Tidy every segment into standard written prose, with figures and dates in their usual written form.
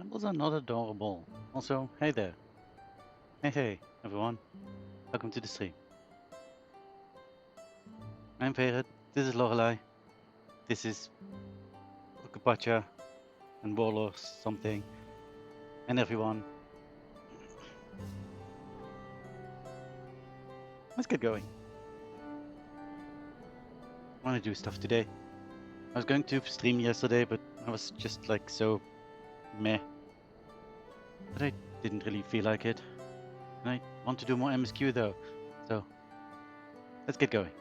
Animals are not adorable. Also, hey there. Hey, everyone. Welcome to the stream. I'm Fae'ret. This is Lorelei. This is Okapacha and Warlord something. And everyone. Let's get going. I want to do stuff today. I was going to stream yesterday, but I was just like so meh. But I didn't really feel like it. And I want to do more MSQ though. So, let's get going.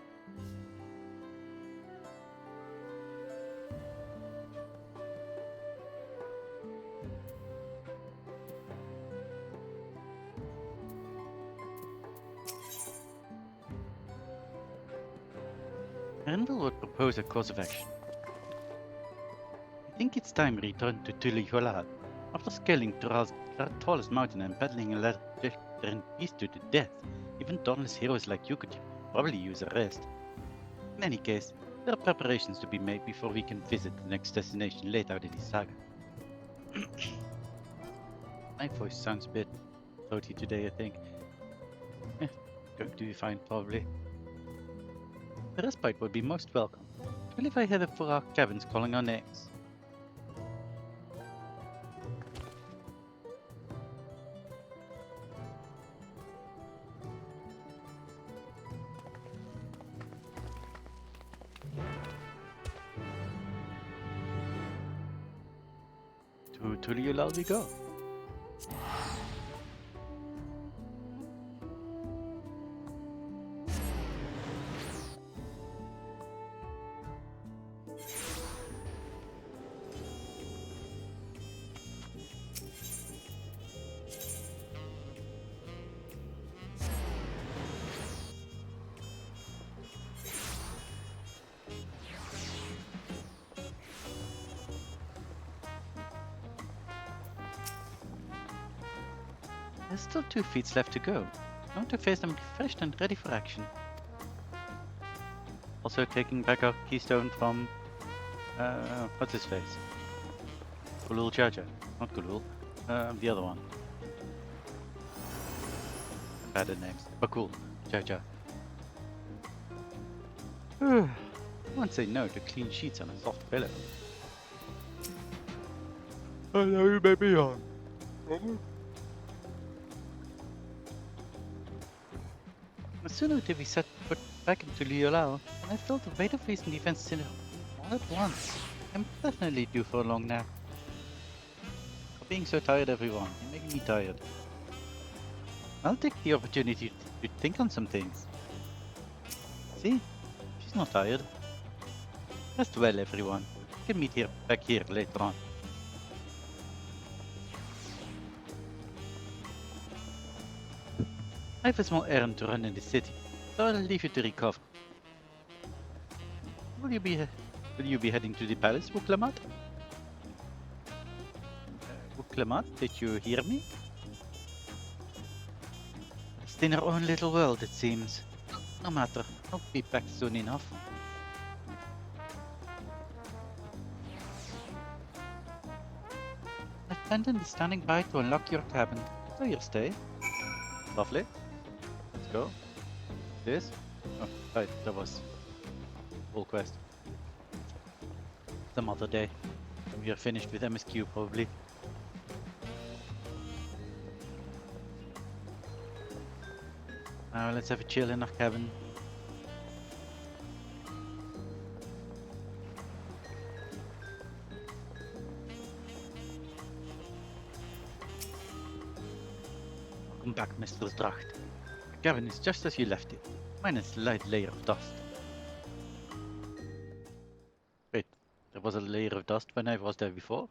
Randall would propose a course of action. I think it's time we return to Tulihola. After scaling Tural's tallest mountain and battling a legendary beast to the death, even dauntless heroes like you could probably use a rest. In any case, there are preparations to be made before we can visit the next destination laid out in the saga. My voice sounds a bit throaty today, I think. Going to be fine, probably. A respite would be most welcome. I believe I headed for our cabins calling our names. To Tuliolal we go. There's still 2 feats left to go. I want to face them refreshed and ready for action. Also taking back our keystone from, what's his face? Kulul Jaja. Not Kulul, the other one. Better names. Bakul Jaja. I won't say no to clean sheets on a soft pillow. I know you may be on. No sooner did we set foot back into Liolao, and I felt the weight of facing defense center all at once. I'm definitely due for a long nap. For being so tired, everyone. You're making me tired. I'll take the opportunity to think on some things. See? She's not tired. Rest well, everyone. We can meet back here later on. I have a small errand to run in the city, so I'll leave you to recover. Will you be heading to the palace, Wuklamat? Wuklamat, did you hear me? Just in our own little world, it seems. No matter, I'll be back soon enough. My attendant is standing by to unlock your cabin. So your stay. Lovely. Let's go. This? Oh, right, that was full quest. Some other day. We are finished with MSQ probably. Now let's have a chill in our cabin. Welcome back, Mr. Dracht. The cabin is just as you left it, minus a light layer of dust. Wait, there was a layer of dust when I was there before?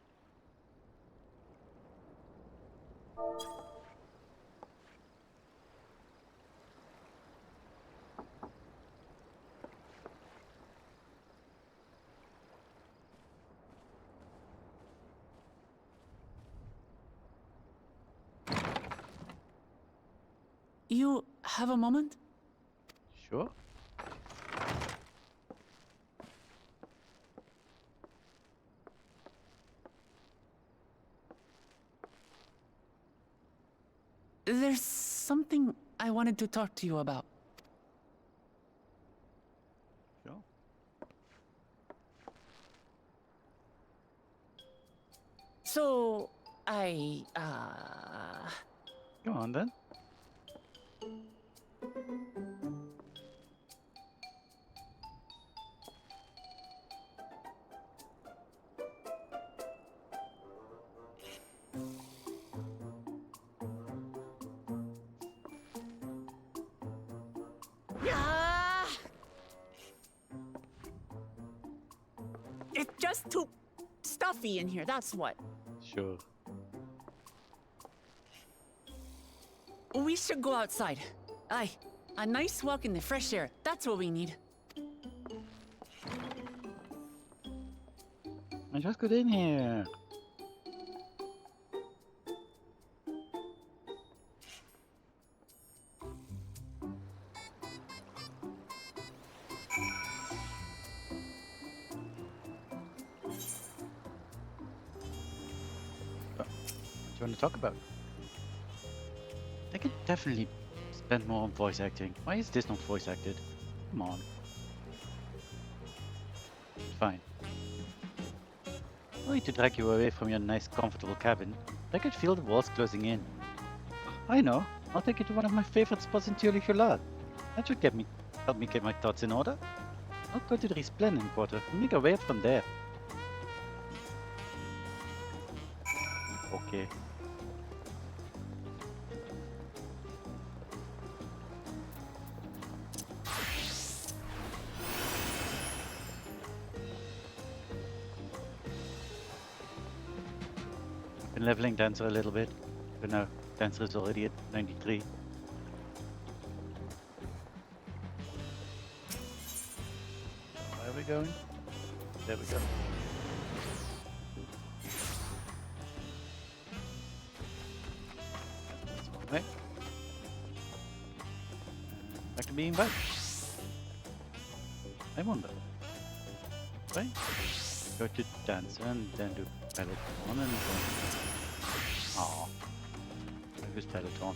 You have a moment? Sure. There's something I wanted to talk to you about. Sure. So, Go on then. It's just too stuffy in here, that's what. Sure. We should go outside. Aye, a nice walk in the fresh air, that's what we need. I just got in here. What do you want to talk about? They could definitely spend more on voice acting. Why is this not voice acted? Come on. Fine. No need to drag you away from your nice comfortable cabin. I could feel the walls closing in. I know. I'll take you to one of my favorite spots in FFXIV. That should help me get my thoughts in order. I'll go to the Resplendent Quarter and make our way up from there. Okay. Been leveling Dancer a little bit, but now Dancer is already at 93. Where are we going? There we go. That's one way. Back to being back. I wonder. Right? Go to Dancer and then do Peloton and then... Aww. I use Peloton.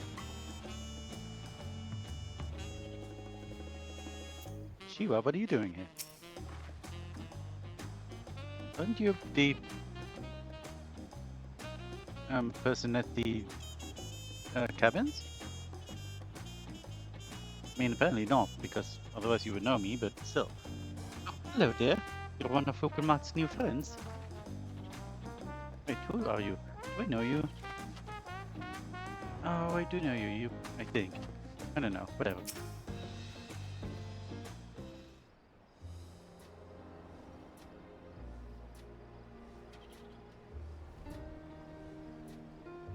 Shiva, what are you doing here? Aren't you the person at the cabins? I mean, apparently not, because otherwise you would know me, but still. Oh, hello there. You're one of Oakenmark's new friends. Wait, who are you? Do I know you? Oh, I do know you, I think. I don't know, whatever.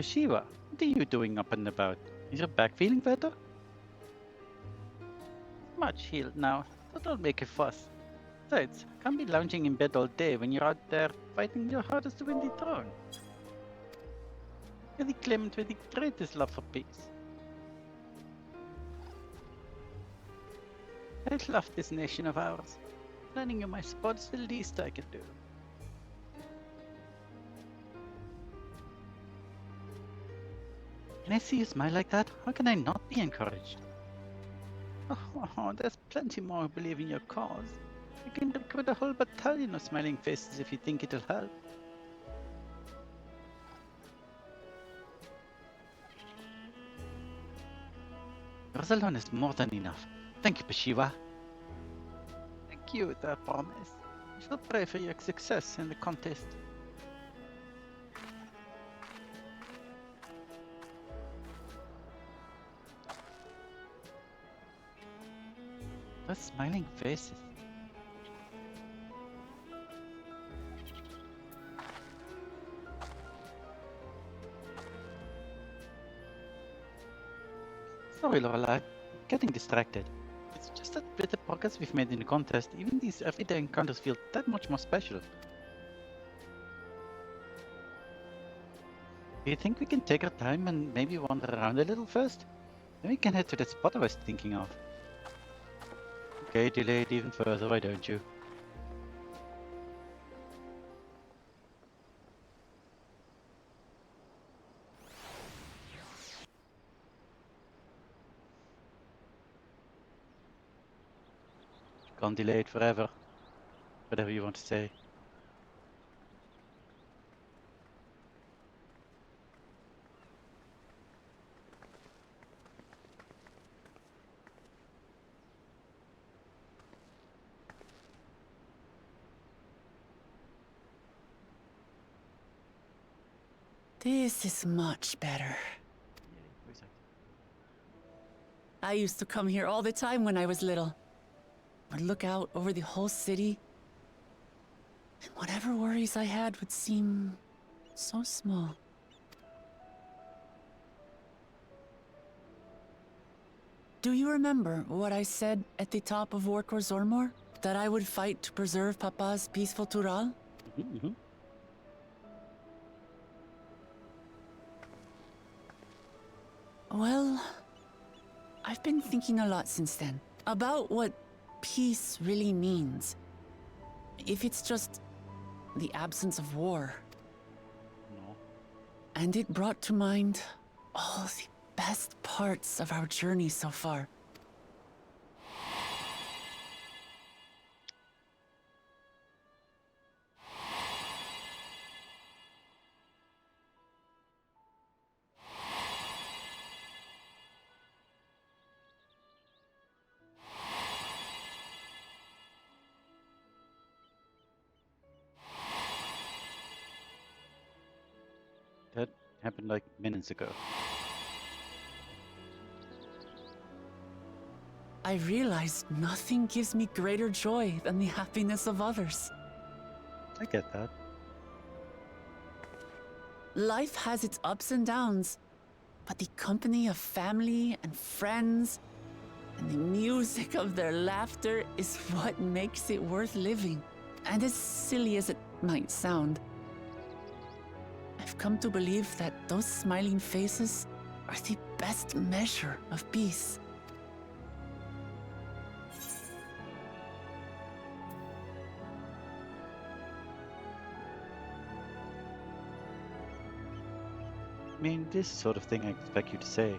Shiva, what are you doing up and about? Is your back feeling better? Much healed now, so don't make a fuss. Besides, can't be lounging in bed all day when you're out there fighting your hardest to win the throne. You're the claimant with the greatest love for peace. I love this nation of ours. Planning you my spot's the least I can do. When I see you smile like that, how can I not be encouraged? Oh, there's plenty more who believe in your cause. You can recruit a whole battalion of smiling faces if you think it'll help. Yours alone is more than enough. Thank you, Shiva. Thank you, I promise. I shall pray for your success in the contest. Those smiling faces. Sorry, Lorelai. Getting distracted. It's just that with the progress we've made in the contest, even these everyday encounters feel that much more special. Do you think we can take our time and maybe wander around a little first? Then we can head to that spot I was thinking of. Okay, delay it even further, why don't you? Can't delay it forever. Whatever you want to say. This is much better. I used to come here all the time when I was little. Would look out over the whole city, and whatever worries I had would seem so small. Do you remember what I said at the top of Warkor Zormor? That I would fight to preserve Papa's peaceful Tural? Well, I've been thinking a lot since then about what peace really means. If it's just the absence of war. No. And it brought to mind all the best parts of our journey so far. That happened like minutes ago. I realized nothing gives me greater joy than the happiness of others. I get that. Life has its ups and downs, but the company of family and friends and the music of their laughter is what makes it worth living. And as silly as it might sound, I've come to believe that those smiling faces are the best measure of peace. I mean, this sort of thing I expect you to say.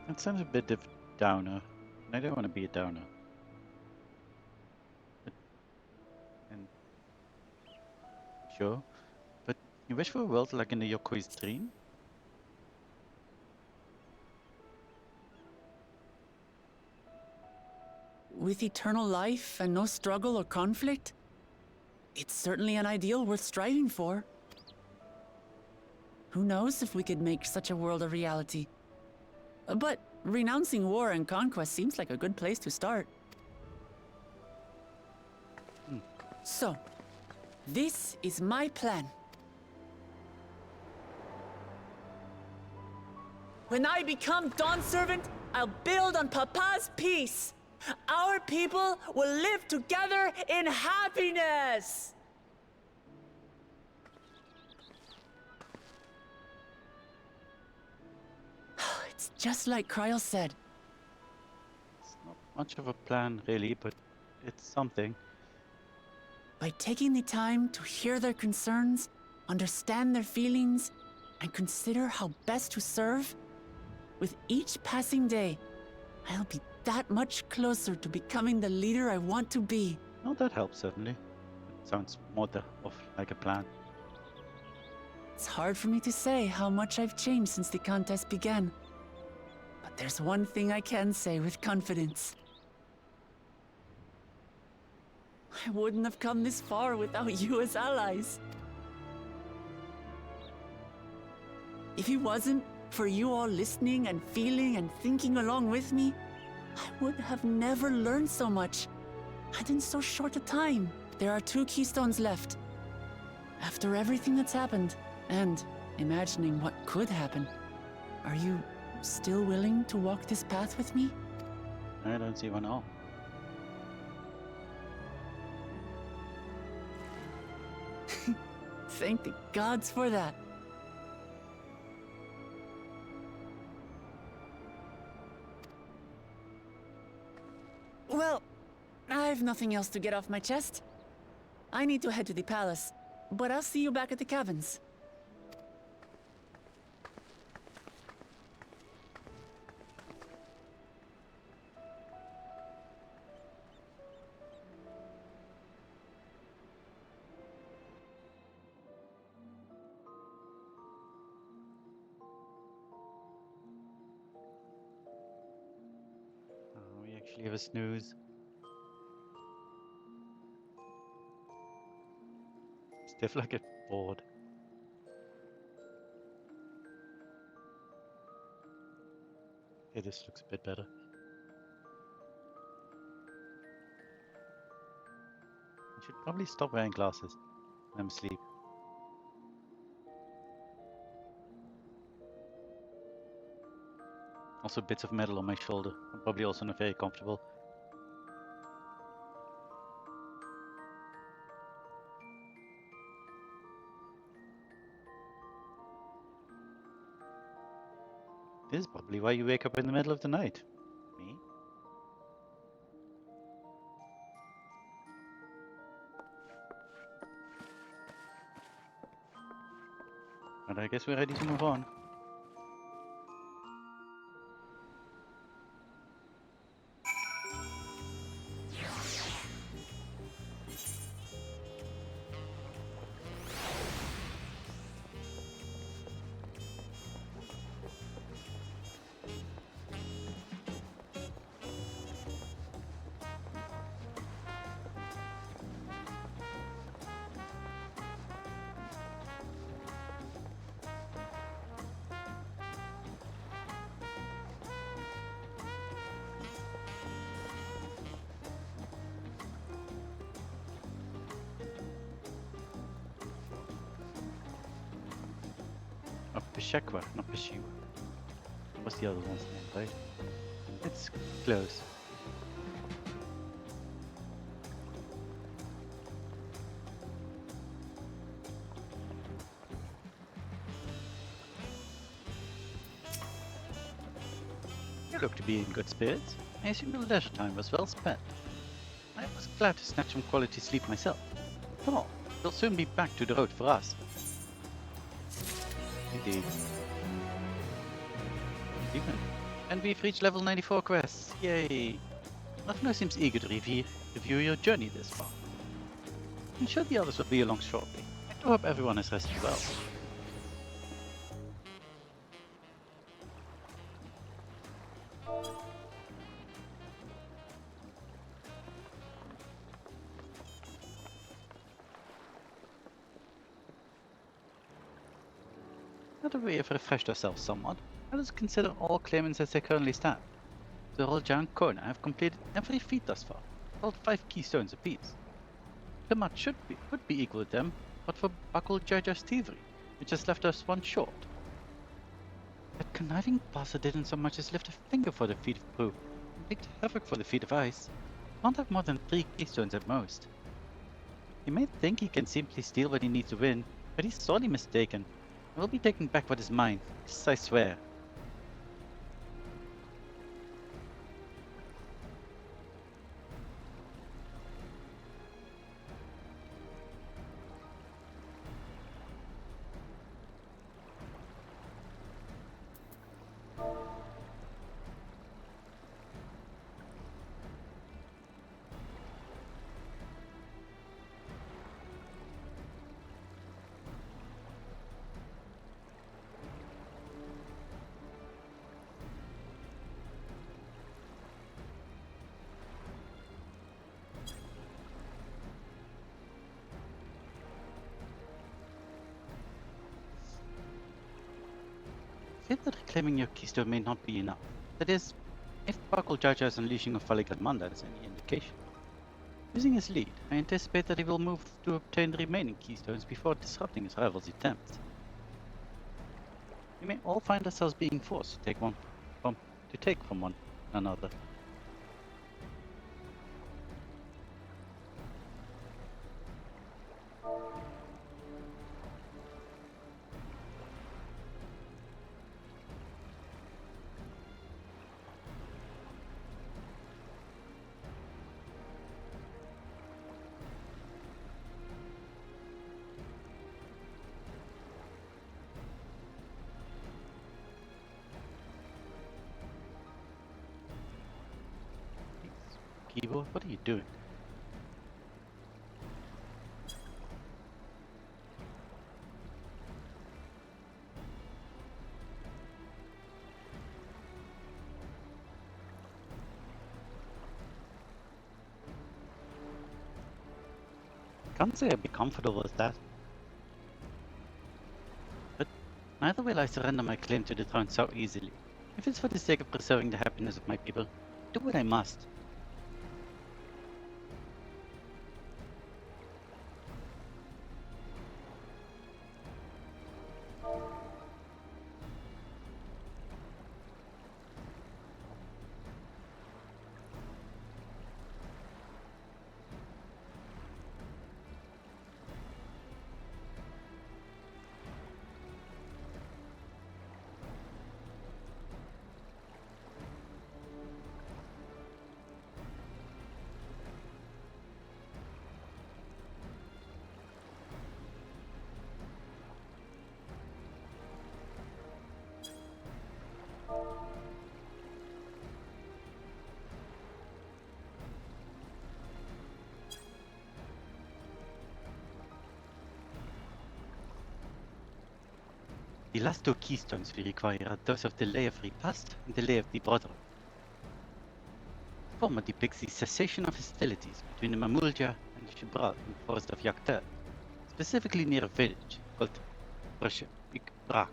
That sounds a bit of downer, and I don't want to be a downer. And sure, but you wish for a world like in the Yokoi's dream? With eternal life and no struggle or conflict, it's certainly an ideal worth striving for. Who knows if we could make such a world a reality? But renouncing war and conquest seems like a good place to start. So, this is my plan. When I become Dawn Servant, I'll build on Papa's peace. Our people will live together in happiness! It's just like Kryl said. It's not much of a plan, really, but it's something. By taking the time to hear their concerns, understand their feelings, and consider how best to serve, with each passing day, I'll be that much closer to becoming the leader I want to be. Oh, that helps, certainly. It sounds more of like a plan. It's hard for me to say how much I've changed since the contest began. But there's one thing I can say with confidence. I wouldn't have come this far without you as allies. If it wasn't for you all listening and feeling and thinking along with me, I would have never learned so much, and in so short a time. There are 2 keystones left. After everything that's happened, and imagining what could happen, are you still willing to walk this path with me? I don't see one at all. Thank the gods for that. Well, I've nothing else to get off my chest. I need to head to the palace. But I'll see you back at the cabins. Oh, we actually have a snooze. Still like get bored. Okay, this looks a bit better. I should probably stop wearing glasses when I'm asleep. Also bits of metal on my shoulder. I'm probably also not very comfortable. This is probably why you wake up in the middle of the night. Me? And I guess we're ready to move on. Oh, Peshekwa, not Peshiwa. What's the other one's name, right? It's close. You look to be in good spirits. I assume your leisure time was well spent. I was glad to snatch some quality sleep myself. Come on, we'll soon be back to the road for us. Indeed. Even. And we've reached level 94 quests. Yay! Rafno seems eager to review your journey this far. I'm sure the others will be along shortly. I do hope everyone has rested well. Now that we have refreshed ourselves somewhat, let us consider all claimants as they currently stand. The Rolja and Kona have completed every feat thus far, held 5 keystones apiece. The match could be equal to them, but for Bakul Jaja's thievery, which has left us one short. That conniving bastard didn't so much as lift a finger for the feat of Brew, and wreaked havoc for the feat of Ice. Can't have more than 3 keystones at most. He may think he can simply steal what he needs to win, but he's sorely mistaken. We'll be taking back what is mine, this I swear. I fear that reclaiming your keystone may not be enough. That is, if Bakul Jaja's unleashing of Faligat is any indication. Using his lead, I anticipate that he will move to obtain the remaining keystones before disrupting his rival's attempts. We may all find ourselves being forced to take from one another. keyboard? What are you doing? Can't say I'd be comfortable with that. But neither will I surrender my claim to the throne so easily. If it's for the sake of preserving the happiness of my people, do what I must. The last two keystones we require are those of the Lay of Repast and the Lay of the Brotherhood. The former depicts the cessation of hostilities between the Mamulja and the Shibral in the forest of Yaktel, specifically near a village called Brak.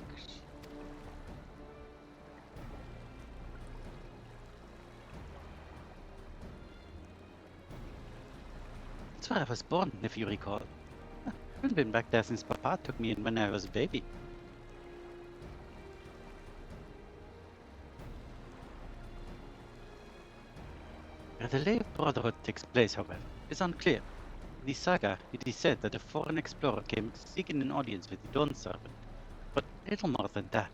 That's where I was born, if you recall. I haven't been back there since Papa took me in when I was a baby. Where the Lay of Brotherhood takes place, however, is unclear. In the saga, it is said that a foreign explorer came seeking an audience with the Dawn Servant, but little more than that.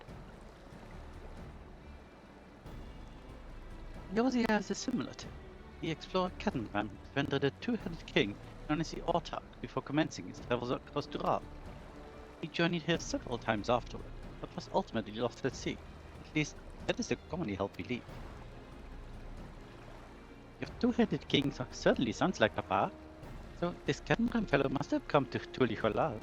Yosia has a similar tale. The explorer Ketenram defended a two-headed king known as the Autarch before commencing his travels across Dural. He journeyed here several times afterward, but was ultimately lost at sea. At least, that is the commonly held belief. Your two-headed king certainly sounds like Papa, so this Ketenram fellow must have come to Tuliholal.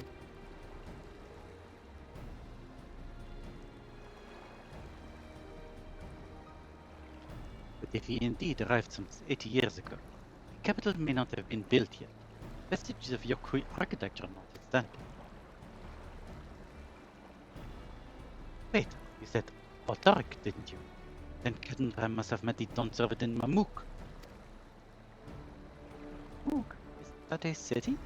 But if he indeed arrived some 80 years ago, the capital may not have been built yet. Vestiges of Yokui architecture notwithstanding. Wait, you said Autarch, didn't you? Then Ketenram must have met the Dawn Servant in Mamuk. Mamuk? Is that a city?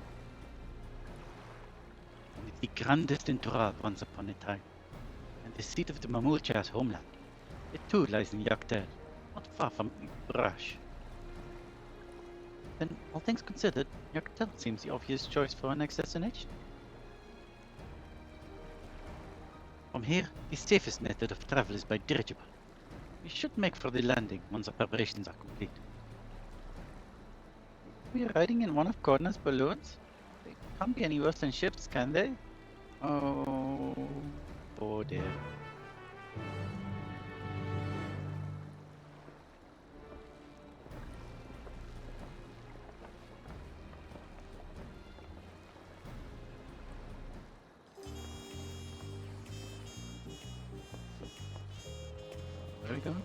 It's the grandest in Tural once upon a time, and the seat of the Mamulcha's homeland. It too lies in Yaktel, not far from Brash. Then, all things considered, Yaktel seems the obvious choice for an assassination. From here, the safest method of travel is by dirigible. We should make for the landing once our preparations are complete. We are riding in one of Corner's balloons? They can't be any worse than ships, can they? Oh dear. Where are we going?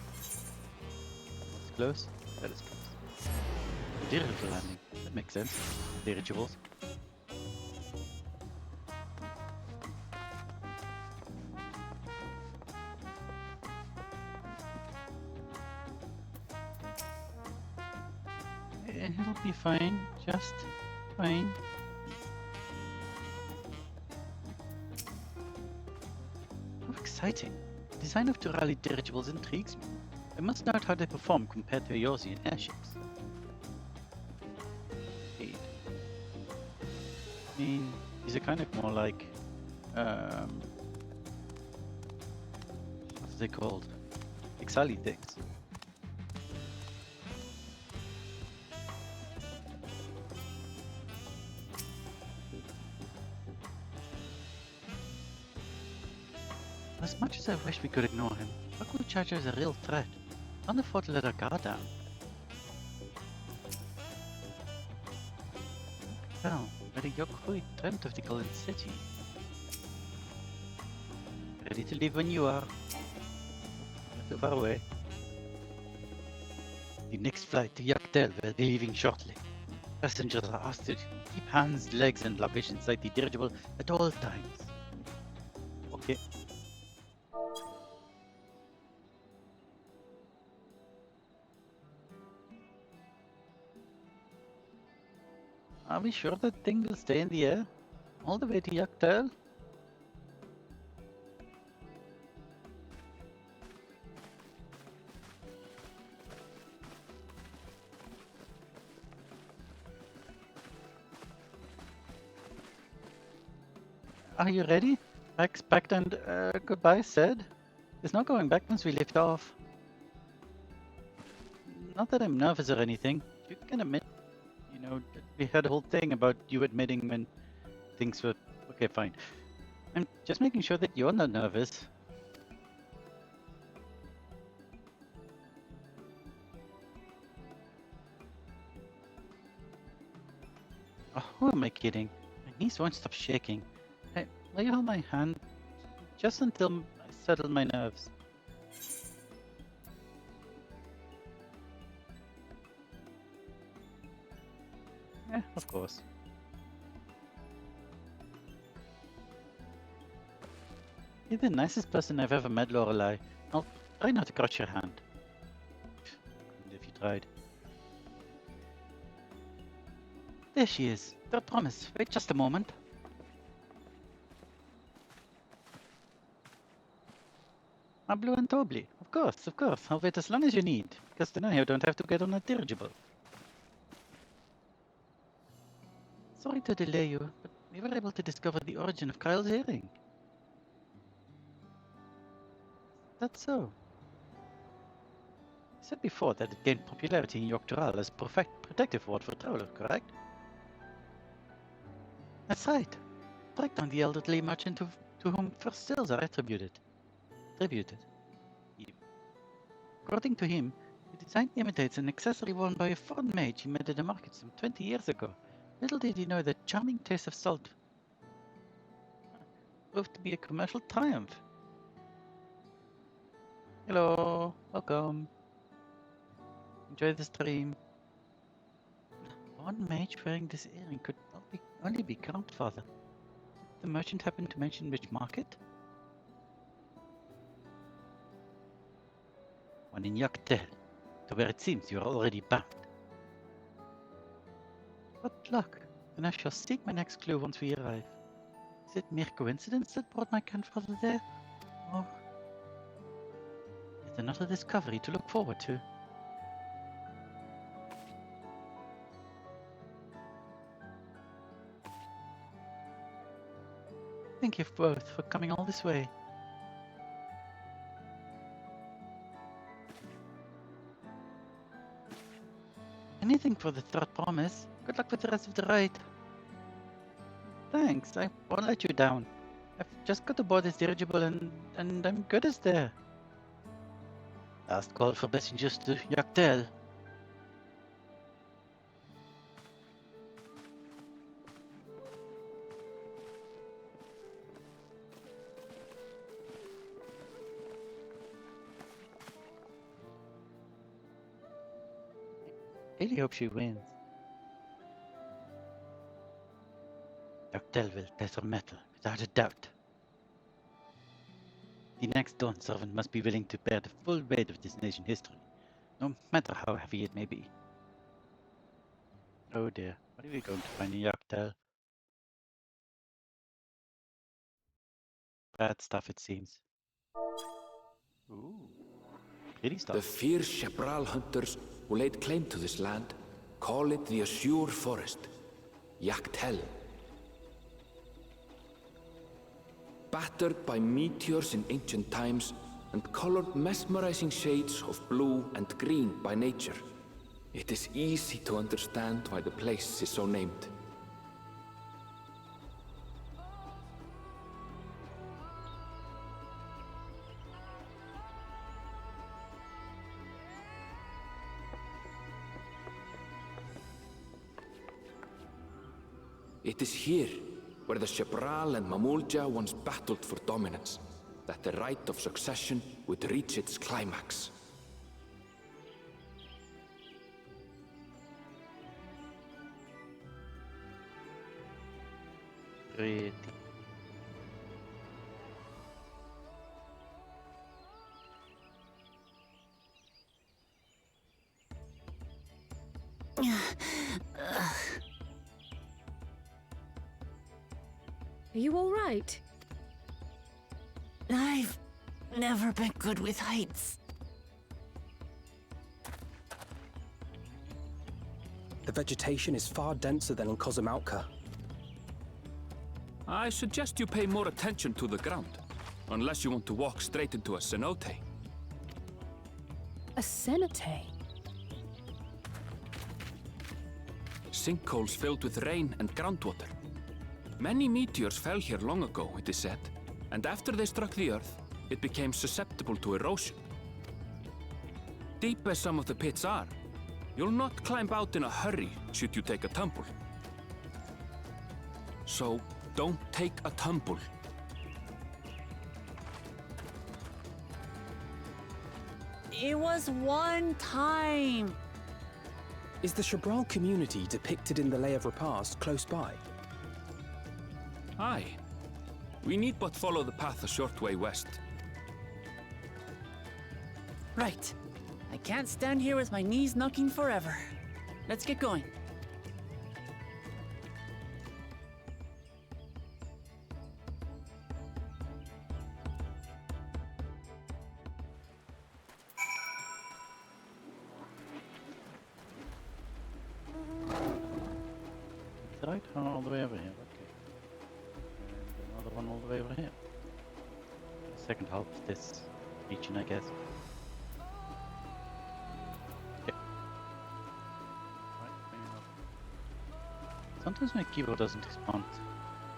It's close. That is close. Dirigible landing. That makes sense. Dirigibles. It'll be fine. Just fine. How exciting. The design of Turali dirigibles intrigues me. I must note how they perform compared to Eosian airships. Indeed. I mean, these are kind of more like, what's they called? Exali things. As much as I wish we could ignore him, Baku Charger is a real threat. Can't afford to let our guard down. Well, where Yokhui dreamt of the Golden City. Ready to leave when you are. Not too far away. The next flight to Yaktel will be leaving shortly. Passengers are asked to keep hands, legs, and luggage inside the dirigible at all times. Okay. Are we sure that thing will stay in the air? All the way to Yaktel? Are you ready? Bags packed and goodbye said. There's no going back once we lift off. Not that I'm nervous or anything. You can admit, you know, that we had a whole thing about you admitting when things were... Okay, fine. I'm just making sure that you're not nervous. Oh, who am I kidding? My knees won't stop shaking. Hey, lay on my hand just until I settle my nerves. Yeah, of course. You're the nicest person I've ever met, Lorelei. I'll try not to crush your hand. If you tried. There she is. Don't promise. Wait just a moment. Blue and Tobly. Of course, of course. I'll wait as long as you need, because then I don't have to get on a dirigible. Sorry to delay you, but we were able to discover the origin of Kyle's earring. That's so. You said before that it gained popularity in Yogg-Toral as a protective ward for travelers, correct? That's right. Tracked down the elderly merchant to whom first sales are attributed. According to him, the design imitates an accessory worn by a foreign mage he met at the market some 20 years ago. Little did he know the charming taste of salt proved to be a commercial triumph. Hello, welcome. Enjoy the stream. One mage wearing this earring could only be grandfather. Did the merchant happen to mention which market? One in Yaktel, to where it seems you are already bound. What luck! Then I shall seek my next clue once we arrive. Is it mere coincidence that brought my grandfather there? Or is another discovery to look forward to? Thank you both for coming all this way. Anything for the third promise. Good luck with the rest of the ride. Thanks, I won't let you down. I've just got aboard this dirigible and I'm good as there. Last call for passengers to Yaktel. Really hope she wins. Yaktel will test her metal, without a doubt. The next Dawn servant must be willing to bear the full weight of this nation's history, no matter how heavy it may be. Oh dear, what are we going to find in Yaktel? Bad stuff, it seems. Ooh, pretty stuff. The fierce Chapral hunters who laid claim to this land call it the Azure Forest, Yaktel. Battered by meteors in ancient times and colored mesmerizing shades of blue and green by nature, it is easy to understand why the place is so named. It is here, where the Shebral and Mamulja once battled for dominance, that the right of succession would reach its climax. Pretty. Are you all right? I've never been good with heights. The vegetation is far denser than in Kozumautka. I suggest you pay more attention to the ground, unless you want to walk straight into a cenote. A cenote? Sinkholes filled with rain and groundwater. Many meteors fell here long ago, it is said, and after they struck the Earth, it became susceptible to erosion. Deep as some of the pits are, you'll not climb out in a hurry should you take a tumble. So, don't take a tumble. It was one time. Is the Shebral community depicted in the Lay of Repast close by? Aye. We need but follow the path a short way west. Right. I can't stand here with my knees knocking forever. Let's get going. Right, all the way over here. Okay. And another one all the way over here. Second half of this region, I guess. Okay. Right, fair enough. Sometimes my keyboard doesn't respond.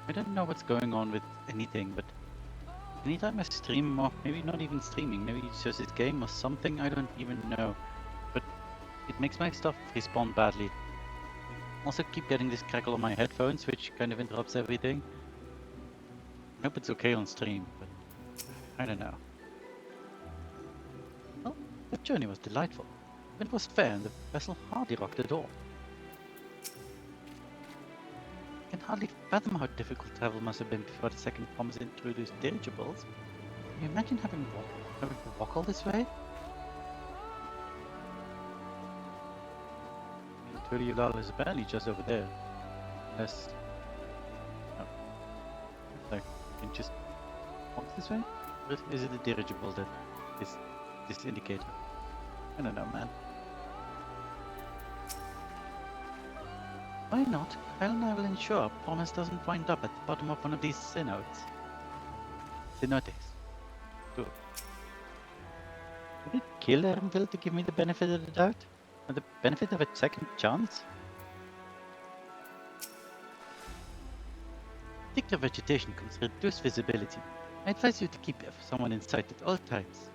I don't know what's going on with anything, but anytime I stream, or maybe not even streaming, maybe it's just this game or something, I don't even know. But it makes my stuff respond badly. Also keep getting this crackle on my headphones, which kind of interrupts everything. I hope it's okay on stream, but I don't know. Well, the journey was delightful. It was fair and the vessel hardly rocked at all. I can hardly fathom how difficult travel must have been before the second comes introduced dirigibles. Can you imagine having to walk all this way? Dawntrail is apparently just over there. Unless... no. Like, you can just walk this way? Or is it a dirigible that is this indicator? I don't know, man. Why not? Kyle and I will ensure our promise doesn't wind up at the bottom of one of these cenotes. Cenotes. Good. Would it kill Ermville to give me the benefit of the doubt? Or the benefit of a second chance? Thicker vegetation comes reduced visibility. I advise you to keep someone in sight at all times.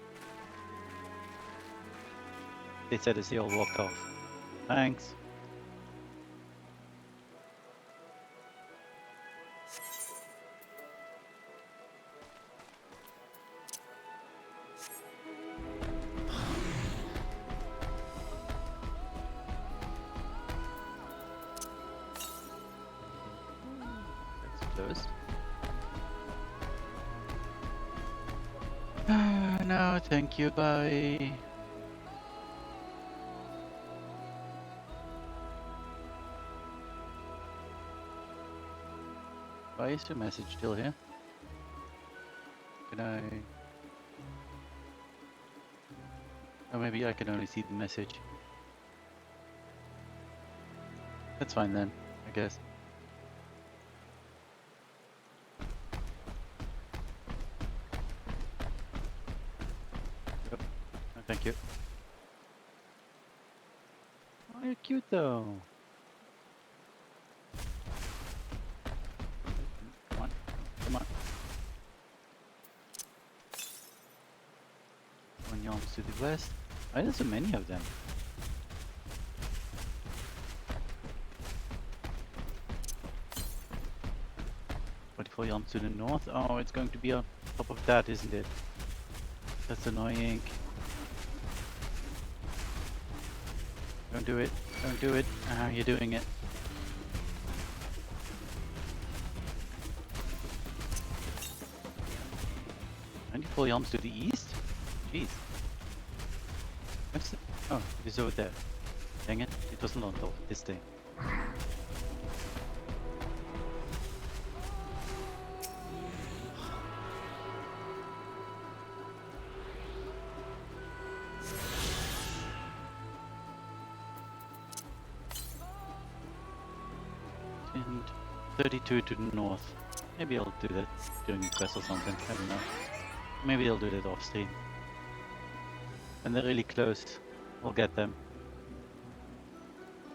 They said as they all walked off. Thanks. No, thank you, bye. Why is the message still here? Can I... or maybe I can only see the message. That's fine then, I guess. Thank you. Oh, you're cute though. Come on, come on. One yawns to the west. Why are there so many of them? 24 yards to the north. Oh, it's going to be on top of that, isn't it? That's annoying. Don't do it. Don't do it. Ah, you're doing it. "24 yards to the east? Jeez. What's the... Oh, it is over there. Dang it. It wasn't on top of this thing. And 32 to the north. Maybe I'll do that during a quest or something. I don't know. Maybe I'll do that off stream. When they're really close, I'll get them.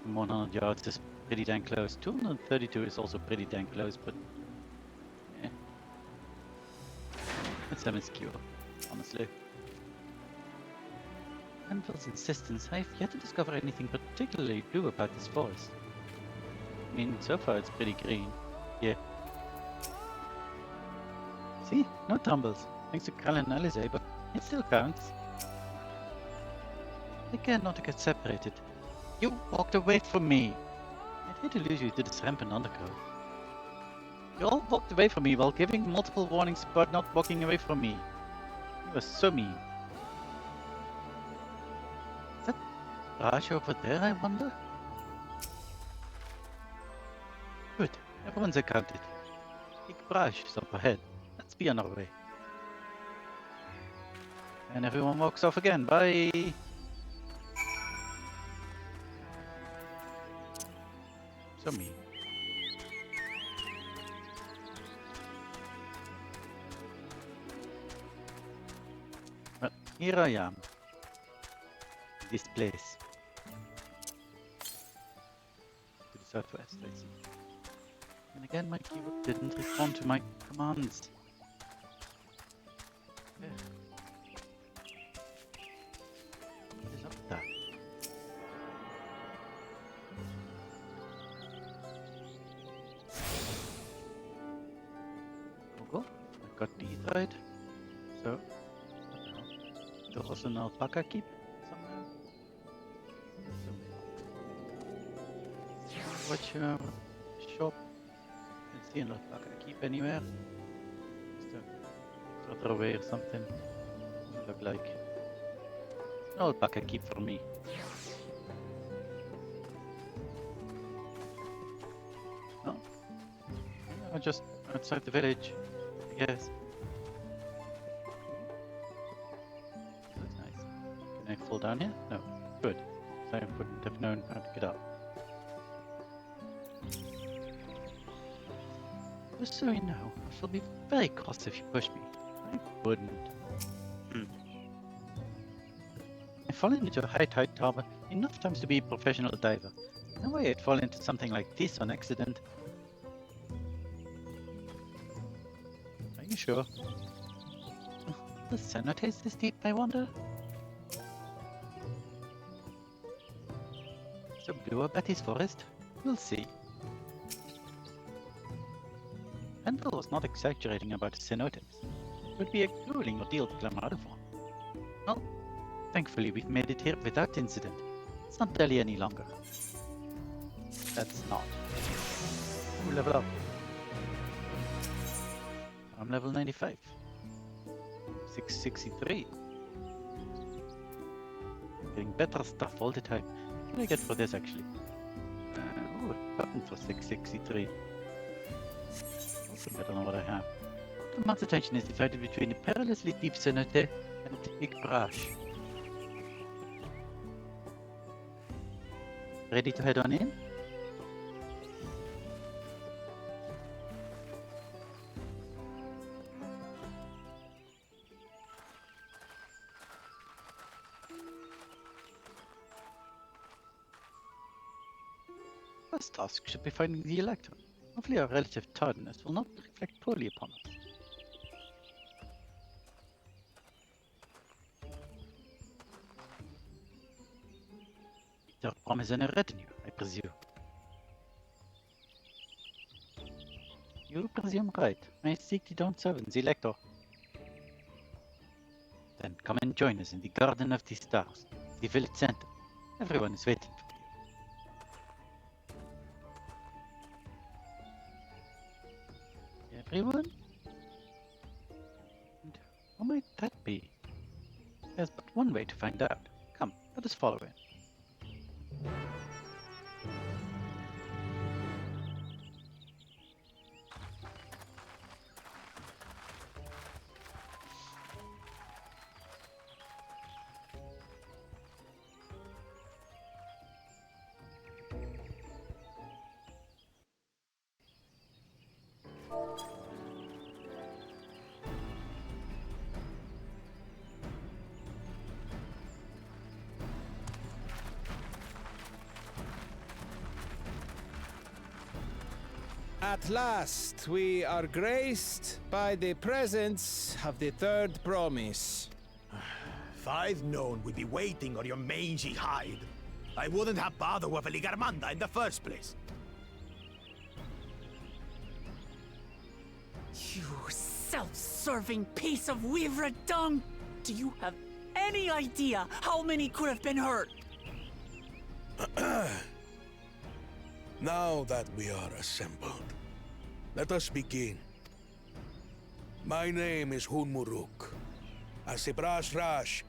100 yards is pretty dang close. 232 is also pretty dang close, but yeah. It's a minuscule, honestly. Anvil's insistence, I've yet to discover anything particularly blue about this forest. I mean, so far it's pretty green. Yeah. See? No tumbles. Thanks to Cal and Alize, but it still counts. I care not to get separated. You walked away from me. I'd hate to lose you to this rampant undergrowth. You all walked away from me while giving multiple warnings about not walking away from me. You were so mean. Is that Raj over there, I wonder? Good. Everyone's accounted. Big Braj is up ahead. Let's be on our way. And everyone walks off again. Bye! So mean. Well, here I am. This place. To the southwest, I see. And again, my keyword didn't respond to my commands. Yeah. What is up with that? Google, I got these right. So, what the hell? There was an alpaca keep somewhere. What's your shop? Didn't see an alpaca keep anywhere. Further away or something. Look like an alpaca keep for me. No, yeah, just outside the village, I guess. That's nice. Can I fall down here? No. Good. So I wouldn't have known how to get up. Just so you know, I shall be very cross if you push me. I wouldn't. I've fallen into a high tide harbor enough times to be a professional diver. No way I'd fall into something like this on accident. Are you sure? The cenote is this deep, I wonder? So blue about his forest? We'll see. Anvil was not exaggerating about the cenotes. It would be a grueling ordeal to climb out of one. Well, thankfully we've made it here without incident. It's not Delhi any longer. That's not. Ooh, level up. I'm level 95. 663. Getting better stuff all the time. What do I get for this actually? Ooh, a button for 663. Also better than what I have. The month's attention is divided between the perilously deep cenote and the big brush. Ready to head on in? First task should be finding the electron. Hopefully our relative tardiness will not reflect poorly upon us. Their promise and a retinue, I presume. You presume right. I seek the Dawn servant, the Lector. Then come and join us in the Garden of the Stars, the village center. Everyone is waiting for you. Everyone? And who might that be? There's but one way to find out. Come, let us follow in. At last, we are graced by the presence of the third promise. If I'd known we'd be waiting on your mangy hide, I wouldn't have bothered with a Ligarmanda in the first place. You self-serving piece of Fae'ret dung! Do you have any idea how many could have been hurt? Now that we are assembled, let us begin. My name is Hunmuruk. As a Brash Rash,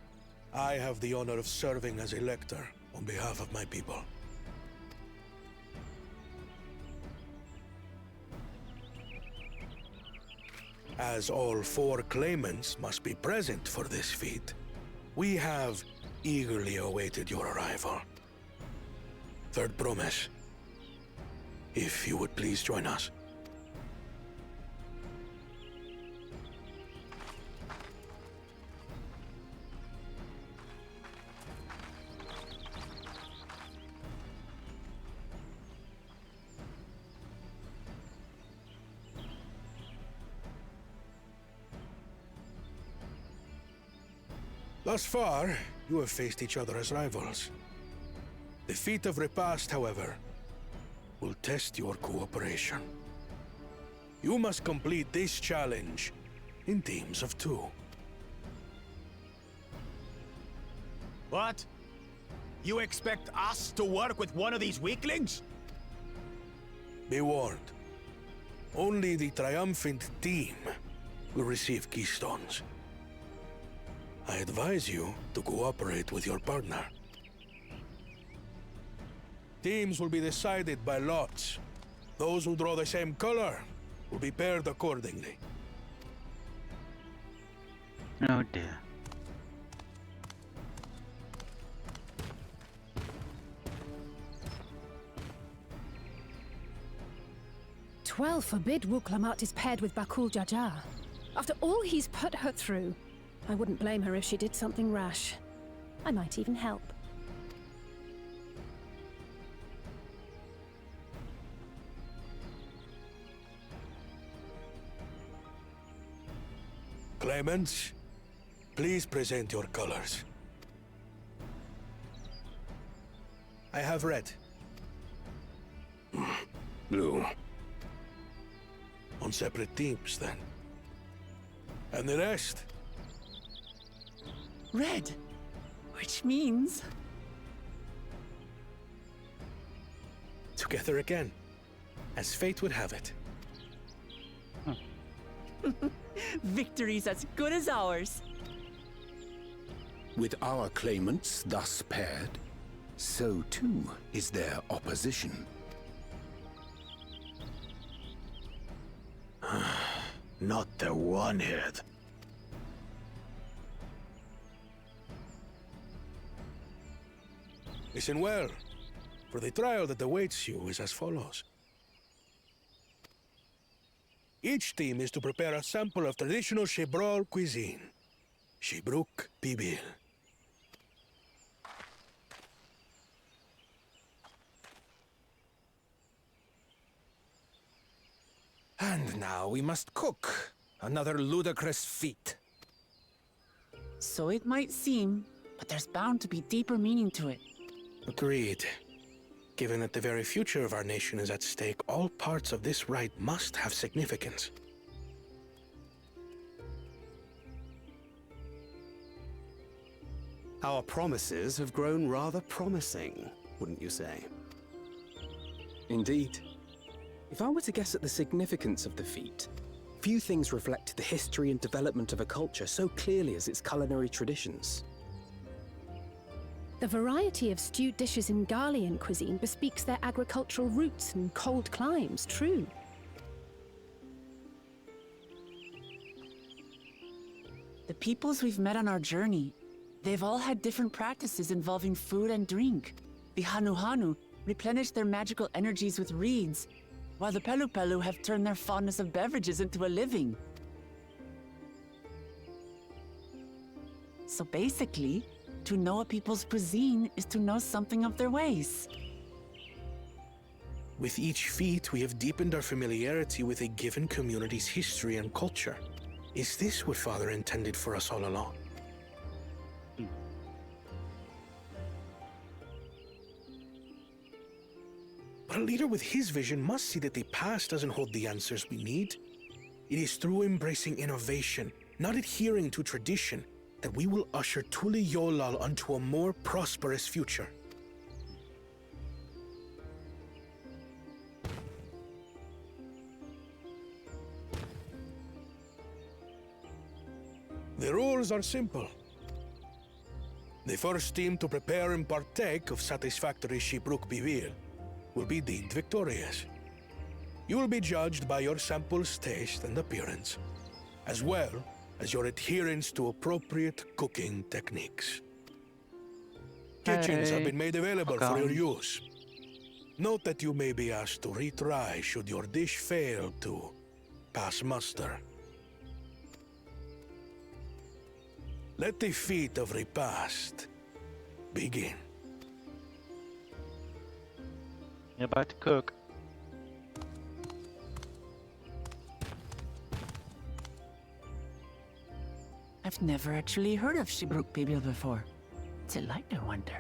I have the honor of serving as a lector on behalf of my people. As all 4 claimants must be present for this feat, we have eagerly awaited your arrival. Third promise. If you would please join us. Thus far, you have faced each other as rivals. The feat of repast, however, will test your cooperation. You must complete this challenge in teams of 2. What? You expect us to work with one of these weaklings? Be warned. Only the triumphant team will receive keystones. I advise you to cooperate with your partner. Teams will be decided by lots. Those who draw the same color will be paired accordingly. Oh dear. Twelve forbid Wuklamat is paired with Bakul Jaja. After all he's put her through, I wouldn't blame her if she did something rash. I might even help. Claimants, please present your colors. I have red. Blue. On separate teams, then. And the rest? Red. Which means... Together again, as fate would have it. victory's as good as ours. With our claimants thus paired, so too is their opposition. Not the one-head. Listen well, for the trial that awaits you is as follows. Each team is to prepare a sample of traditional Chebral cuisine. Shibruk Pibil. And now we must cook. Another ludicrous feat. So it might seem, but there's bound to be deeper meaning to it. Agreed. Given that the very future of our nation is at stake, all parts of this rite must have significance. Our promises have grown rather promising, wouldn't you say? Indeed. If I were to guess at the significance of the feat, few things reflect the history and development of a culture so clearly as its culinary traditions. The variety of stewed dishes in Garlean cuisine bespeaks their agricultural roots and cold climes, true. The peoples we've met on our journey, they've all had different practices involving food and drink. The Hanu replenish their magical energies with reeds, while the Pelu have turned their fondness of beverages into a living. So basically, to know a people's cuisine is to know something of their ways. With each feat, we have deepened our familiarity with a given community's history and culture. Is this what Father intended for us all along? But a leader with his vision must see that the past doesn't hold the answers we need. It is through embracing innovation, not adhering to tradition, that we will usher Tuli Yolal onto a more prosperous future. The rules are simple. The first team to prepare and partake of satisfactory Shibruk Bivil will be deemed victorious. You will be judged by your sample's taste and appearance, as well as your adherence to appropriate cooking techniques. Kitchens have been made available for your use. Note that you may be asked to retry should your dish fail to pass muster. Let the feat of repast begin. You're about to cook. I've never actually heard of Shibruk Bibil before. What's it like, I wonder?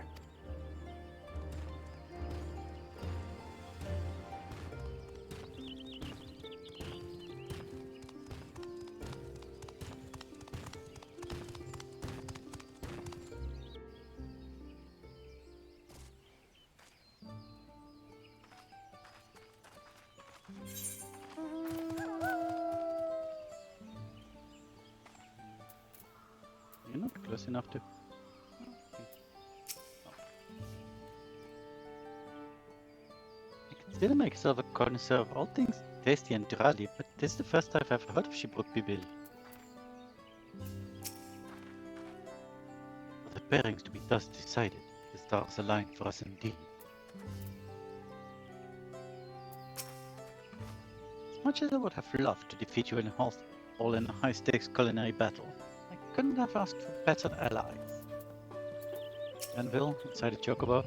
You're not close enough to. You can still make yourself a connoisseur of all things tasty and Durali, but this is the first time I've ever heard of Shibruk Bibil. For the pairings to be thus decided, the stars align for us indeed. As much as I would have loved to defeat you in a high-stakes culinary battle, I couldn't have asked for better allies. Anvil inside a chocobo.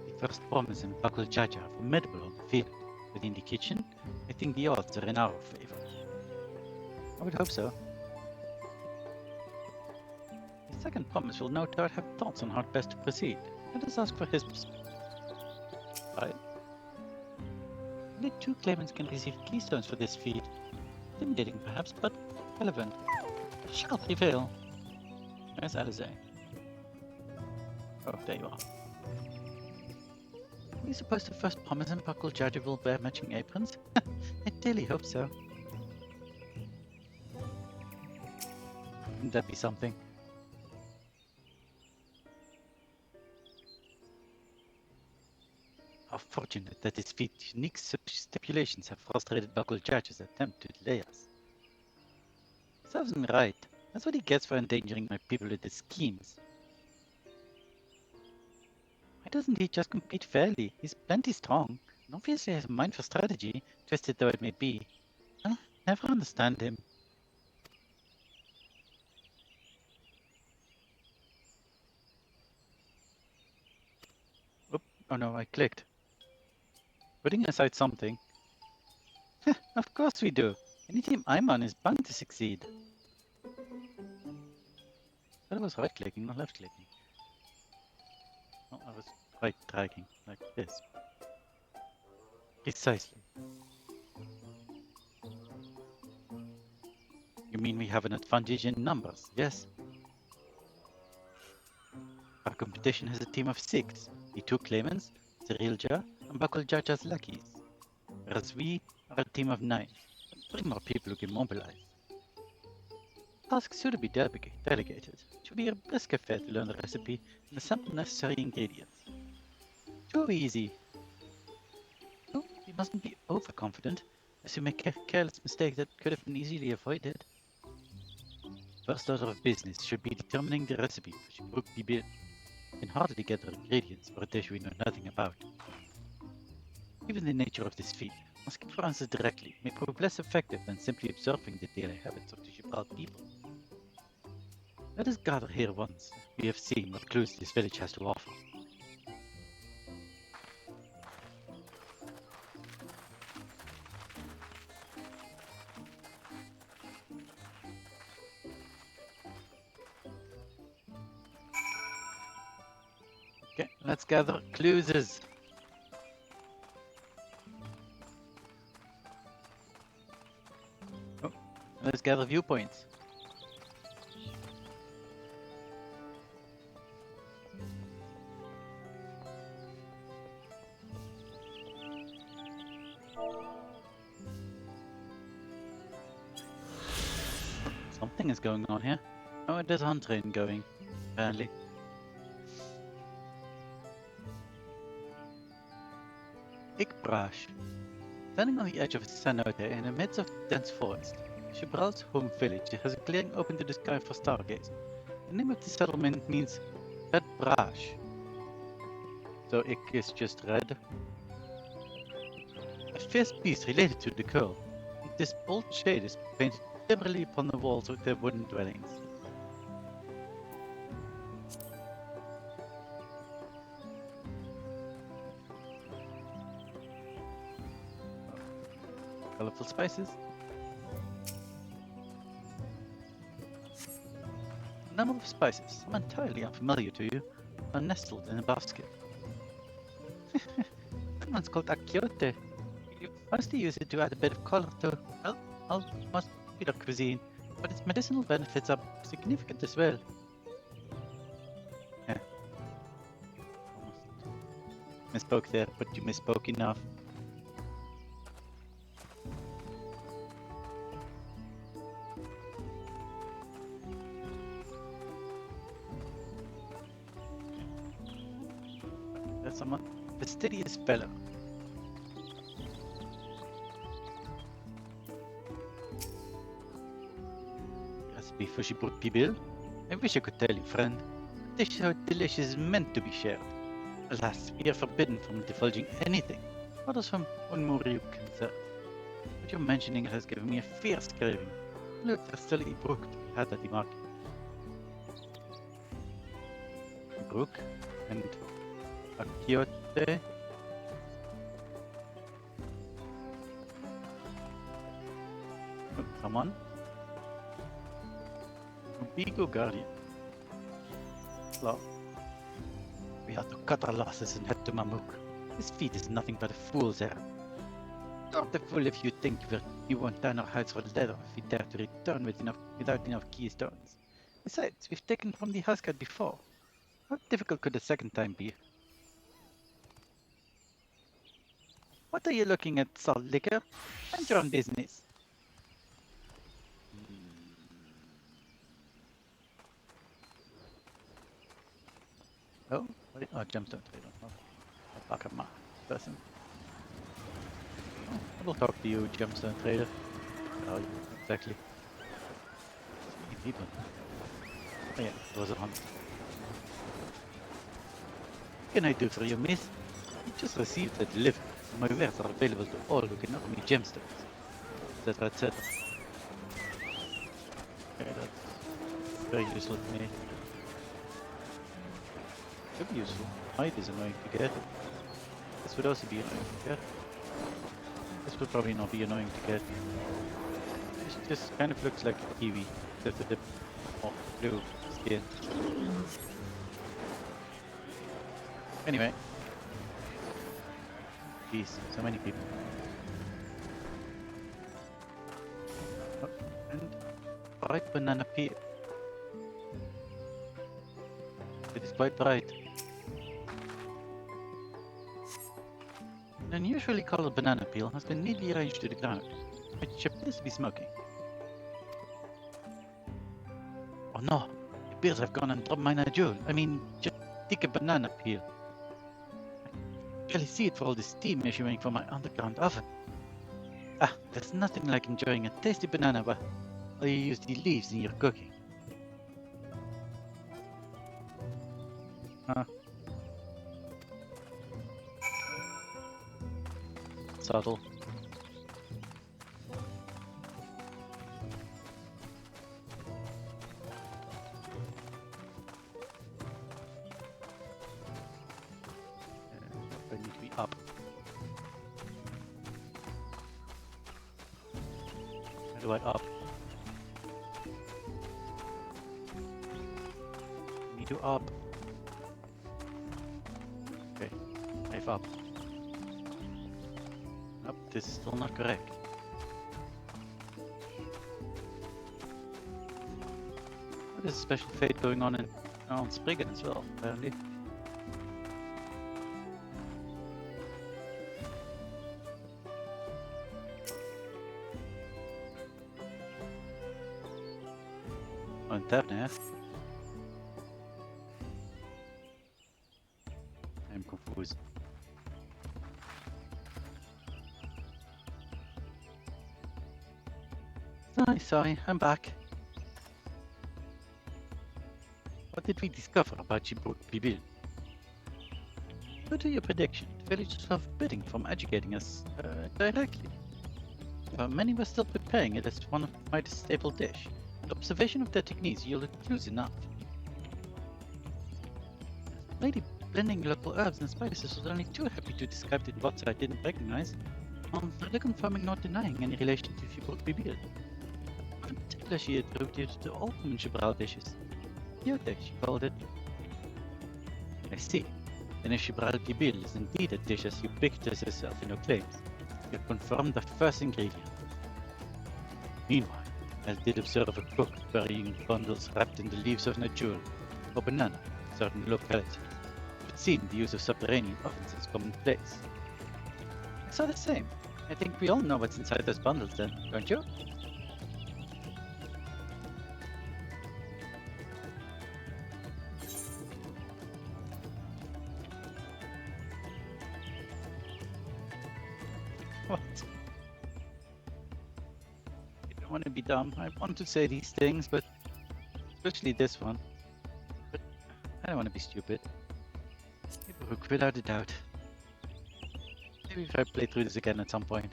The first promise and Bakul Jaja are formidable on the field. Within the kitchen, I think the odds are in our favor. I would hope so. The second promise will no doubt have thoughts on how best to proceed. Let us ask for his perspective. Right? Only 2 claimants can receive keystones for this feat. Intimidating perhaps, but relevant. Shall prevail. Where's Alize? Oh, there you are. Do you suppose the first promise and Bakul Jaja will wear matching aprons? I daily hope so. Wouldn't that be something? How fortunate that this feat's unique stipulations have frustrated Bakul Jaja's attempt to delay us. Serves me right. That's what he gets for endangering my people with his schemes. Why doesn't he just compete fairly? He's plenty strong, and obviously has a mind for strategy, twisted though it may be. I'll never understand him. Oh no, I clicked. Putting aside something. Of course we do. Any team I'm on is bound to succeed. That was right clicking, not left clicking. Oh, I was right tracking, like this. Precisely. You mean we have an advantage in numbers, yes? Our competition has a team of 6. The 2 claimants, Cyrilja and Bakuljaja's lackeys. Whereas we are a team of 9. 3 more people who can mobilize. Tasks should be delegated. It should be a brisk affair to learn the recipe and assemble necessary ingredients. Too easy. No, we mustn't be overconfident, as we make a careless mistake that could have been easily avoided. First order of business should be determining the recipe for Shibruk Bibil. We can hardly gather ingredients for a dish we know nothing about. Given the nature of this feat, asking for answers directly may prove less effective than simply observing the daily habits of the Gibral people. Let us gather here once we have seen what clues this village has to offer. Okay, let's gather clues. Oh, let's gather viewpoints. Something is going on here. Oh, there's a hunt train going, apparently. Ikbrash. Standing on the edge of a cenote in the midst of dense forest, Shibral's home village has a clearing open to the sky for stargazing. The name of the settlement means Red Brash. So Ik is just red. A fierce beast related to the curl. This bold shade is painted liberally upon the walls of their wooden dwellings. Colorful spices. A number of spices, some entirely unfamiliar to you, are nestled in a basket. That one's called Akiote. You mostly use it to add a bit of color to, well, almost popular cuisine, but its medicinal benefits are significant as well. Yeah. Almost misspoke there, but you misspoke enough. There's someone, fastidious fellow. Recipe for Shibruk Bibil? I wish I could tell you, friend. A dish so delicious is meant to be shared. Alas, we are forbidden from divulging anything. What is from Unmuriuk concerned? But your mentioning it has given me a fierce craving. Look, there's still a brook to be had at the market. Brook and Akiote. Oh, someone? Ubigo Guardian. Well, we have to cut our losses and head to Mamuk. This feat is nothing but a fool's errand. Not a fool if you think you won't turn our hides for leather if we dare to return without enough keystones. Besides, we've taken from the Huskat before. How difficult could the second time be? What are you looking at, salt liquor? Mind your own business. Oh, gemstone trader. Oh, Bakama person. Oh, I will talk to you, gemstone trader. Oh, exactly. So many people. Oh yeah, it was a hunt. What can I do for you, miss? You just received a delivery. My wares are available to all who can offer me gemstones, etc., etc. Okay, that's very useful to me. Could be useful. Hide is annoying to get. This would also be annoying to get. This would probably not be annoying to get. It just kind of looks like a kiwi, except with the blue skin. Anyway. Jeez, so many people. Oh, and bright banana peel. It is quite bright. An unusually colored banana peel has been neatly arranged to the ground, which appears to be smoking. Oh no! The bears have gone and dropped my jewel. I mean, just take a banana peel. I can barely see it for all the steam issuing from my underground oven. Ah, there's nothing like enjoying a tasty banana while you use the leaves in your cooking. Huh. Subtle. I need to be up. How do I up? I need to up. Okay, I've up. Nope, this is still not correct. Oh, there's a special fate going on on Spriggan as well, apparently. On tap now. I'm confused. Sorry, I'm back. What did we discover about Chibuk Bibil? What are your prediction? The villagers are forbidding from educating us directly. Many were still preparing it as one of my staple dish. And observation of their techniques yielded clues enough. Lady blending local herbs and spices was only too happy to describe it words I didn't recognize. Neither confirming nor denying any relation to Chibuk Bibil. In particular, she attributed to all common Shibral dishes. Yote, she called it. I see. Then if Shibral Bibil is indeed a dish as ubiquitous as Elfino claims, you confirmed the first ingredient. Meanwhile, I did observe a cook burying bundles wrapped in the leaves of najul, or banana, in certain localities. It would seem the use of subterranean ovens is commonplace. I saw the same. I think we all know what's inside those bundles then, don't you? What? I don't want to be dumb. I want to say these things, but especially this one. But I don't want to be stupid. Ibaruk, without a doubt. Maybe if I play through this again at some point.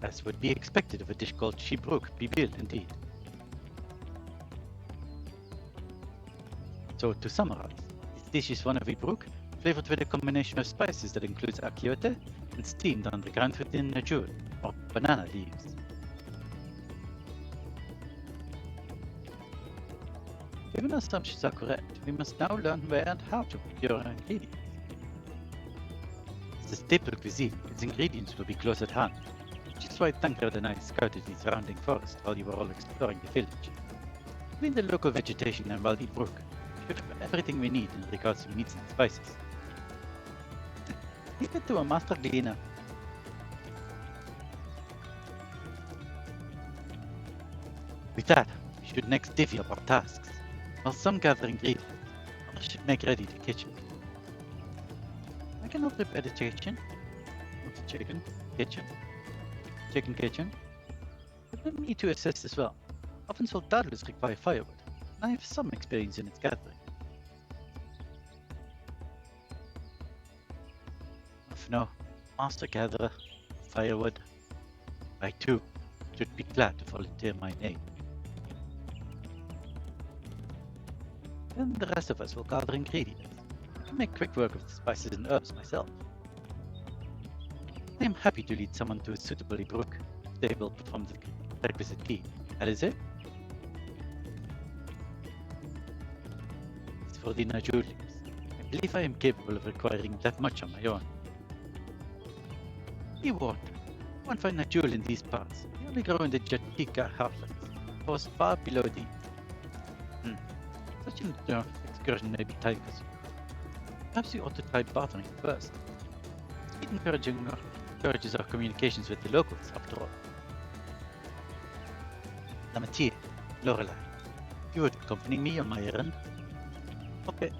As would be expected of a dish called Shibruk Bibil, indeed. So to summarize, this dish is one of Ibruk, flavored with a combination of spices that includes akiote and steamed underground within najul, or banana leaves. Given our assumptions are correct, we must now learn where and how to procure our ingredients. It's a staple cuisine, its ingredients will be close at hand, which is why Tancred and I scouted the surrounding forest while you were all exploring the village. Between the local vegetation and Wadi Brook, we should have everything we need in regards to meats and spices. Leave it to a master cleaner. With that, we should next divvy up our tasks. While some gather ingredients, others should make ready the kitchen. I cannot prepare the kitchen. Not the chicken. Kitchen. Kitchen. But let me to assist as well. Ovens will doubtless require firewood, and I have some experience in its gathering. No, master gatherer, firewood. I too should be glad to volunteer my name. Then the rest of us will gather ingredients. I can make quick work of the spices and herbs myself. I am happy to lead someone to a suitable brook if they will perform the requisite deed. That is it? for the Najul leaves. I believe I am capable of acquiring that much on my own. Be warned, you won't find Najul in these parts. They only grow in the Jatika heartlands, post far below the... Such an excursion may be time consuming. Perhaps you ought to try bartering first. It encourages our communications with the locals, after all. Lamatia, Lorelei, you would accompany me on my errand? Okay.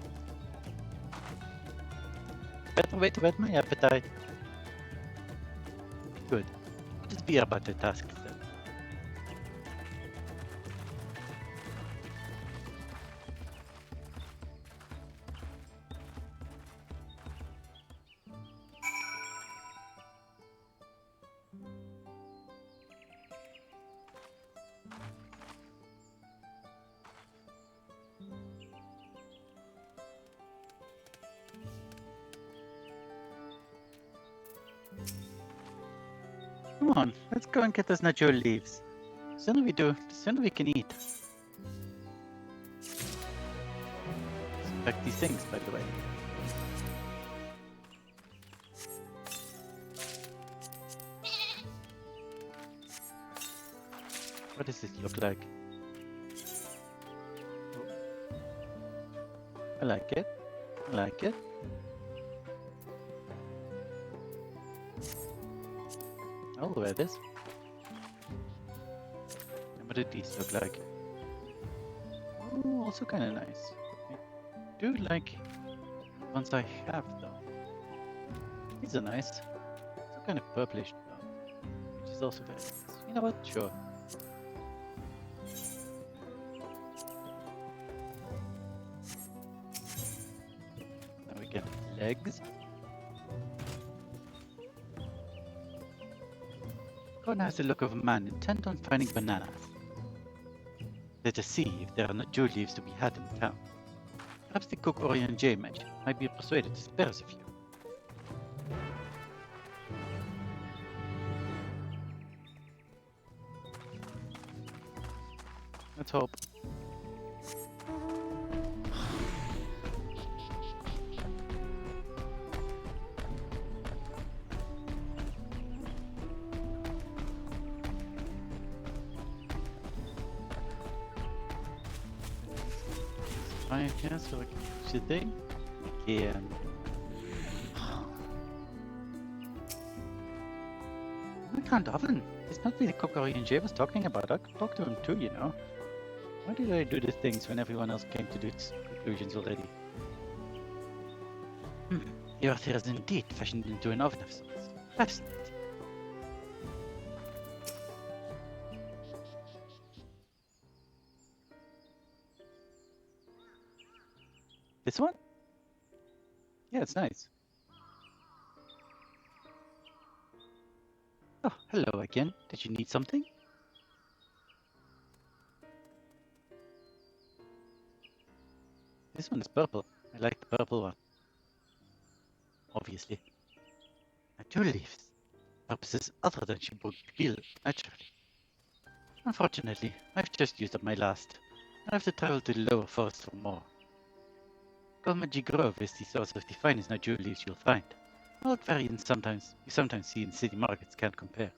Better way to whet my appetite. Good. Let us be about the task then. Come on, let's go and get those Najul leaves. The sooner we do, the sooner we can eat. Inspect these things, by the way. What does this look like? I like it. I like it. I'll wear this. And what do these look like? Oh, also kind of nice. I do like the ones I have though. These are nice. Also kind of purplish though, which is also very nice. You know what? Sure. Now we get legs. Corn has the look of a man intent on finding bananas. Let us see if there are not jewel leaves to be had in town. Perhaps the cook Orion J might be persuaded to spare us a few. Let's hope. Yeah, so should they? Yeah. I can't often. It's not the cook Orion J was talking about. I could talk to him too, you know. Why did I do these things when everyone else came to do its conclusions already? The earth here is indeed fashioned into an oven of sorts. Fascinating. This one? Yeah, it's nice. Oh, hello again. Did you need something? This one is purple. I like the purple one. Obviously. Najul leaves. Purposes other than she would feel naturally. Unfortunately, I've just used up my last. I have to travel to the lower forest for more. Golmaji Grove is the source of the finest Najul leaves you'll find. Old variants you sometimes see in city markets can't compare.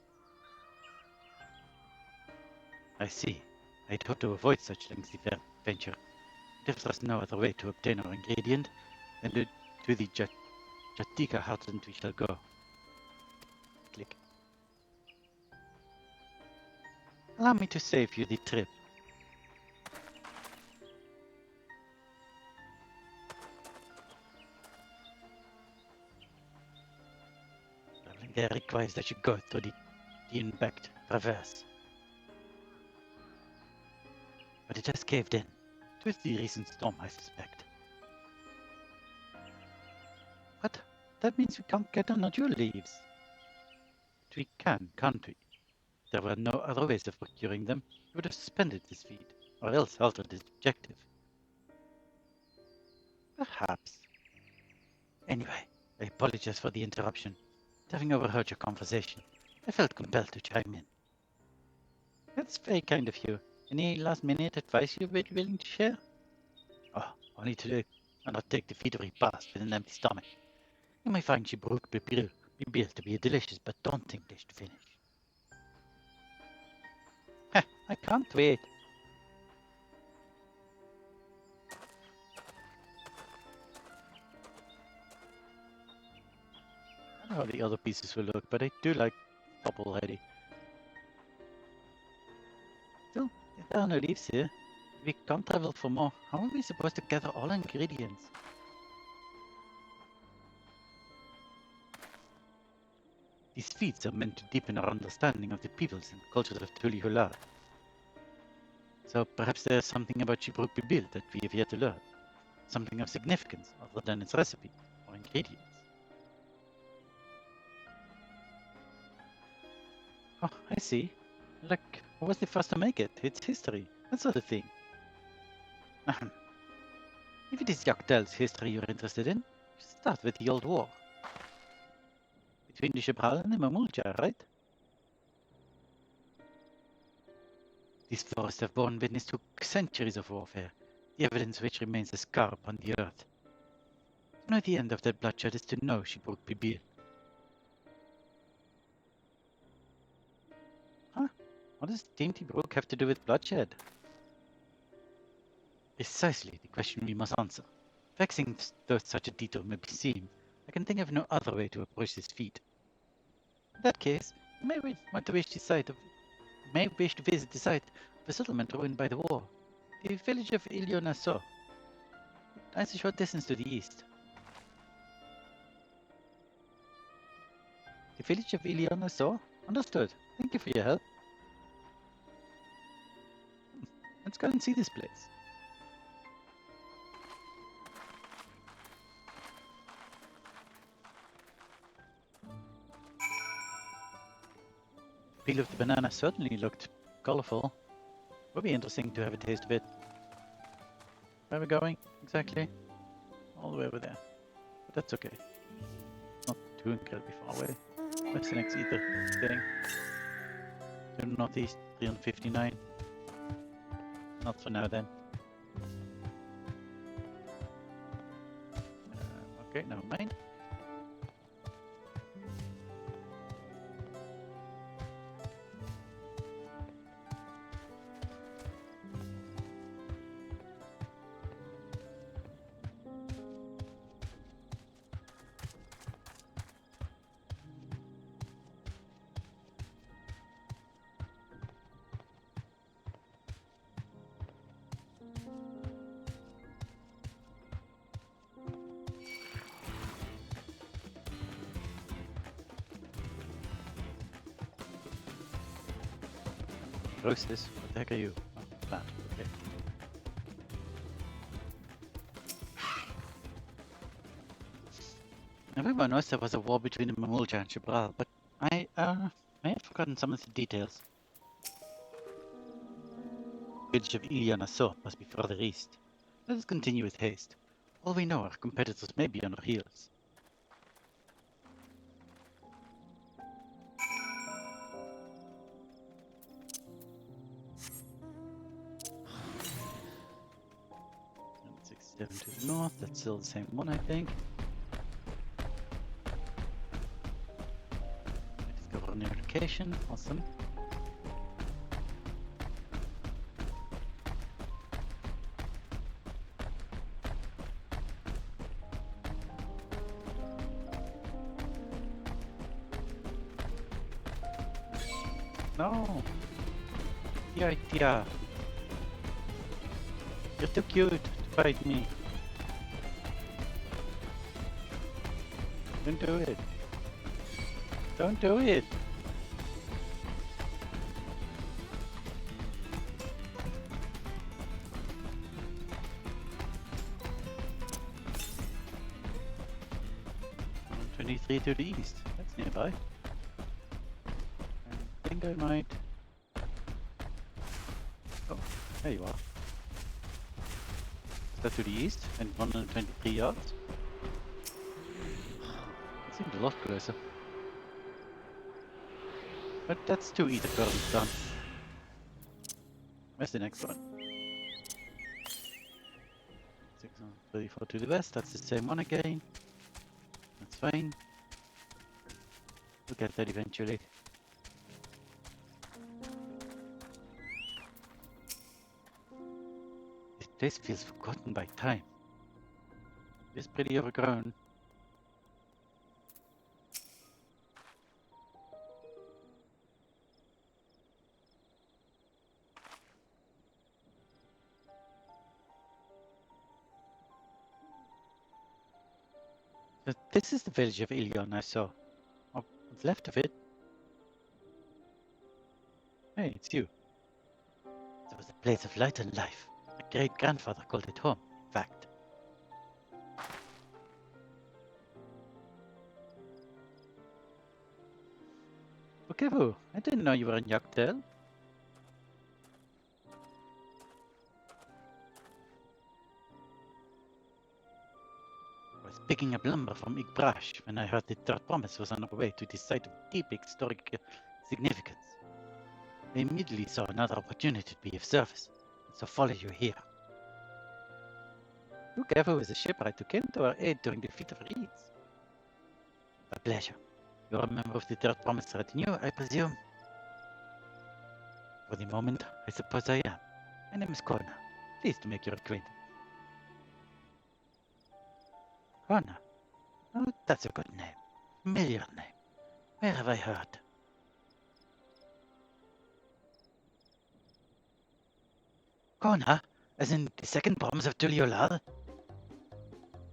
I see. I'd hoped to avoid such lengthy venture. If there's no other way to obtain our ingredient, then to the Jatika heartland we shall go. Click. Allow me to save you the trip. Traveling there requires that you go through the embanked traverse. But it has caved in. It was the recent storm, I suspect. But that means we can't get on Najul leaves. But we can, can't we? If there were no other ways of procuring them, we would have suspended this feat, or else altered its objective. Perhaps. Anyway, I apologize for the interruption. Having overheard your conversation, I felt compelled to chime in. That's very kind of you. Any last-minute advice you'd be willing to share? Oh, only to and not take the feet of repast with an empty stomach. You may find Shibruk Bibil to be a delicious but daunting dish to finish. Heh, I can't wait. I don't know how the other pieces will look, but I do like top already. Still, if there are no leaves here, we can't travel for more. How are we supposed to gather all ingredients? These feats are meant to deepen our understanding of the peoples and cultures of Tulihular. So perhaps there's something about Shibruk Bibil that we have yet to learn. Something of significance other than its recipe or ingredients. Oh, I see. Like, who was the first to make it? Its history, that sort of thing. If it is Yaktel's history you're interested in, you should start with the Old War. Between the Shibral and the Mamulja, right? These forests have borne witness to centuries of warfare, the evidence which remains a scar upon the earth. To know the end of that bloodshed is to know Shibruk Bibil. Huh? What does Dainty Brook have to do with bloodshed? Precisely the question we must answer. Vexing though such a detour may seem, I can think of no other way to approach this feat. In that case, you may wish to visit the site of a settlement ruined by the war, the village of Ilionaso. It lies a short distance to the east. The village of Ilionaso? Understood. Thank you for your help. Let's go and see this place. The peel of the banana certainly looked colorful. Would be interesting to have a taste of it. Where are we going exactly? All the way over there. But that's okay. Not too incredibly far away. Where's the next ether thing? To the northeast, 359. Not for now then. Okay, never mind. Roses? What the heck are you? Oh, plant. Okay. Everyone knows there was a war between the Mamulja and Shibral, but I have forgotten some of the details. The village of Ilianaso must be further east. Let us continue with haste. All we know, our competitors may be on our heels. To the north, that's still the same one, I think. Discover a new location, awesome. No! Yeah. You're too cute to fight me. Don't do it. Don't do it. I'm 23 to the east. That's nearby. I think I might. Oh, there you are. Is that to the east and 123 yards? Seemed a lot closer. But that's 2 ether currents done. Where's the next one? 34 to the west, that's the same one again. That's fine. We'll get that eventually. This place feels forgotten by time. It's pretty overgrown. So this is the village of Ilion I saw. Or what's left of it. Hey, it's you. It was a place of light and life. My great-grandfather called it home, in fact. Okay, Boo. I didn't know you were in Dawntrail. I was picking up lumber from Igbrash when I heard the third promise was on our way to the site of deep historical significance. I immediately saw another opportunity to be of service, and so followed you here. Luke Evo is a shipwright who came to our aid during the defeat of Reeds. A pleasure. You're a member of the third promise retinue, I presume? For the moment, I suppose I am. My name is Kona. Pleased to make your acquaintance. Kona? Oh, that's a good name. Familiar name. Where have I heard? Kona? As in the second promise of Tuliolad?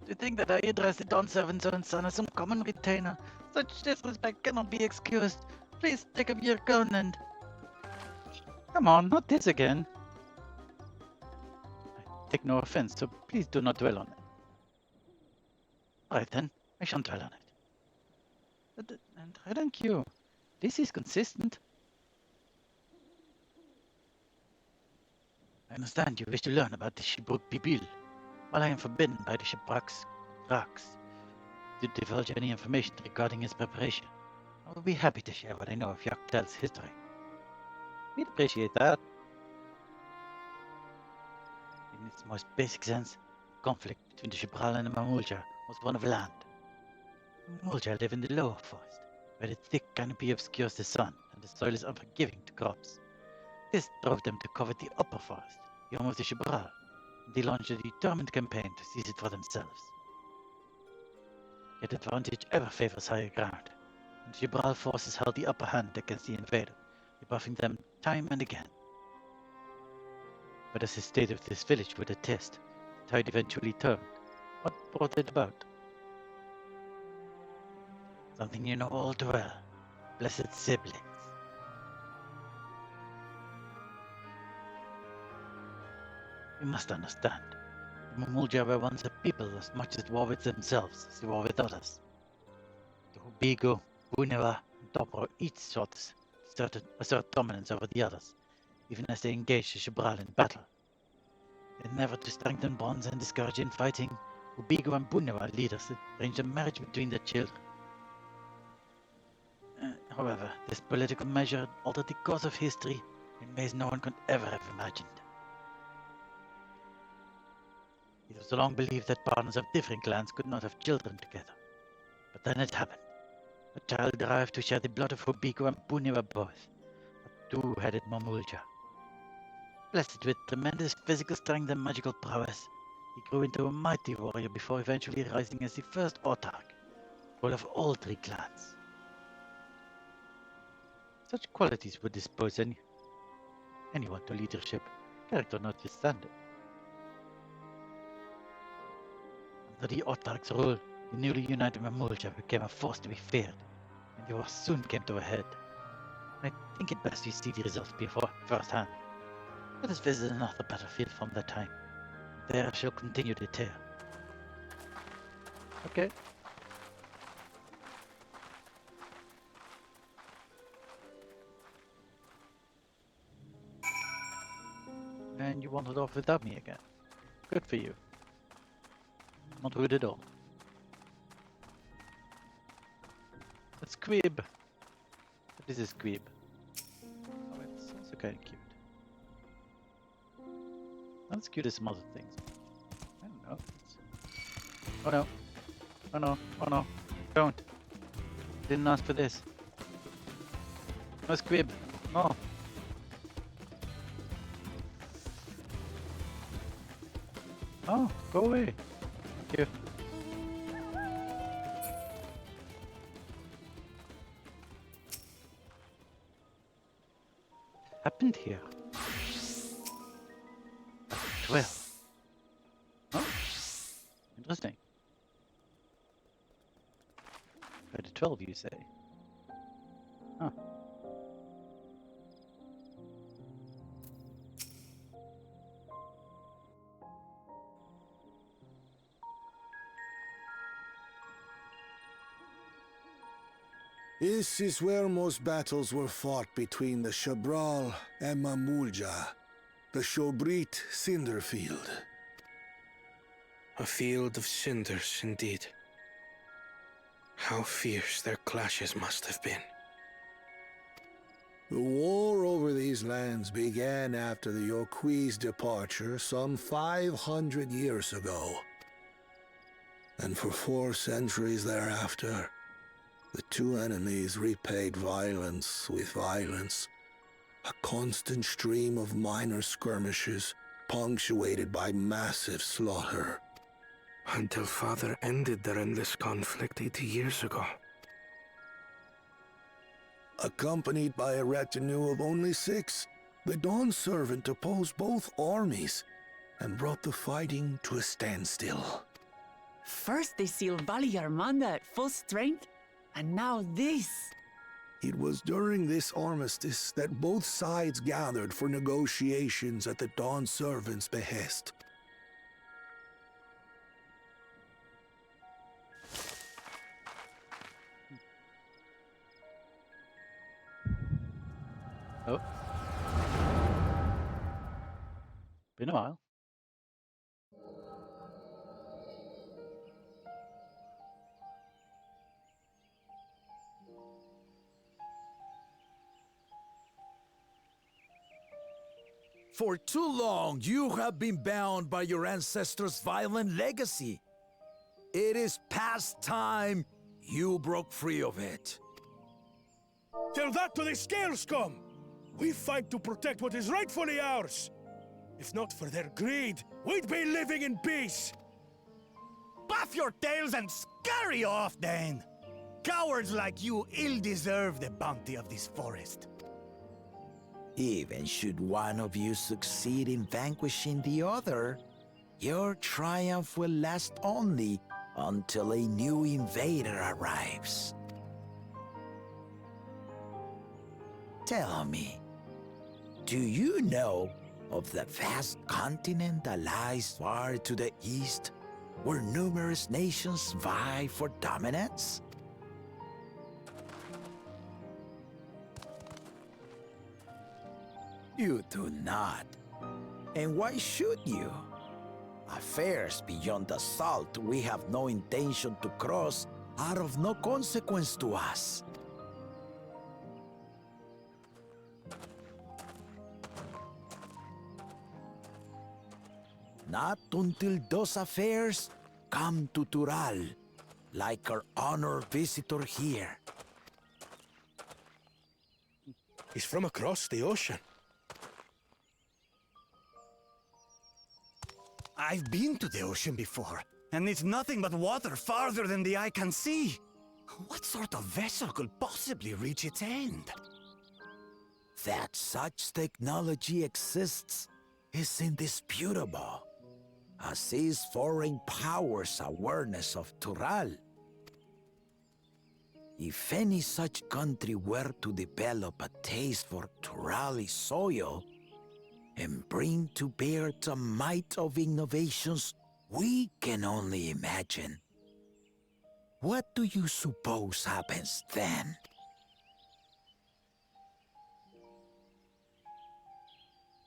To think that I address the Dawn Servant's own son as some common retainer. Such disrespect cannot be excused. Please take up your gun and... Come on, not this again. I take no offense, so please do not dwell on it. Alright then, I shan't dwell on it. And thank you. This is consistent. I understand you wish to learn about the Shibruk Bibil. While I am forbidden by the Shipwreck's rocks to divulge any information regarding its preparation, I will be happy to share what I know of Dawntrail's history. We'd appreciate that. In its most basic sense, the conflict between the Shibral and the Mamulja was one of land. The Mamulja live in the lower forest, where the thick canopy obscures the sun and the soil is unforgiving to crops. This drove them to cover the upper forest, the home of the Shibral. They launched a determined campaign to seize it for themselves. Yet advantage ever favors higher ground, and the Shibral forces held the upper hand against the invader, rebuffing them time and again. But as the state of this village would attest, the tide eventually turned. What brought it about? Something you know all too well. Blessed siblings. You must understand. The Mamulja were once a people as much at war with themselves as they were with others. The Hubigo, Bunewa, and Dobro each sought to assert dominance over the others, even as they engaged the Shibral in battle. In never to strengthen bonds and discourage infighting, Hubigo and Bunewa leaders arranged a marriage between their children. However, this political measure altered the course of history in ways no one could ever have imagined. It was long believed that partners of different clans could not have children together. But then it happened. A child arrived to share the blood of Hubigo and Bunewa both, a two-headed Mamulja. Blessed with tremendous physical strength and magical prowess, he grew into a mighty warrior before eventually rising as the first autarch, full of all three clans. Such qualities would dispose anyone to leadership, character notwithstanding. Under the autarch's rule, the newly united Mamulja became a force to be feared, and the war soon came to a head. I think it best you see the results before firsthand. Let us visit another battlefield from that time. There I shall continue the tale. Okay. And you wandered off without me again. Good for you. Not rude at all. A squib. What is a squib? Oh, it's also kind of cute. Not as cute as some other things. I don't know. Oh no. Oh no. Oh no. Don't. Didn't ask for this. No squib. No. Oh, go away. Thank you. Happened here? 12. Oh, interesting. Go to 12, you say? Huh. This is where most battles were fought between the Shabral and Mamulja, the Shobrit Cinder Field. A field of cinders, indeed. How fierce their clashes must have been. The war over these lands began after the Yokui's departure some 500 years ago. And for 4 centuries thereafter, the two enemies repaid violence with violence. A constant stream of minor skirmishes, punctuated by massive slaughter. Until Father ended their endless conflict 80 years ago. Accompanied by a retinue of only 6, the Dawn Servant opposed both armies and brought the fighting to a standstill. First they sealed Valiarmanda at full strength, and now this. It was during this armistice that both sides gathered for negotiations at the Dawn Servant's behest. Oh. Been a while. For too long, you have been bound by your ancestors' violent legacy. It is past time you broke free of it. Tell that to the Scale Scum! We fight to protect what is rightfully ours! If not for their greed, we'd be living in peace! Puff your tails and scurry off, then! Cowards like you ill deserve the bounty of this forest. Even should one of you succeed in vanquishing the other, your triumph will last only until a new invader arrives. Tell me, do you know of the vast continent that lies far to the east, where numerous nations vie for dominance? You do not. And why should you? Affairs beyond the salt we have no intention to cross are of no consequence to us. Not until those affairs come to Tural, like our honored visitor here. He's from across the ocean. I've been to the ocean before, and it's nothing but water farther than the eye can see. What sort of vessel could possibly reach its end? That such technology exists is indisputable, as is foreign powers' awareness of Tural. If any such country were to develop a taste for Turali soil, and bring to bear the might of innovations we can only imagine, what do you suppose happens then?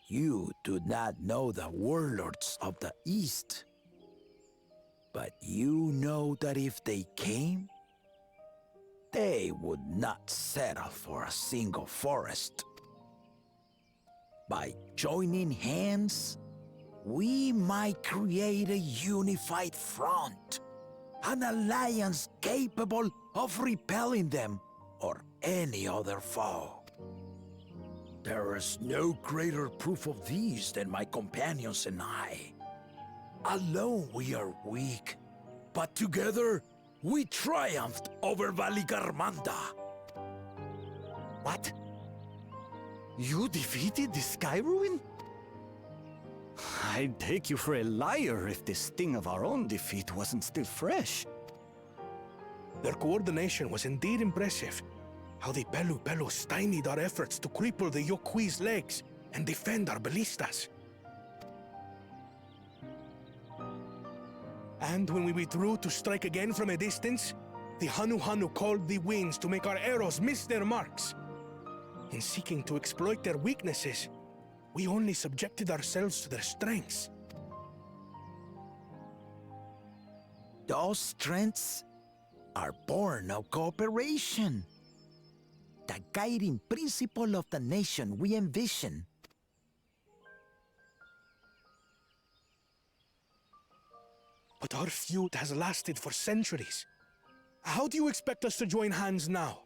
You do not know the warlords of the East, but you know that if they came, they would not settle for a single forest. By joining hands, we might create a unified front. An alliance capable of repelling them or any other foe. There is no greater proof of these than my companions and I. Alone we are weak, but together we triumphed over Valigarmanda. What? You defeated the Sky Ruin? I'd take you for a liar if the sting of our own defeat wasn't still fresh. Their coordination was indeed impressive. How the Belu stymied our efforts to cripple the Yokui's legs and defend our ballistas. And when we withdrew to strike again from a distance, the Hanu called the winds to make our arrows miss their marks. In seeking to exploit their weaknesses, we only subjected ourselves to their strengths. Those strengths are born of cooperation. The guiding principle of the nation we envision. But our feud has lasted for centuries. How do you expect us to join hands now?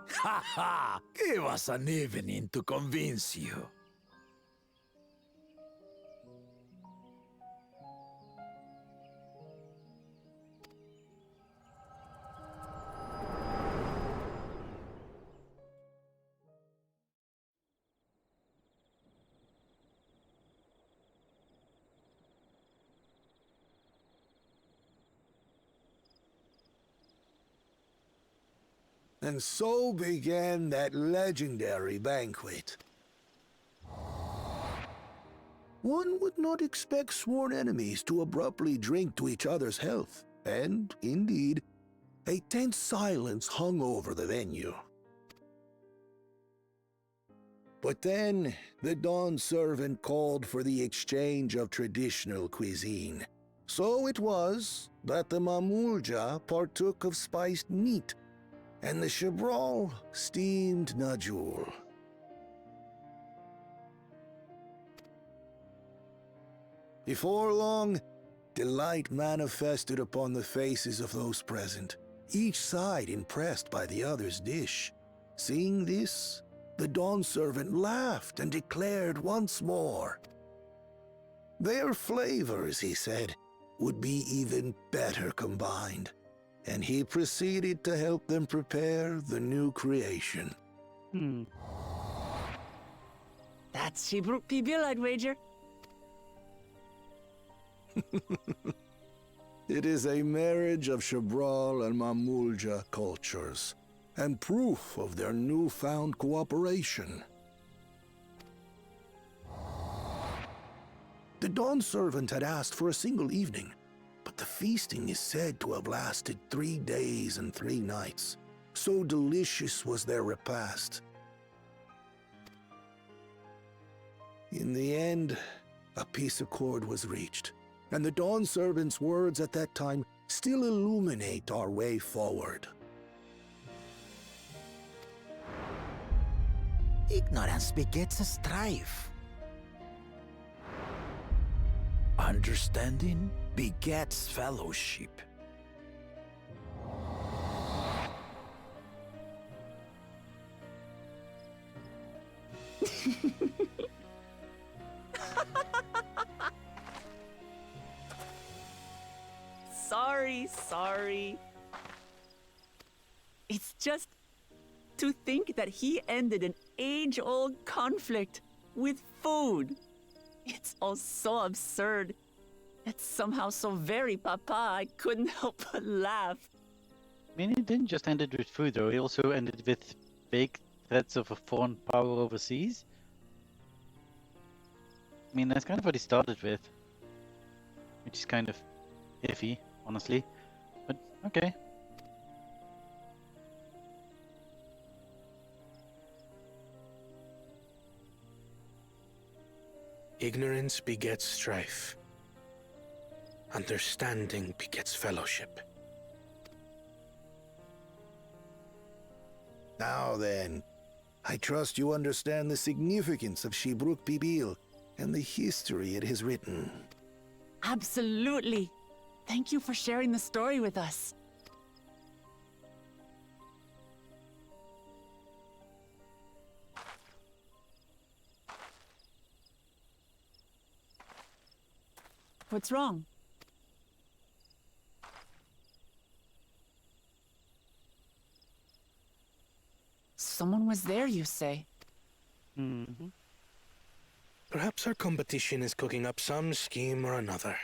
Ha ha! Give us an evening to convince you. And so began that legendary banquet. One would not expect sworn enemies to abruptly drink to each other's health, and, indeed, a tense silence hung over the venue. But then, the Dawn servant called for the exchange of traditional cuisine. So it was that the Mamulja partook of spiced meat, and the Chebral steamed Najul. Before long, delight manifested upon the faces of those present, each side impressed by the other's dish. Seeing this, the Dawn servant laughed and declared once more. Their flavors, he said, would be even better combined, and he proceeded to help them prepare the new creation. That's Shebruk Pibil, I'd wager. It is a marriage of Chebral and Mamulja cultures, and proof of their newfound cooperation. The Dawn servant had asked for a single evening, but the feasting is said to have lasted 3 days and 3 nights. So delicious was their repast. In the end, a peace accord was reached, and the Dawn servant's words at that time still illuminate our way forward. Ignorance begets a strife. Understanding begets fellowship. Sorry. It's just to think that he ended an age-old conflict with food. It's all so absurd. It's somehow so very papa, I couldn't help but laugh. I mean, he didn't just end it with food, though. He also ended with vague threats of a foreign power overseas. I mean, that's kind of what he started with, which is kind of iffy, honestly. But okay. Ignorance begets strife. Understanding begets fellowship. Now then, I trust you understand the significance of Shebruk Pibil and the history it has written. Absolutely. Thank you for sharing the story with us. What's wrong? Someone was there, you say? Mm-hmm. Perhaps our competition is cooking up some scheme or another.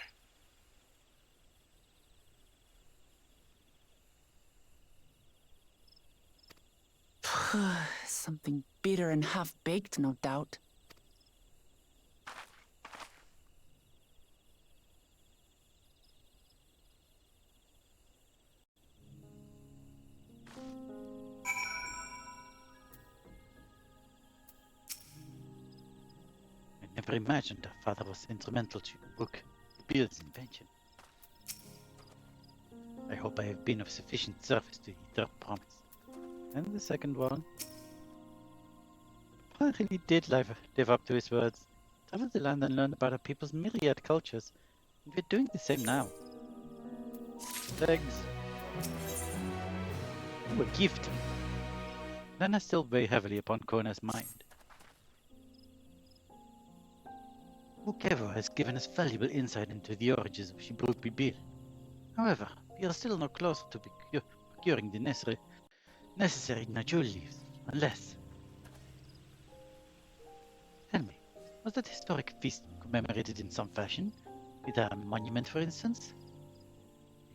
Something bitter and half-baked, no doubt. I never imagined our father was instrumental to Book Bill's invention. I hope I have been of sufficient service to the third promise. And the second one. Pa really did live up to his words. Travel the land and learn about our people's myriad cultures. And we're doing the same now. Legs. Ooh, a gift. Lana still weigh heavily upon Kona's mind. Whoever has given us valuable insight into the origins of Shibrupi Bill. However, we are still no closer to procuring the necessary Najul leaves, unless... Tell me, was that historic feast commemorated in some fashion? With a monument, for instance?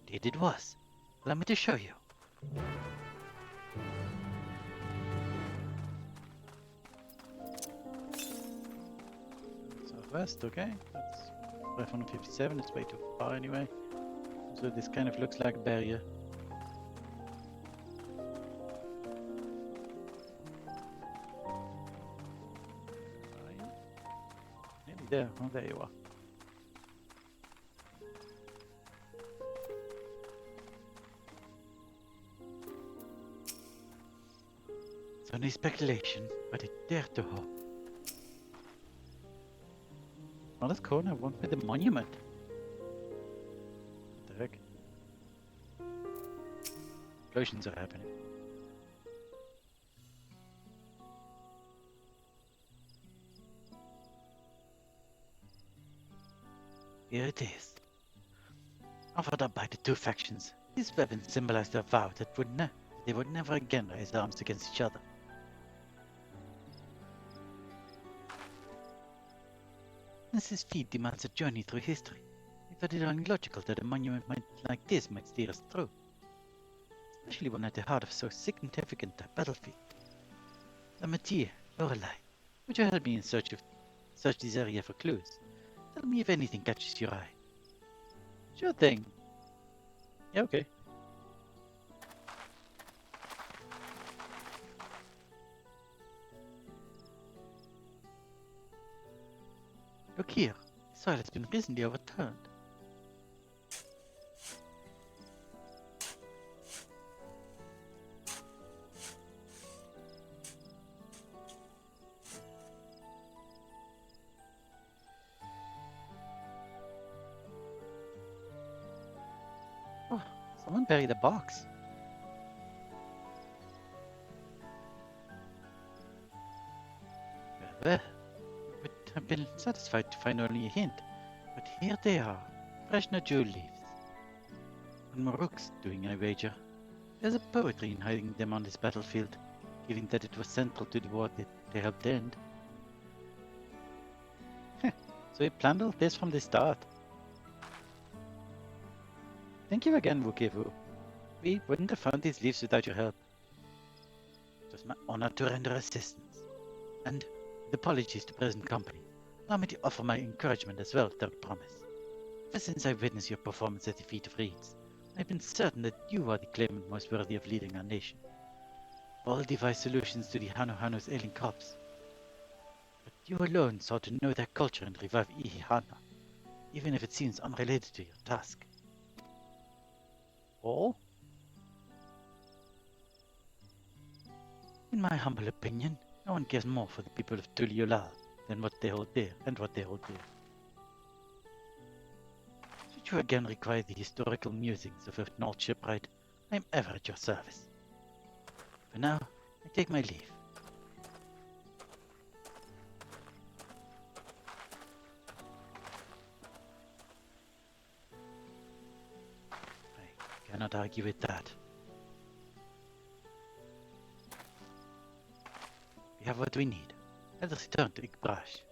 Indeed it was. Allow me to show you. Southwest, okay. That's 557, it's way too far anyway. So this kind of looks like a barrier. Maybe there. Oh, there you are. It's only speculation, but I dare to hope. What does Kona want with the monument? What the heck? Explosions are happening. Here it is. Offered up by the two factions, these weapons symbolize their vow that they would never again raise arms against each other. This feat demands a journey through history. We thought it only logical that a monument like this might steer us through. Especially one at the heart of so significant a battlefield. Amatia, Lorelei, would you help me in search this area for clues? Tell me if anything catches your eye. Sure thing. Yeah, okay. Look here, the soil has been recently overturned. Oh, someone buried a box. Well, would have been satisfied to find only a hint, but here they are, fresh Najul leaves. And Maruk's doing, I wager. There's a poetry in hiding them on this battlefield, given that it was central to the war that they helped end. So he planned all this from the start. Thank you again, Wukivu. We wouldn't have found these leaves without your help. It was my honor to render assistance. And, with apologies to present company, allow me to offer my encouragement as well, third promise. Ever since I witnessed your performance at the Feet of Reeds, I've been certain that you are the claimant most worthy of leading our nation. All devised solutions to the Hanu's ailing corpse. But you alone sought to know their culture and revive Ihana, even if it seems unrelated to your task. Oh? In my humble opinion, no one cares more for the people of Tuliolal than what they hold dear, and what they hold dear. Should you again require the historical musings of an old shipwright, I am ever at your service. For now, I take my leave. I cannot argue with that. We have what we need. Let us return to Igbrash.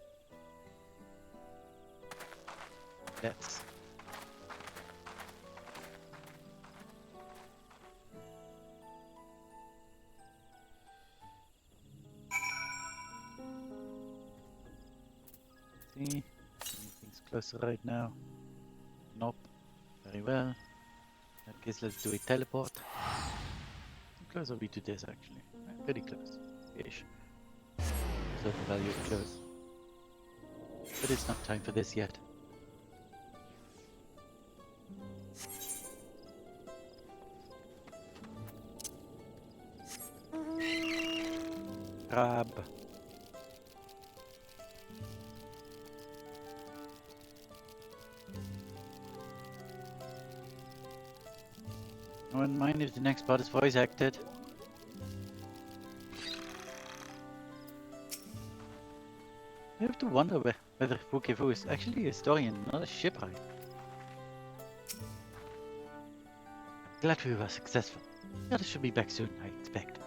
Let's. See, anything's closer right now? Nope. Very well. In that case, let's do a teleport. How close are we to this, actually? Pretty close. Ish. Certain value it shows. But it's not time for this yet. Crab. I wouldn't mind if the next part is voice acted. You have to wonder whether Fukefu is actually a historian, not a shipwright. Glad we were successful. The others should be back soon, I expect.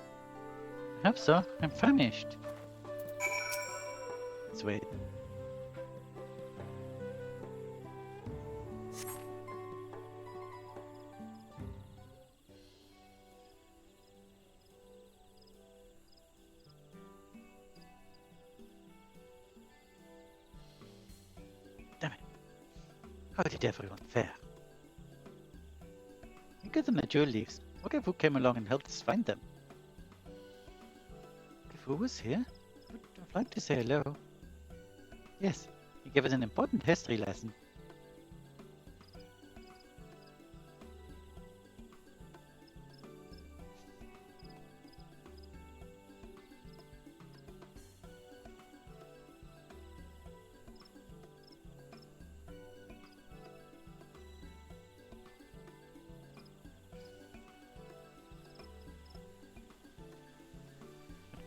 I hope so. I'm famished. Let's wait. Damn it. How did everyone fare? We got them at jewel leaves. Fukefu came along and helped us find them. Fukefu was here? Would have liked to say hello. Yes, he gave us an important history lesson.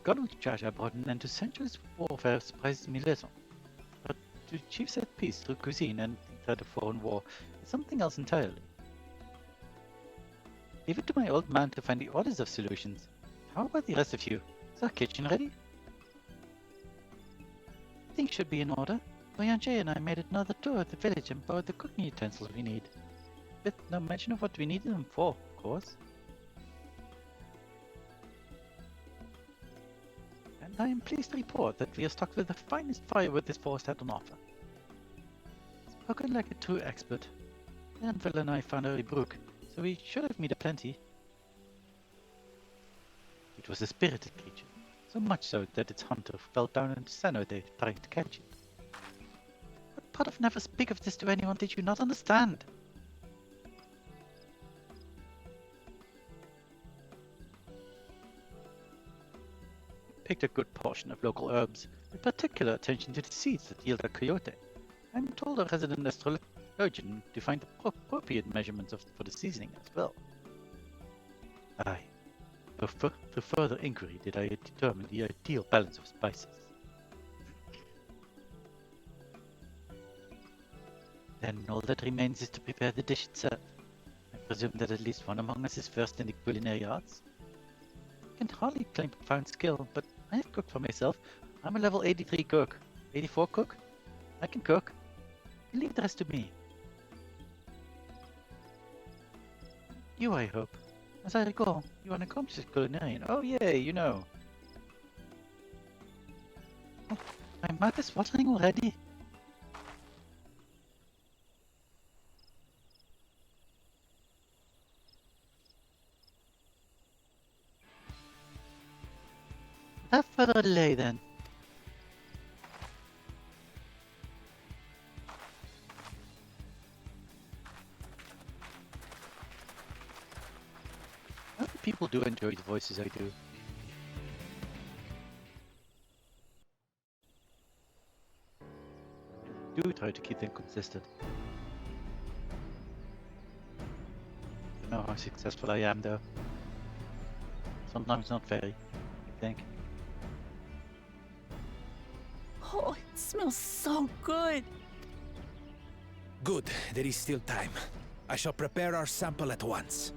Godwin's Jaja brought an end to centuries of warfare surprises me little. But to achieve set peace through cuisine and the threat of foreign war is something else entirely. Leave it to my old man to find the orders of solutions. How about the rest of you? Is our kitchen ready? Things should be in order. Oyanje and I made another tour of the village and borrowed the cooking utensils we need. With no mention of what we needed them for, of course. And I am pleased to report that we are stocked with the finest firewood this forest had on offer. Spoken like a true expert, Anvil and I found a brook, so we should have made a plenty. It was a spirited creature, so much so that its hunter fell down into Sanote trying to catch it. What part of never speak of this to anyone did you not understand? Picked a good portion of local herbs, with particular attention to the seeds that yield a coyote. I'm told a resident astrologian to find the appropriate measurements for the seasoning as well. Aye. Through further inquiry did I determine the ideal balance of spices. Then all that remains is to prepare the dish itself. I presume that at least one among us is versed in the culinary arts. I can hardly claim profound skill, but I have cooked for myself. I'm a level 83 cook. 84 cook? I can cook. Leave the rest to me. You, I hope. As I recall, you are an accomplished culinarian. Oh yay, you know. Oh, my mouth is watering already. Without further delay then. Other people do enjoy the voices I do. try to keep them consistent. I don't know how successful I am though. Sometimes not very, I think. Oh, it smells so good. Good, there is still time. I shall prepare our sample at once.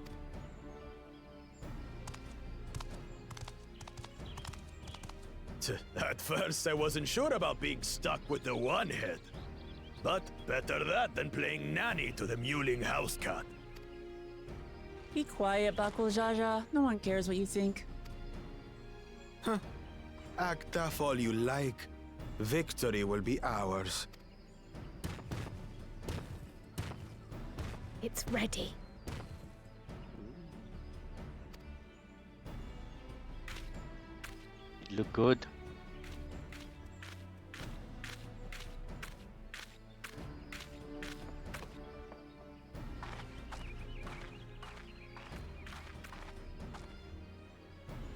At first, I wasn't sure about being stuck with the one head. But better that than playing nanny to the mewling house cat. Be quiet, Bakul Jaja. No one cares what you think. Huh. Act tough all you like. Victory will be ours. It's ready. It look good.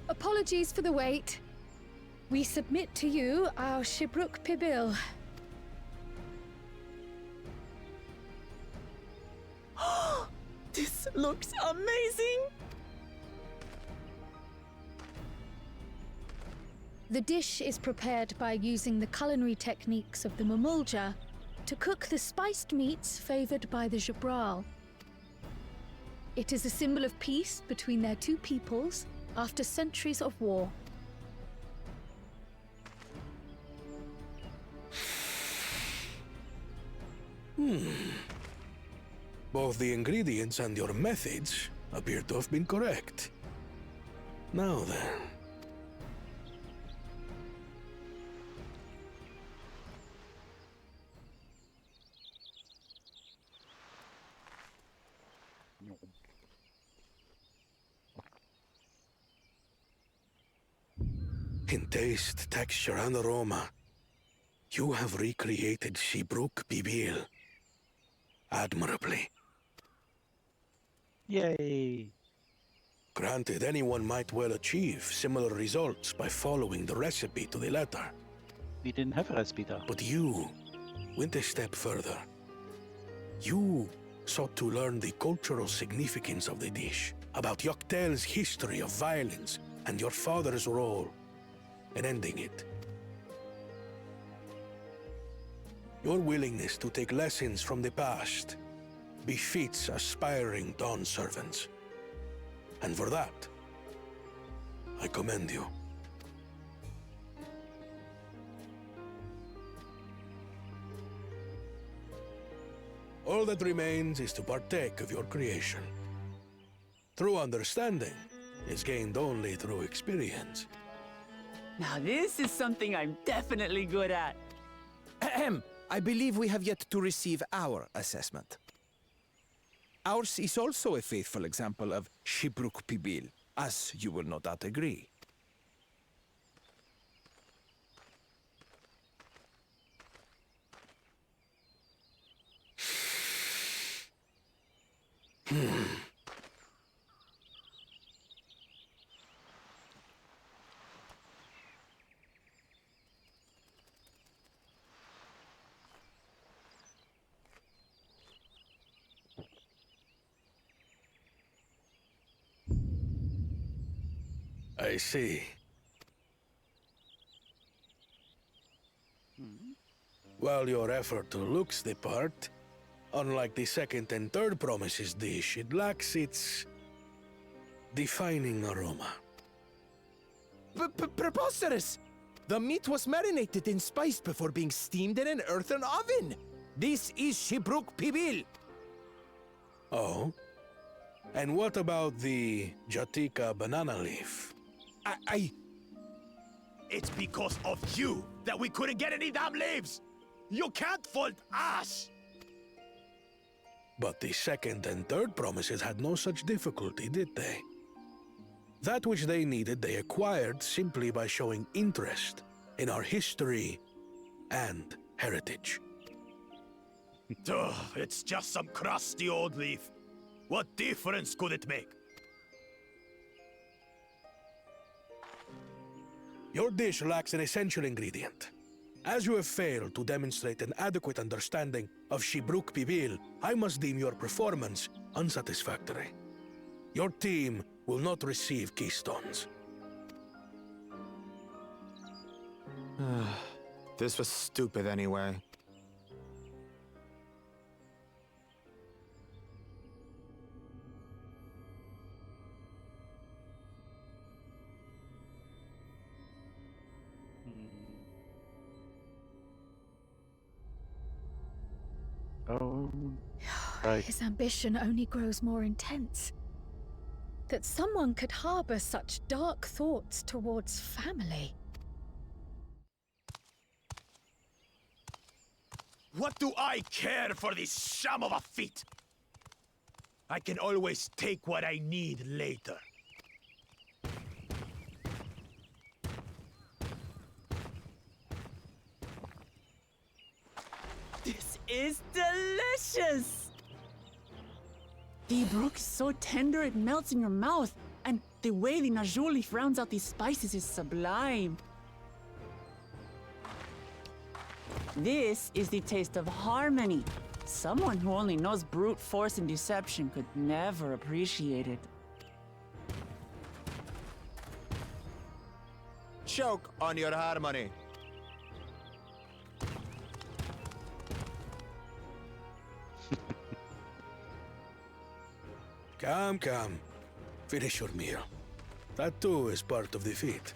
Apologies for the wait. We submit to you our Shibruk Pibil. This looks amazing! The dish is prepared by using the culinary techniques of the Mamulja to cook the spiced meats favored by the Jabral. It is a symbol of peace between their two peoples after centuries of war. Both the ingredients and your methods appear to have been correct. Now then. In taste, texture, and aroma, you have recreated Shibruk Pibil admirably. Yay! Granted, anyone might well achieve similar results by following the recipe to the letter. We didn't have a recipe though. But you went a step further. You sought to learn the cultural significance of the dish, about Yoktel's history of violence and your father's role in ending it. Your willingness to take lessons from the past befits aspiring Dawn servants. And for that, I commend you. All that remains is to partake of your creation. True understanding is gained only through experience. Now this is something I'm definitely good at. Ahem. I believe we have yet to receive our assessment. Ours is also a faithful example of Shibruk Pibil, as you will no doubt agree. I see. While your effort looks the part, unlike the second and third promises dish, it lacks its defining aroma. Preposterous! The meat was marinated and spiced before being steamed in an earthen oven. This is Shibruk Pibil. Oh? And what about the Jatika banana leaf? It's because of you that we couldn't get any damn leaves! You can't fault us! But the second and third promises had no such difficulty, did they? That which they needed, they acquired simply by showing interest in our history and heritage. Ugh, it's just some crusty old leaf. What difference could it make? Your dish lacks an essential ingredient. As you have failed to demonstrate an adequate understanding of Shibruk Pibil, I must deem your performance unsatisfactory. Your team will not receive keystones. This was stupid anyway. Oh, right. His ambition only grows more intense. That someone could harbor such dark thoughts towards family. What do I care for this sham of a feat? I can always take what I need later. This is delicious! The brook is so tender it melts in your mouth, and the way the Najul leaf rounds out these spices is sublime. This is the taste of harmony. Someone who only knows brute force and deception could never appreciate it. Choke on your harmony. Come. Finish your meal. That too is part of the feat.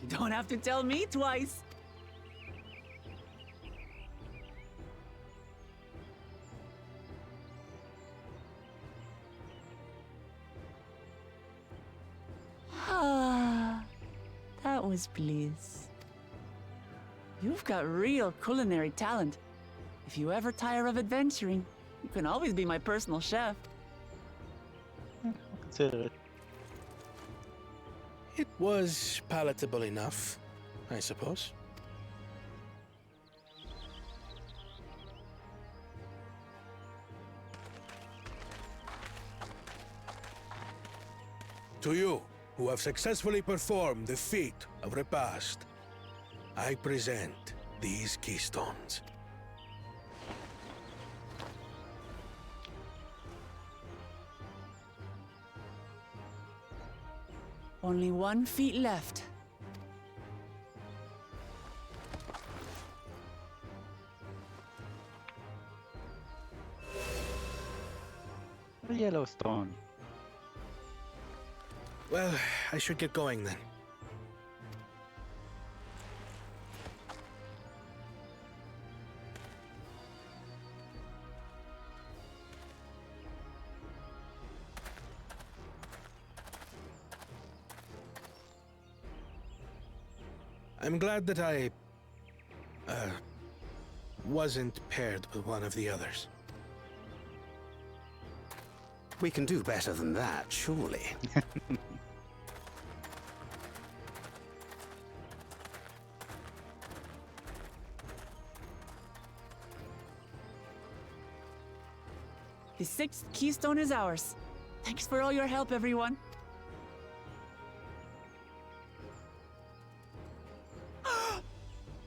You don't have to tell me twice. Ah, that was bliss. You've got real culinary talent. If you ever tire of adventuring, you can always be my personal chef. I'll consider it. It was palatable enough, I suppose. To you, who have successfully performed the feat of repast, I present these keystones. Only 1 feet left. The Yellowstone. Well, I should get going then. I'm glad that I wasn't paired with one of the others. We can do better than that, surely. The 6th keystone is ours. Thanks for all your help, everyone.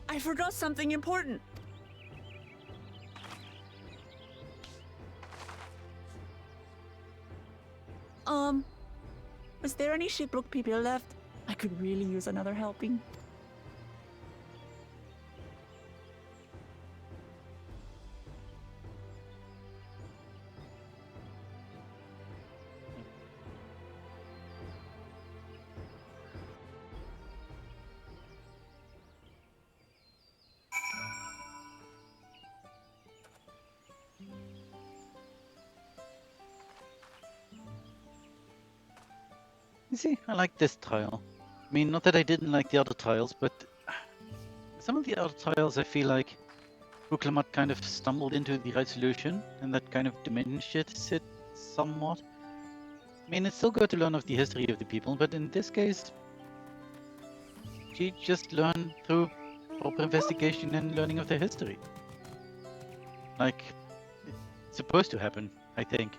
I forgot something important. Was there any Shibruk people left? I could really use another helping. You see, I like this tile. I mean, not that I didn't like the other tiles, but some of the other tiles I feel like Buklamat kind of stumbled into the right solution, and that kind of diminished it somewhat. I mean, it's still good to learn of the history of the people, but in this case, she just learned through proper investigation and learning of their history. Like, it's supposed to happen, I think.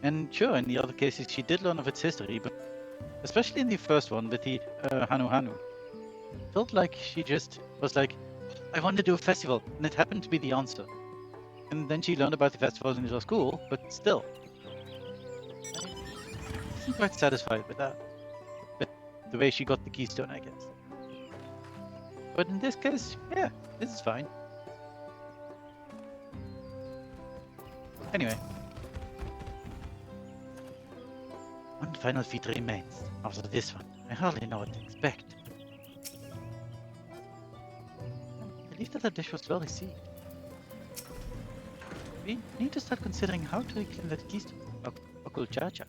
And sure, in the other cases, she did learn of its history, but Especially in the first one with the Hanu Hanu. Felt like she just was like, I want to do a festival, and it happened to be the answer. And then she learned about the festivals in her school, but still. I wasn't quite satisfied with that. With the way she got the keystone, I guess. But in this case, yeah, this is fine. Anyway. One final feat remains. After this one, I hardly know what to expect. I believe that the dish was well received. We need to start considering how to reclaim that keystone, Okulchacha.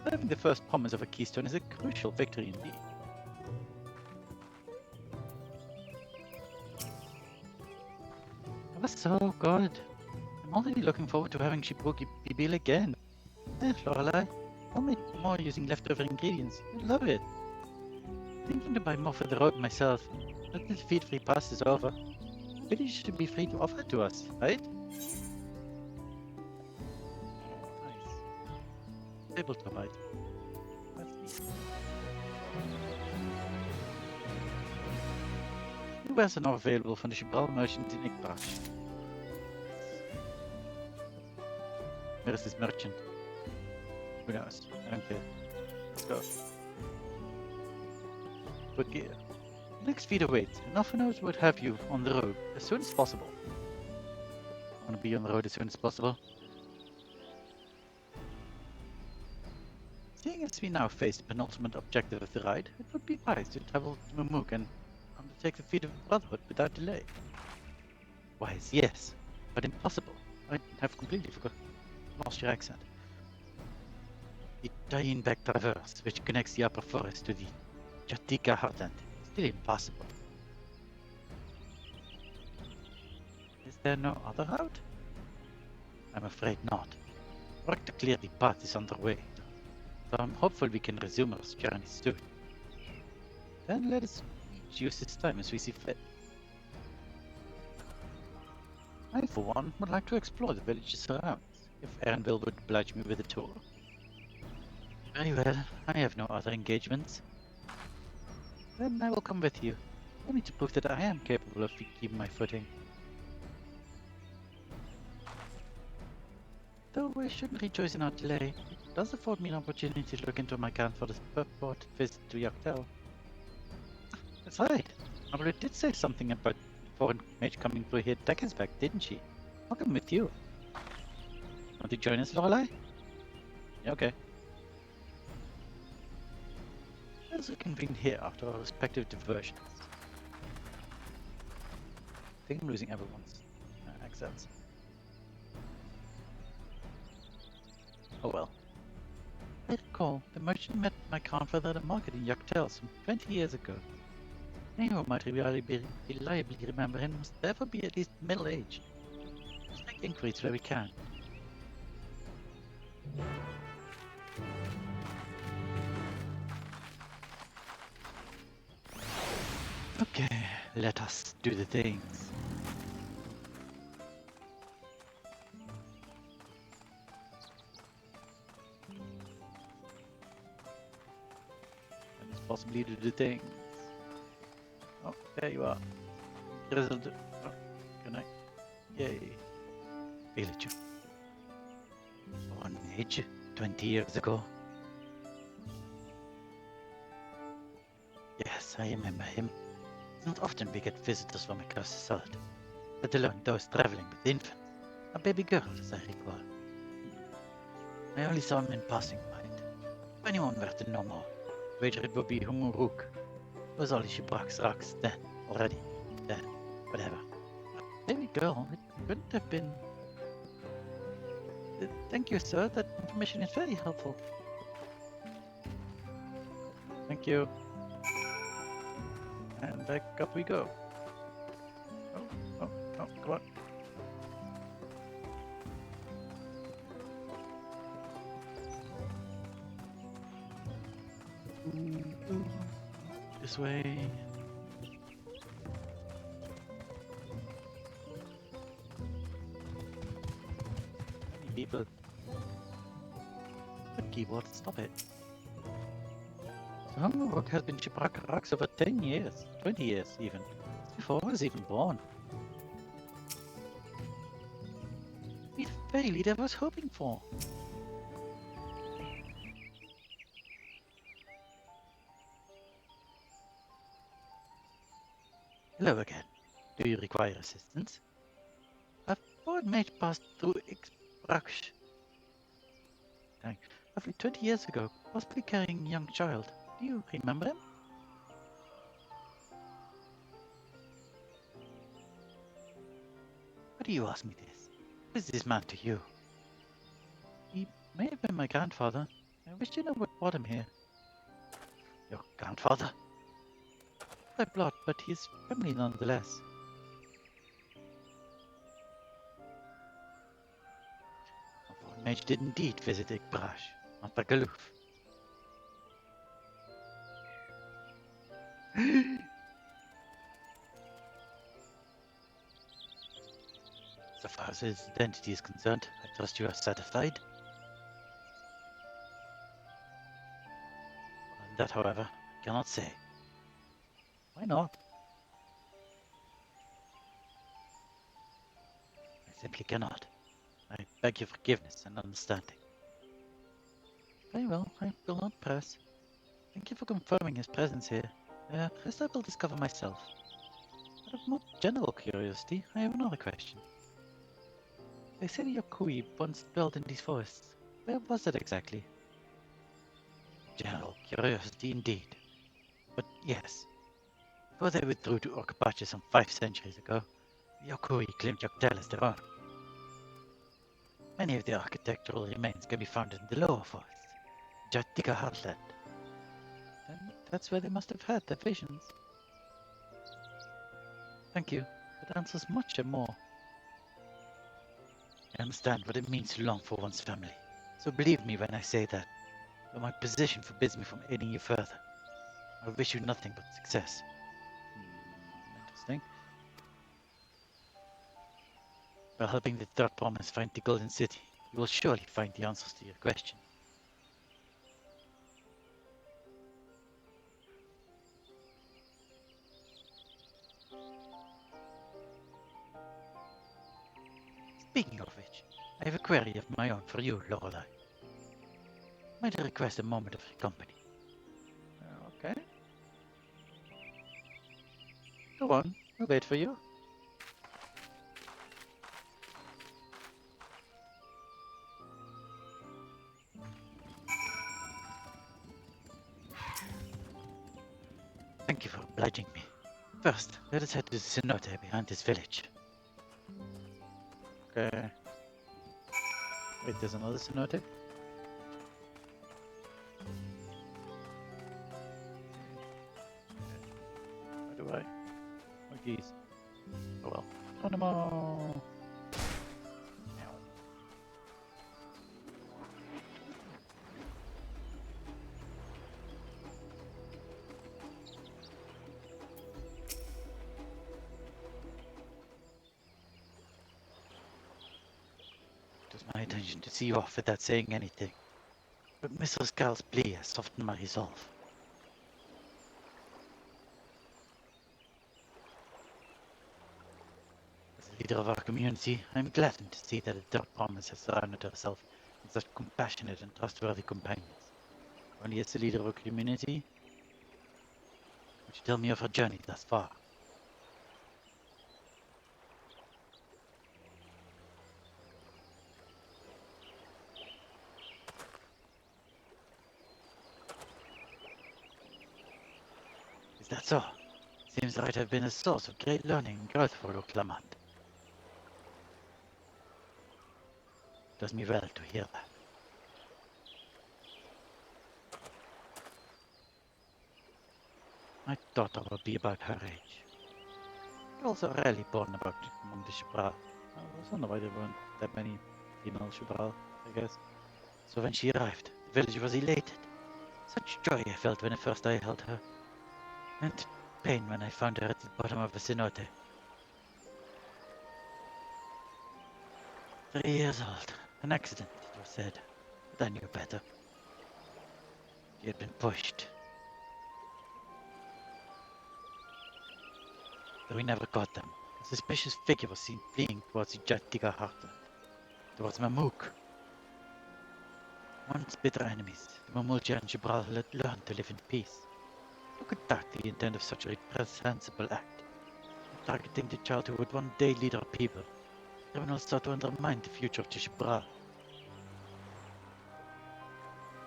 Having the first promise of a keystone is a crucial victory indeed. That was so good. I'm already looking forward to having Shibuki Bibil again. Lorelei, I'll make more using leftover ingredients. I love it. Thinking to buy more for the road myself. Let the feed-free pass is over. Really should be free to offer it to us, right? Nice. Able to bite. That's neat. New wares are now available from the Shibral merchant in Ikbash. Where is this merchant? Who knows? I don't care. Let's go. Good gear. Next feed awaits, and Alphanos would have you on the road as soon as possible. I want to be on the road as soon as possible. Seeing as we now face the penultimate objective of the ride, it would be wise to travel to Mumuk and undertake the feat of Brotherhood without delay. Wise, yes, but impossible. I have completely lost your accent. The Dainbek Traverse, which connects the upper forest to the Jatika heartland, is still impossible. Is there no other route? I'm afraid not. Work to clear the path is underway, so I'm hopeful we can resume our journey soon. Then let us each use this time as we see fit. I, for one, would like to explore the village's surroundings, if Erenville would oblige me with a tour. Very well, I have no other engagements. Then I will come with you, only to prove that I am capable of keeping my footing. Though I shouldn't rejoice in our delay, it does afford me an opportunity to look into my account for this purported visit to Yaktel. That's right, Margaret did say something about the foreign mage coming through here to back, didn't she? I'll come with you. Want to join us, Lorelei? Yeah, okay. Let's reconvene here after our respective diversions. I think I'm losing everyone's accents. Oh well. I recall the merchant met my grandfather at a market in Yaktel some 20 years ago. Anyone might reliably remember him must therefore be at least middle-aged. Let's make inquiries where we can. Okay, let us do the things. Let us possibly do the things. Oh, there you are. Grizzled. Oh, good night. Yay. Villager. One mage 20 years ago. Yes, I remember him. Not often we get visitors from across the salt, let alone those traveling with infants. A baby girl, as I recall. I only saw him in passing mind. If anyone were to know more, wager it would be Humuruk. It was all Shibrak's rocks then, already. Then, whatever. A baby girl, it couldn't have been... Thank you, sir. That information is very helpful. Thank you. And back up we go. Oh, come on. This way. Many people. But keyboard. Stop it. The Hunger Rock has been shipwrecked rocks over 10 years, 20 years even, before I was even born. Be the very leader I was hoping for. Hello again. Do you require assistance? A foreign mage passed through Exbrax roughly 20 years ago, possibly carrying a young child. Do you remember him? Why do you ask me this? Who is this man to you? He may have been my grandfather. I wish to know what brought him here. Your grandfather? By blood, but he is family nonetheless. A foreign mage did indeed visit Exbrax, not Bagaloof. So far as his identity is concerned, I trust you are satisfied. That, however, I cannot say. Why not? I simply cannot. I beg your forgiveness and understanding. Very well, I will not press. Thank you for confirming his presence here. Rest I will discover myself. Out of more general curiosity, I have another question. They say the Yokui once dwelled in these forests. Where was it exactly? General curiosity indeed. But yes, before they withdrew to Orkapacha some 5 centuries ago, the Yokui claimed Yoktel as their own. Many of the architectural remains can be found in the lower forests, Jatika heartland. And that's where they must have had their visions. Thank you. That answers much and more. I understand what it means to long for one's family, so believe me when I say that, though my position forbids me from aiding you further, I wish you nothing but success. Interesting. By helping the Third Promise find the Golden City, you will surely find the answers to your question. Speaking of which, I have a query of my own for you, Lorelei. Might I request a moment of your company? Okay. Go on, I'll wait for you. Thank you for obliging me. First, let us head to the cenote behind this village. Okay. Wait, there's another cenote? How do I? Oh, geez. Oh well. Run them all! It was my intention to see you off without saying anything, but Mr. Skal's plea has softened my resolve. As a leader of our community, I am gladdened to see that the Third Promise has surrounded herself with such compassionate and trustworthy companions. Only as the leader of a community, would you tell me of her journey thus far? Is that so? Seems like it have been a source of great learning and growth for Oklamat. Does me well to hear that. My daughter will be about her age. Girls are rarely born about among the Shibral. I was wondering why there weren't that many female Shibral, I guess. So when she arrived, the village was elated. Such joy I felt when at first I held her, and pain when I found her at the bottom of a cenote. 3 years old. An accident, it was said. But I knew better. He had been pushed. Though we never got them, a suspicious figure was seen fleeing towards the Jatiga heartland, towards Mamook. Once bitter enemies, the Mamulja and Jibral had learned to live in peace. Who could doubt the intent of such a reprehensible act? Targeting the child who would one day lead our people, criminals sought to undermine the future of Jibral.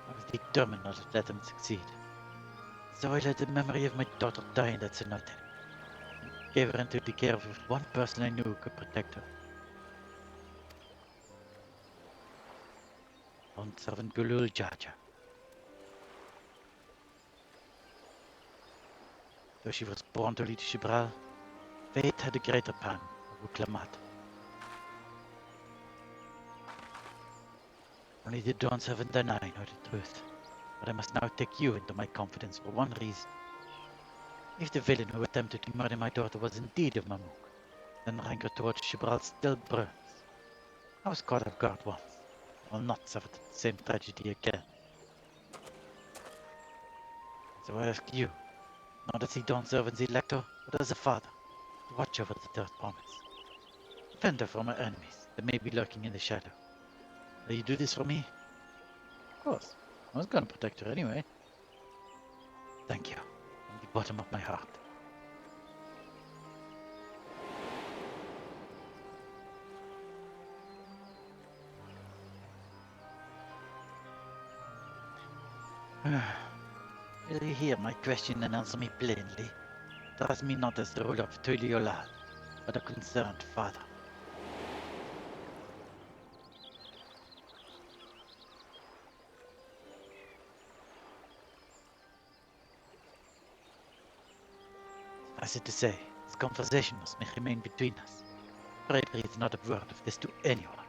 I was determined not to let them succeed. So I let the memory of my daughter die in that cenote, and gave her into the care of one person I knew who could protect her. Servant Gulul Jaja. Though she was born to lead Jibral, fate had a greater plan of Uklamat. Only the Dawn Servant and I know the truth, but I must now take you into my confidence for one reason. If the villain who attempted to murder my daughter was indeed of Mamook, then rancor towards Jibral still burns. I was caught off guard once. I will not suffer the same tragedy again. So I ask you, not as the Dawn Servant's elector, but as a father, to watch over the third promise. Defend her from her enemies that may be lurking in the shadow. Will you do this for me? Of course. I was gonna protect her anyway. Thank you, from the bottom of my heart. Will you hear my question and answer me plainly? Trust me not as the ruler of Tuliolal, but a concerned father. Suffice it to say, this conversation must remain between us. Pray breathe not a word of this to anyone.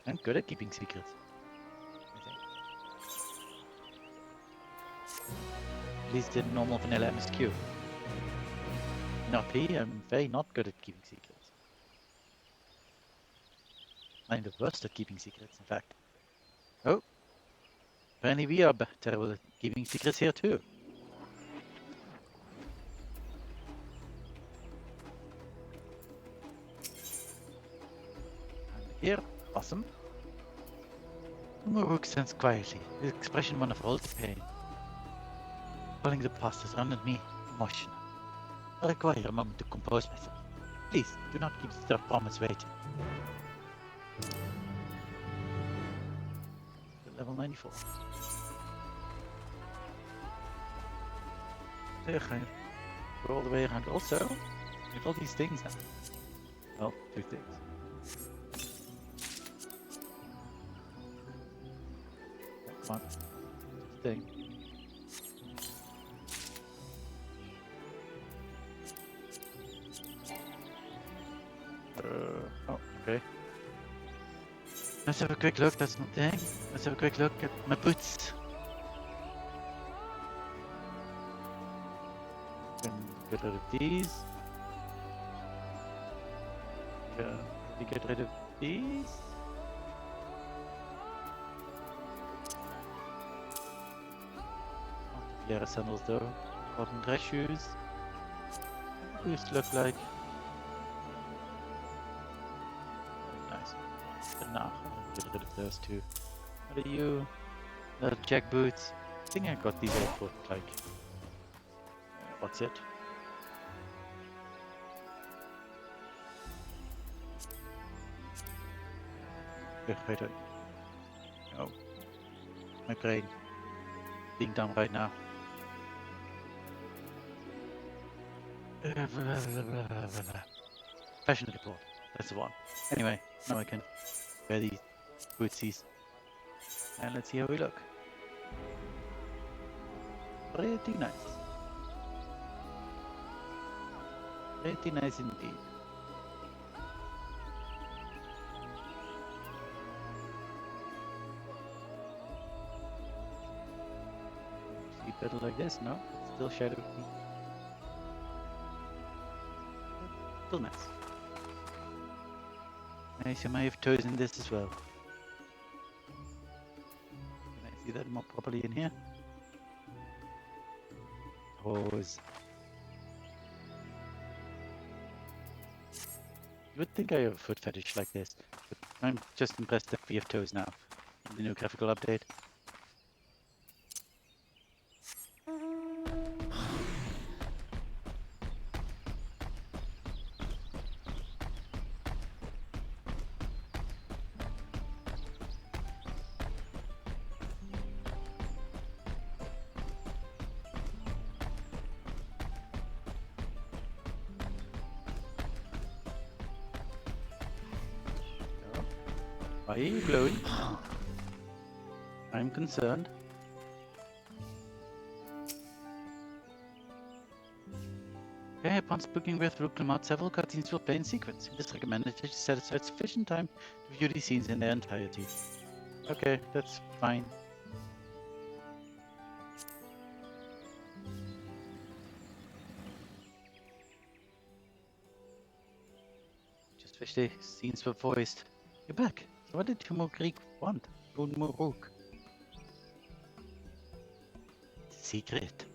I'm good at keeping secrets. At least in normal vanilla MSQ. Not me, I'm very not good at keeping secrets. I'm the worst at keeping secrets, in fact. Oh, apparently we are terrible at keeping secrets here too. And here, awesome. Muruk stands quietly, his expression one of old pain. Calling the past has rendered me emotional. I require a moment to compose myself. Please, do not keep the third promise waiting. Level 94. There, go all the way around. Also, with all these things now. Well, 2 things. Come on. Thing. Oh, okay. Let's have a quick look, that's not thing. Let's have a quick look at my boots. Can get rid of these. Can we get rid of these? Not the sandals though. Cotton dress shoes. Boots look like. Nah, get rid of those two. What are you? Little jack boots. I think I got these out for like. What's it? Wait. Oh. My brain. Being done right now. Fashion report. That's the one. Anyway, now I can wear these bootsies. And let's see how we look. Pretty nice. Pretty nice indeed. See better like this? No? Still shadow. Still nice. Nice, I might have chosen this as well. Can I see that more properly in here. Toes. You would think I have a foot fetish like this, but I'm just impressed that we have toes now. In the new graphical update. Why are you glowing? I'm concerned. Okay, upon speaking with Ruklumot, several cutscenes will play in sequence. It is recommended that you set aside sufficient time to view these scenes in their entirety. Okay, that's fine. Just wish the scenes were voiced. You're back. So what did Humo Greek want? Humo Rook. Secret.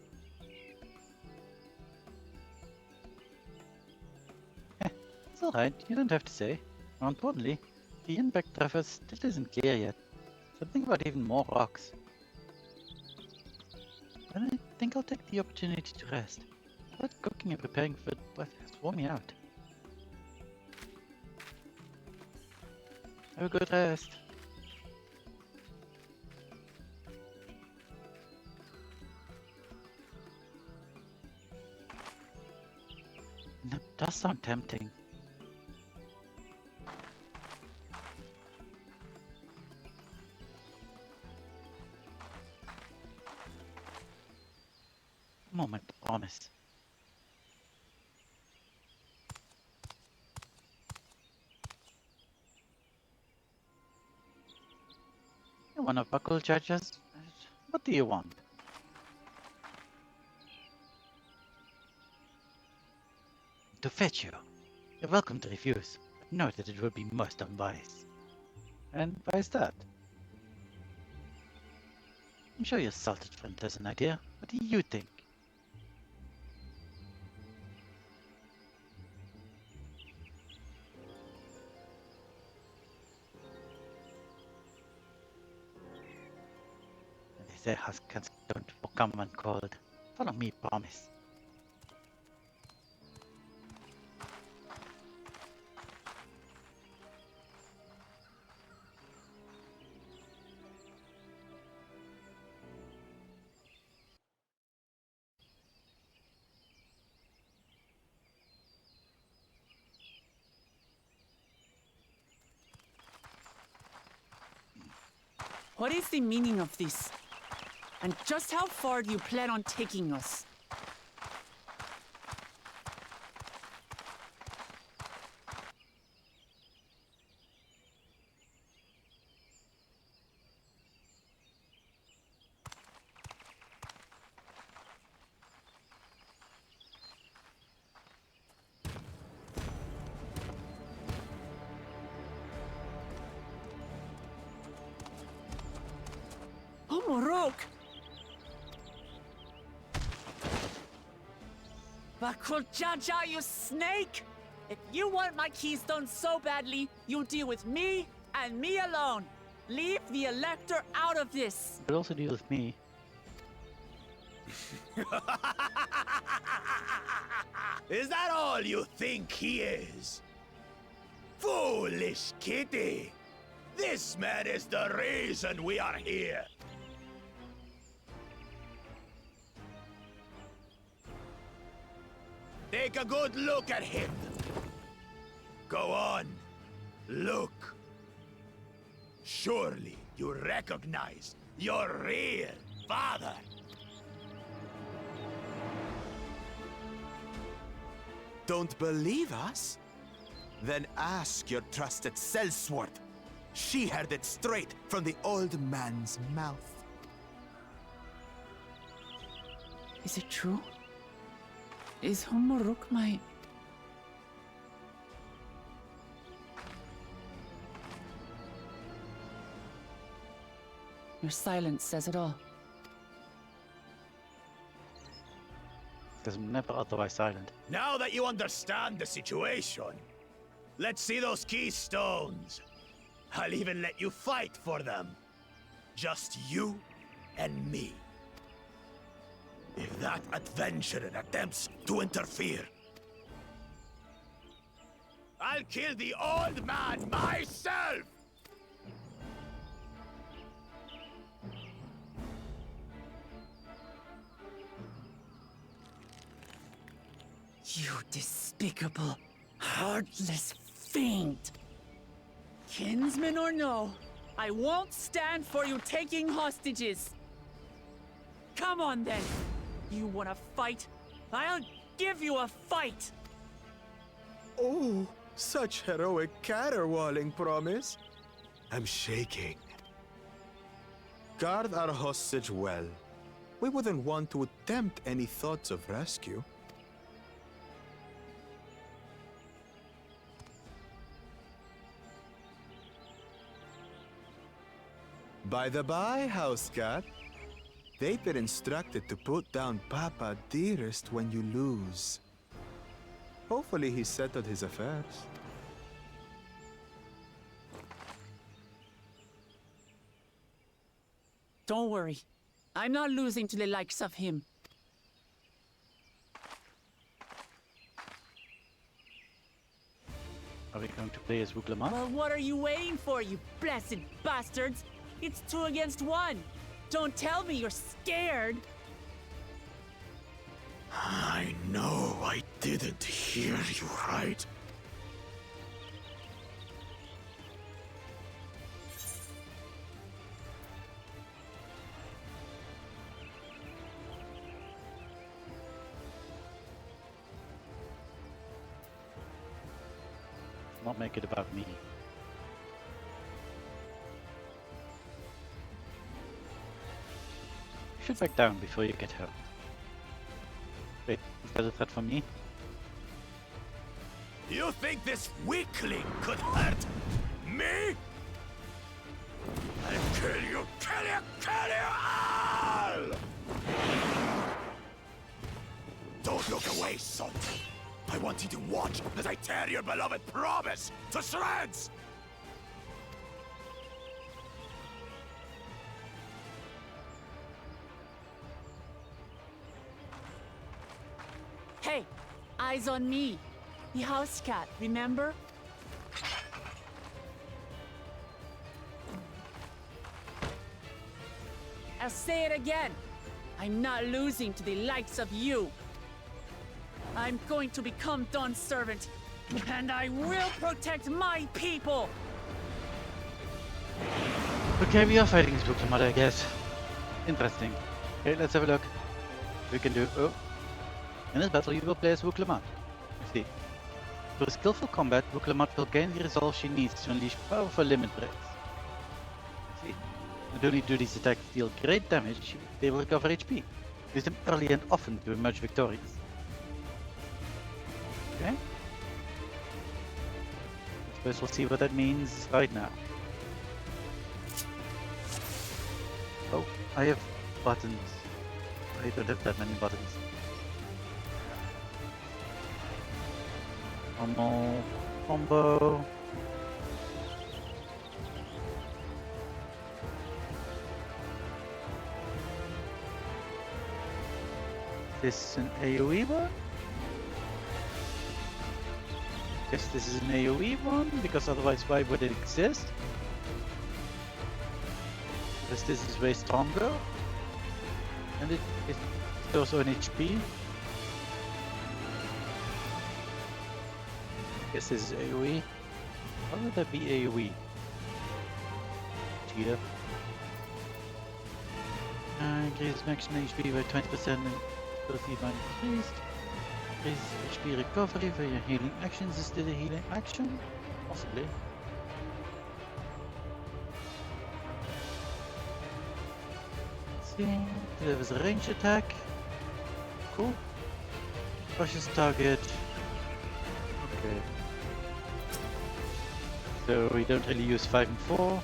It's alright, you don't have to say. More importantly, the impact traverse still isn't clear yet. Something about even more rocks. But I think I'll take the opportunity to rest. But cooking and preparing for what has worn me out. Have a good rest. That does sound tempting. Moment, promise. You wanna buckle, judges? What do you want? To fetch you. You're welcome to refuse, but know that it would be most unwise. And why is that? I'm sure your salted friend has an idea. What do you think? They say huskers don't come uncalled. Follow me, promise. What is the meaning of this? And just how far do you plan on taking us? Oh, Morok! Bakuljaja, you snake! If you want my keystone so badly, you deal with me and me alone. Leave the Elector out of this. But also deal with me. Is that all you think he is? Foolish kitty! This man is the reason we are here! Take a good look at him! Go on, look! Surely you recognize your real father! Don't believe us? Then ask your trusted sellsword. She heard it straight from the old man's mouth. Is it true? Is Homoruk my... Your silence says it all. Because I'm never otherwise silent. Now that you understand the situation, let's see those keystones. I'll even let you fight for them. Just you and me. If that adventurer attempts to interfere, I'll kill the old man myself! You despicable, heartless fiend! Kinsman or no, I won't stand for you taking hostages! Come on then! You wanna fight? I'll give you a fight! Oh, such heroic caterwauling promise. I'm shaking. Guard our hostage well. We wouldn't want to attempt any thoughts of rescue. By the by, house cat, they've been instructed to put down Papa Dearest when you lose. Hopefully he settled his affairs. Don't worry. I'm not losing to the likes of him. Are we going to play as Wuglamat? Well, what are you waiting for, you blessed bastards? It's 2 against 1. Don't tell me you're scared. I know I didn't hear you right. Not make it about me. You should back down before you get hurt. Wait, is that a threat for me? You think this weakling could hurt me? I'll kill you, kill you, kill you all! Don't look away, son. I want you to watch as I tear your beloved promise to shreds! Hey, eyes on me. The house cat, remember? I'll say it again. I'm not losing to the likes of you. I'm going to become Dawn's servant, and I will protect my people! Okay, we are fighting as Wuglamat, I guess. Interesting. Okay, let's have a look. We can do... Oh. In this battle, you will play as Wuglamat. You see. Through skillful combat, Wuglamat will gain the resolve she needs to unleash powerful limit breaks. See. Not only do these attacks deal great damage, they will recover HP. Use them early and often to emerge victorious. Okay. I suppose we'll see what that means right now. Oh, I have buttons. I don't have that many buttons. Normal combo. This is an AoE one? Guess this is an AoE one, because otherwise why would it exist? Because this is way stronger. And it's also an HP. Guess this is AoE. How would that be AoE? Cheetah. Increases maximum HP by 20% and ability by increased. Increases HP recovery for your healing actions. Is this a healing action? Possibly. Let's see. There was a range attack. Cool. Crushes target. Okay. So we don't really use 5 and 4.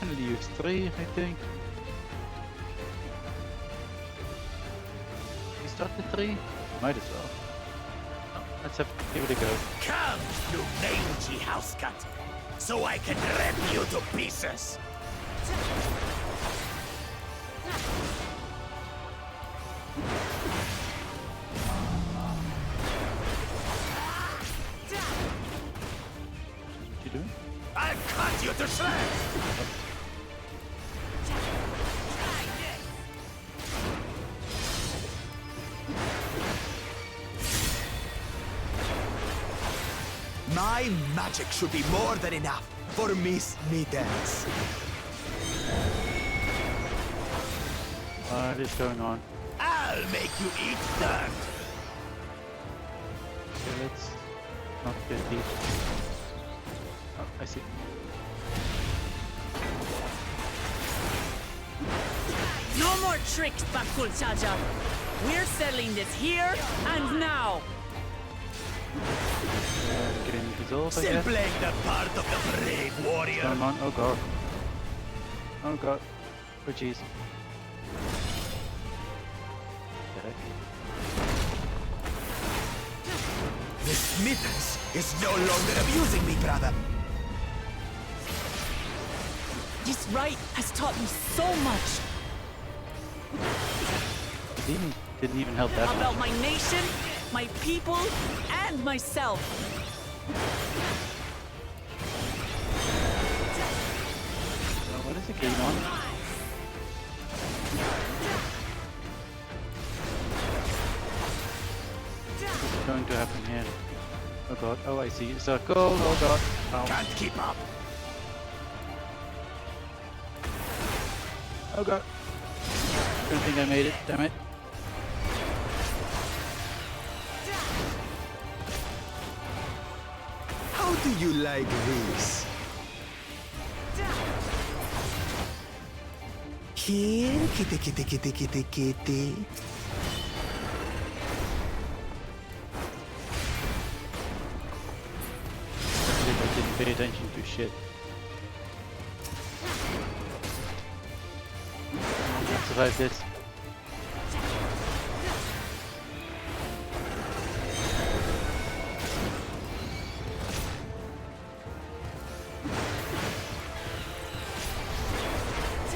definitely use 3, I think. We start with 3? Might as well. Oh, let's give it a go. Come, you mangy house cat, so I can rip you to pieces. What you doing? I'll cut you to shreds. My magic should be more than enough for Miss Mittens. What is going on? I'll make you eat dirt. Okay, let's not get deep. Oh, I see. No more tricks, FFXIV. We're settling this here and now. Getting resolved, I Still guess. playing the part of the brave warrior. Come on, oh god. Oh god. Oh jeez. Miss Mittens is no longer abusing me, brother. This rite has taught me so much Didn't even help that about much. my nation, my people, and myself. What is it going on? What is going to happen here? Oh god, oh I see. Circle, oh god. Oh. Can't keep up. Oh god. Don't think I made it, damn it. How do you like this? Here, kitty, kitty, kitty, kitty, kitty. I didn't pay attention to shit. Let's survive this.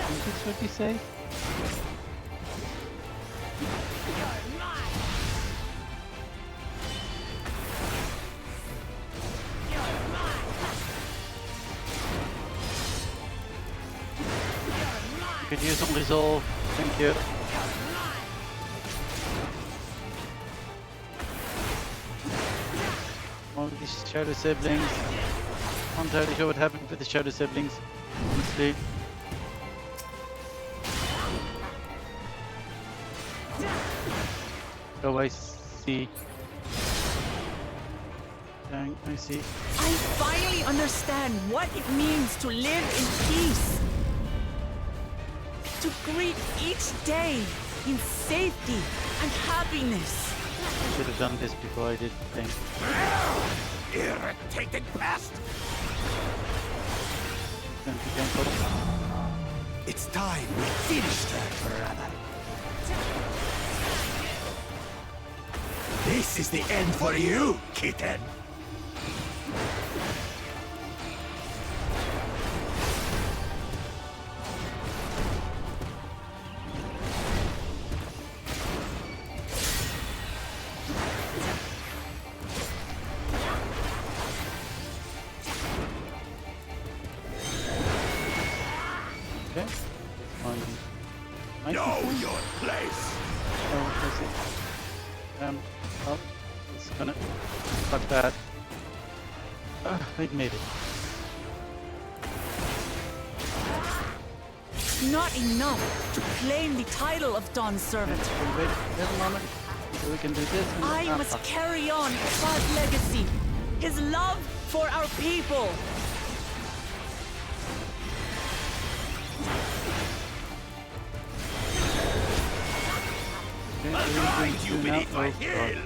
Is this what you say? Could use some resolve, thank you. All of these shadow siblings. I'm not entirely sure what happened with the shadow siblings, honestly. Oh, I see. Dang, I see. I finally understand what it means to live in peace. To greet each day in safety and happiness. I should have done this before I did the thing. Irritated pest! It's time we finished her, brother. This is the end for you, kitten. Okay. On Know your place. Oh, I see. Oh, it's gonna fuck that. It made it. Not enough to claim the title of Dawn's servant. Wait a moment. So we can do this. And I must carry on God's legacy, his love for our people. Okay, I'll grind you beneath my oh, heel. God.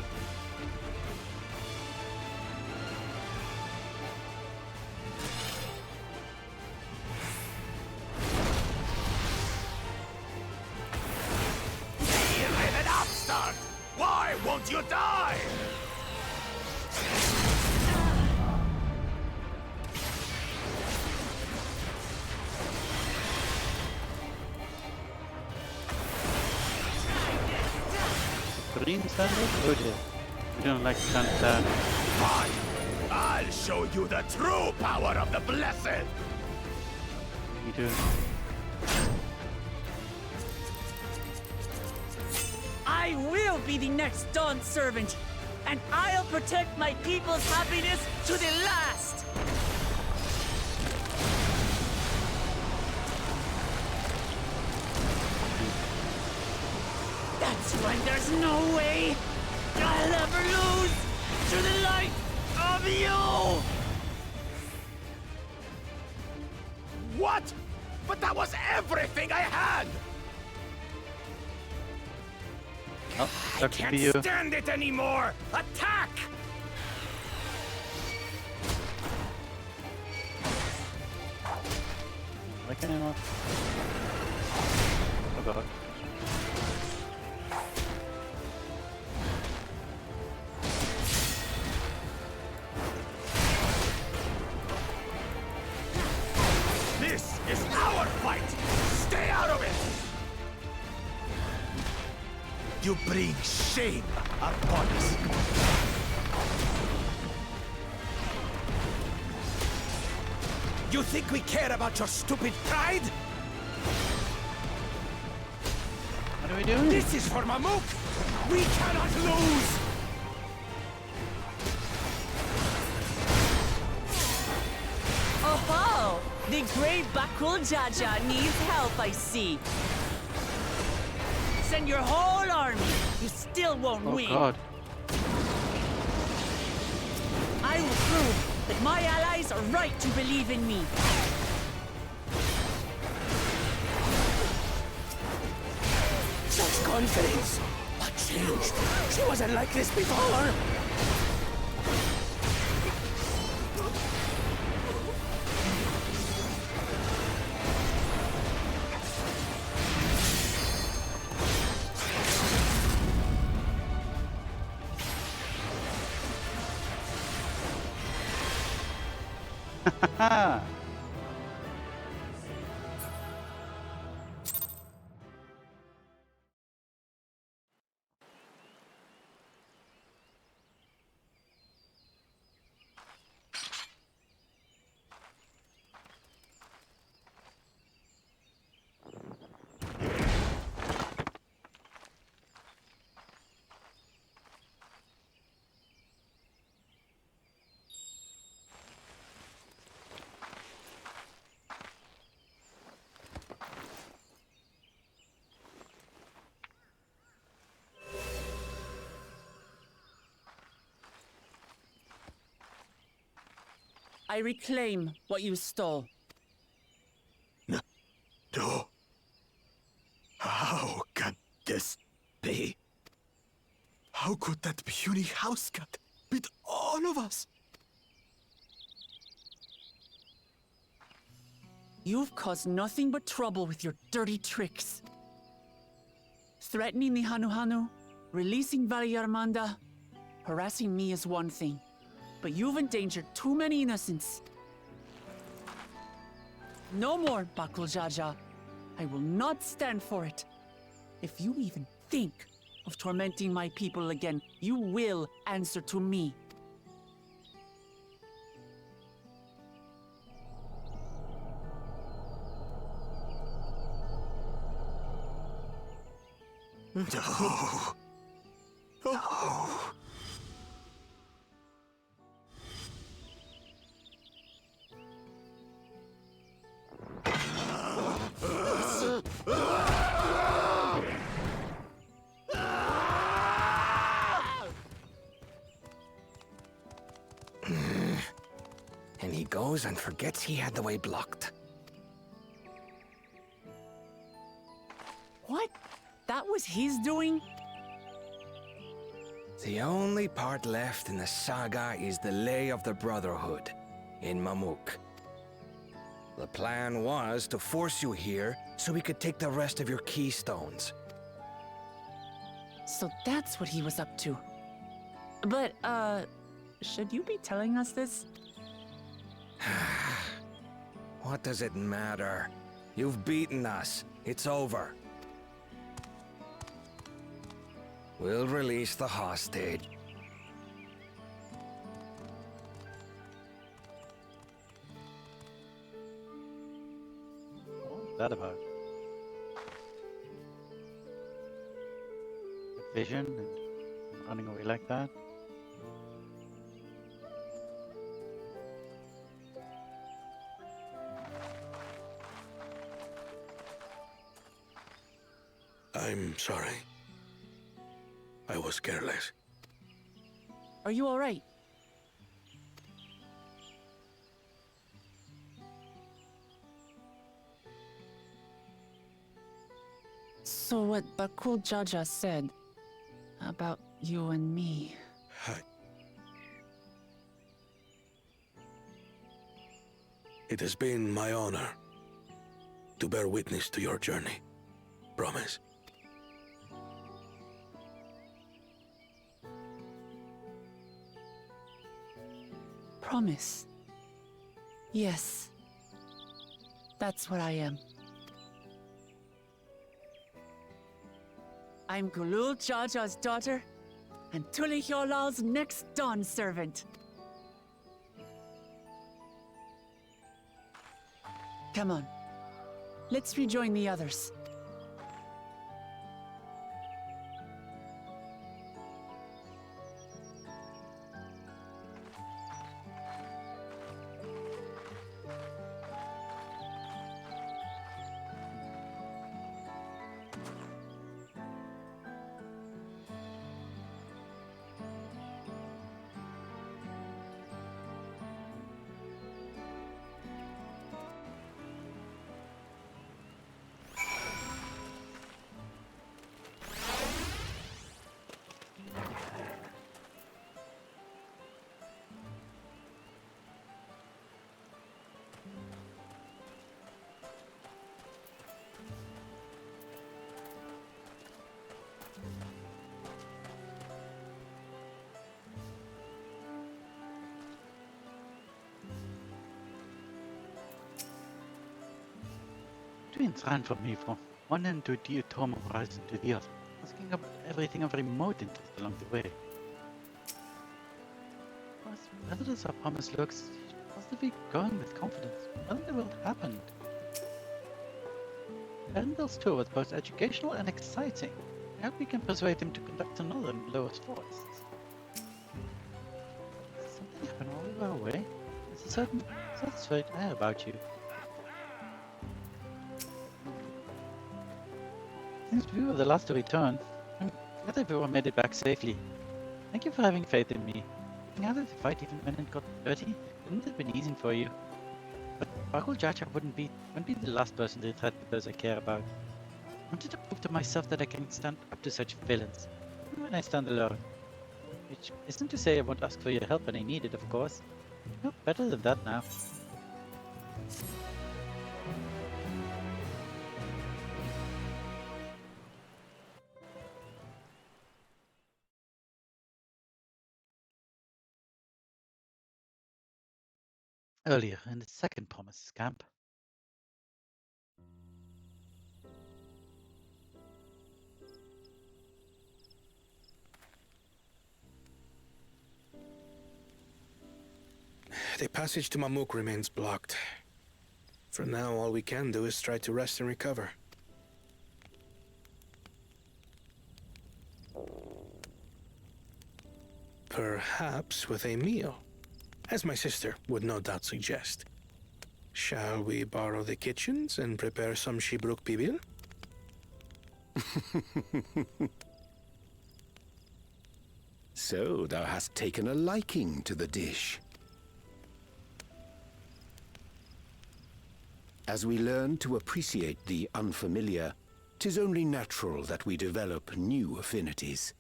green standard? Oh dear. We don't like the sound of that. Fine! I'll show you the true power of the blessed! Me too. I will be the next Dawn servant, and I'll protect my people's happiness to the last! That's why there's no way I'll ever lose to the light of you! What? But that was everything I had! Oh, I that could can't be you. stand it anymore! Attack! Why can I not? Oh god. This is our fight! Stay out of it! You bring shame upon us. You think we care about your stupid pride? What are we doing? This is for Mamuk! We cannot lose! Oh, the great Bakul Jaja needs help, I see. Send your whole army. You still won't win. Oh god. I will prove that my allies are right to believe in me. Such confidence! What changed? She wasn't like this before! Haha! I reclaim what you stole. No. How can this be? How could that puny house cat beat all of us? You've caused nothing but trouble with your dirty tricks. Threatening the Hanuhanu, releasing Valyarmanda, harassing me is one thing, but you've endangered too many innocents. No more, Bakul Jaja. I will not stand for it. If you even think of tormenting my people again, you will answer to me. No. No. And he goes and forgets he had the way blocked. What? That was his doing? The only part left in the saga is the Lay of the Brotherhood in Mamuk. The plan was to force you here so we could take the rest of your keystones. So that's what he was up to. But, should you be telling us this? What does it matter? You've beaten us. It's over. We'll release the hostage. What's that about? A vision and running away like that? I'm sorry. I was careless. Are you all right? So what Bakul Jaja said about you and me. It has been my honor to bear witness to your journey. Promise. Promise. Yes. That's what I am. I'm Gulul Jaja's daughter, and Tulihyolal's next dawn servant. Come on. Let's rejoin the others. Twins ran from me from one end to the eternal horizon to the other, asking about everything of remote interest along the way. As whether as our promise looks, she must have been going with confidence. Nothing the world happened. Erendil's tour was both educational and exciting. I hope we can persuade him to conduct another in Lower's forests. Something happened while we were away. There's a certain satisfied air about you. Since we were the last to return, I'm glad everyone made it back safely. Thank you for having faith in me. Getting out of the fight even when it got dirty wouldn't have been easy for you. But Bakul Jaja wouldn't be the last person to threaten those I care about. I wanted to prove to myself that I can stand up to such villains, even when I stand alone. Which isn't to say I won't ask for your help when I need it, of course. I know better than that now. Earlier in the second promise camp. The passage to Mamuk remains blocked. For now, all we can do is try to rest and recover. Perhaps with a meal, as my sister would no doubt suggest. Shall we borrow the kitchens and prepare some Shibruk Pibil? So thou hast taken a liking to the dish. As we learn to appreciate the unfamiliar, 'tis only natural that we develop new affinities.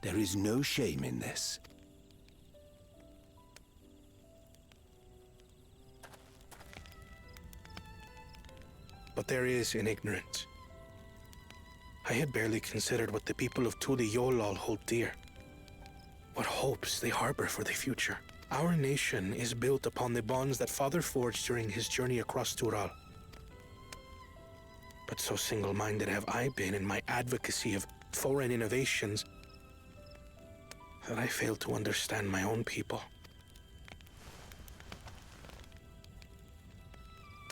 There is no shame in this. But there is in ignorance. I had barely considered what the people of Tulihyollal hold dear. What hopes they harbor for the future. Our nation is built upon the bonds that Father forged during his journey across Tural. But so single-minded have I been in my advocacy of foreign innovations that I fail to understand my own people.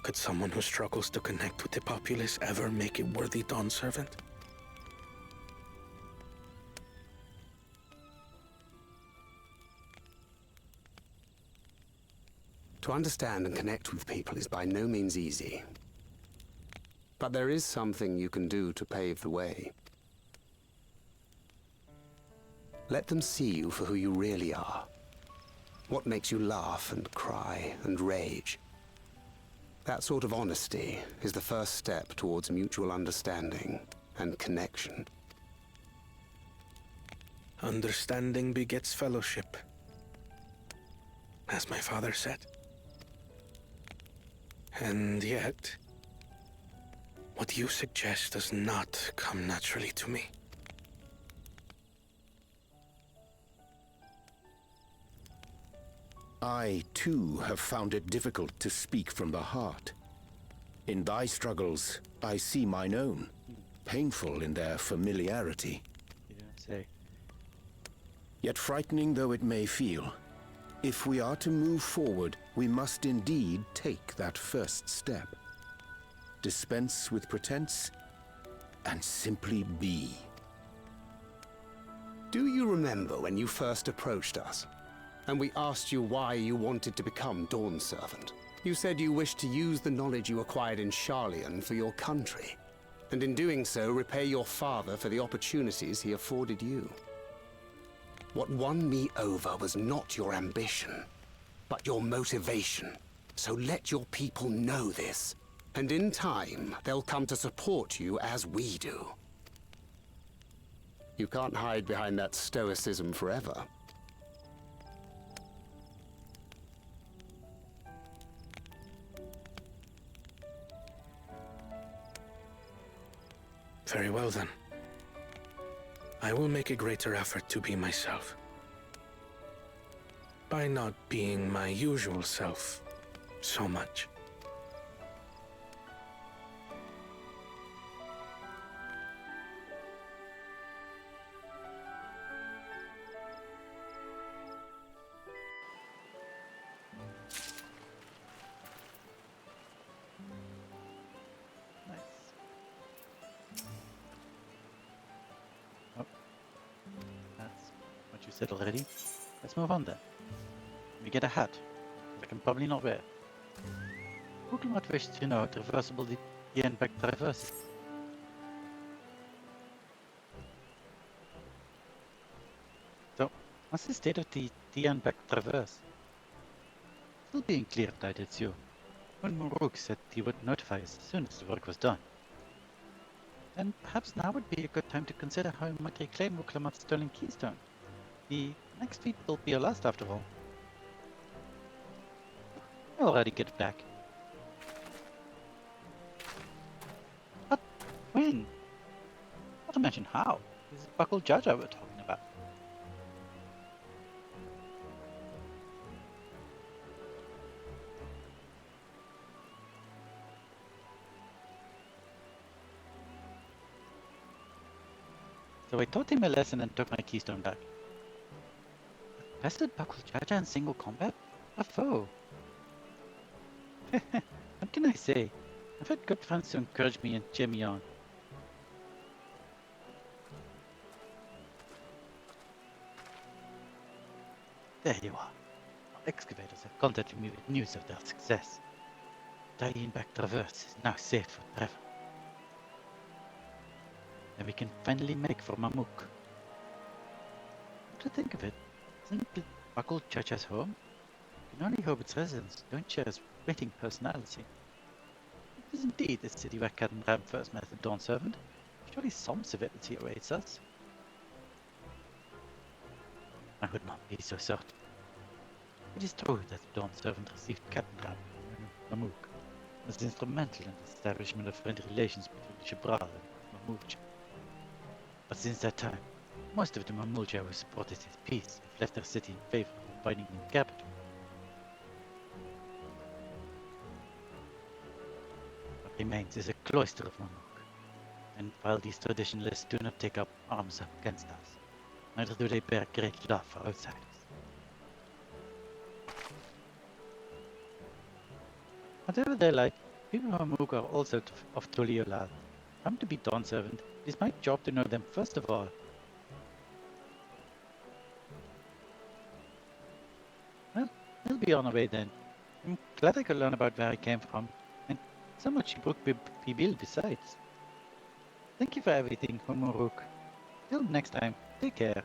Could someone who struggles to connect with the populace ever make a worthy Dawn servant? To understand and connect with people is by no means easy. But there is something you can do to pave the way. Let them see you for who you really are. What makes you laugh and cry and rage. That sort of honesty is the first step towards mutual understanding and connection. Understanding begets fellowship, as my father said. And yet, what you suggest does not come naturally to me. I, too, have found it difficult to speak from the heart. In thy struggles, I see mine own, painful in their familiarity. You don't say. Yet frightening though it may feel, if we are to move forward, we must indeed take that first step. Dispense with pretense, and simply be. Do you remember when you first approached us, and we asked you why you wanted to become Dawn Servant? You said you wished to use the knowledge you acquired in Sharlayan for your country, and in doing so repay your father for the opportunities he afforded you. What won me over was not your ambition, but your motivation. So let your people know this, and in time, they'll come to support you as we do. You can't hide behind that stoicism forever. Very well then. I will make a greater effort to be myself. By not being my usual self so much. Said already. Let's move on then. We get a hat. I can probably not wear. Who do not wish to know how reversible the impact traverse is? So, what's the state of the impact traverse? Still being clear that it's you. When Muruk said he would notify us as soon as the work was done. Then perhaps now would be a good time to consider how we might reclaim Muklamat's stolen keystone. The next feat will be a last after all. I'll already get it back. But when? Not to mention how. This is Buckle Jaja we're talking about. So I taught him a lesson and took my keystone back. Bested Buckle Jaja in single combat? A foe. What can I say? I've had good friends to encourage me and cheer me on. There you are. Our excavators have contacted me with news of their success. Tying back Traverse is now safe forever. And we can finally make for Mamuk. What to think of it? Isn't the Buckle Jaja's home? You can only hope its residents don't share his waiting personality. It is indeed the city where Cat and Ram first met the Dawn Servant. Surely some civility awaits us. I would not be so certain. It is true that the Dawn Servant received Cat and Ram from Mamuk, was instrumental in the establishment of friendly relations between Jabral and Mamuk. But since that time, most of the Mamulja who supported his peace have left their city in favor of finding a new capital. What remains is a cloister of Mamuk, And while these traditionalists do not take up arms against us, neither do they bear great love for outsiders. Whatever they like, people from Mook are also of Tuliolal. I'm to be Dawn Servant. It is my job to know them first of all. Well, we'll be on our way then. I'm glad I could learn about where I came from, and so much Shibruk Pibil besides. Thank you for everything, Homuruk. Till next time, take care.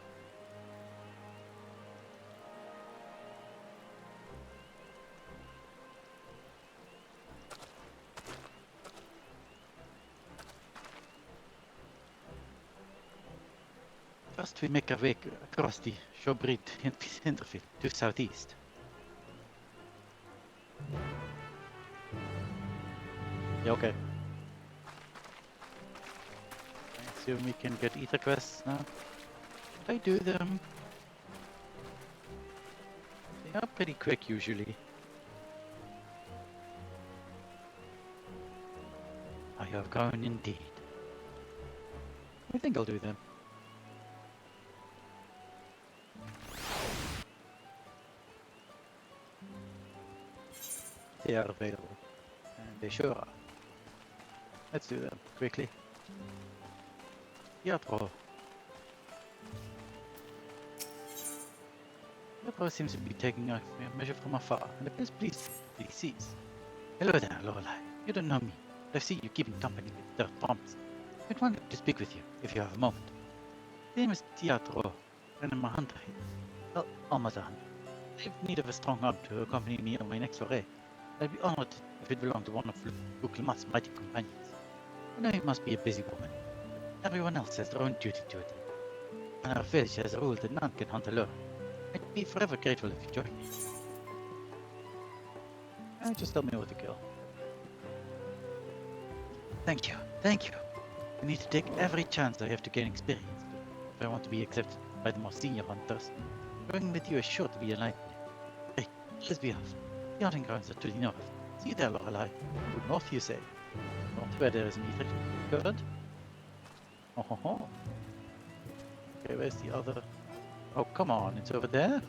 First we make our way across the Shobrit Hinterfield to southeast. Yeah, okay. I assume we can get ether quests now. I do them. They are pretty quick usually. I have gone indeed. I think I'll do them. They are available. And they sure are. Let's do them quickly. Yatro. Yatro seems to be taking a measure from afar, and appears pleased that he sees. Hello there, Lorelei. You don't know me, but I see you keeping company with Dirt Bombs. I'd wanted to speak with you, if you have a moment. My name is Teatro, and I'm a hunter here. Well, almost a hunter. I have need of a strong arm to accompany me on my next foray. I'd be honored if it belonged to one of Luklamat's mighty companions. I know you must be a busy woman. Everyone else has their own duty to attend. And our village has a rule that none can hunt alone. I'd be forever grateful if you join me. Just tell me what to kill. Thank you, thank you. I need to take every chance I have to gain experience if I want to be accepted by the more senior hunters. Going with you is sure to be enlightening. Hey, let's be off. The hunting grounds are to the north. See you there, Lorelei. To north, you say? North where there is an ether. Good. Oh ho ho. Okay, where's the other? Oh, come on, it's over there?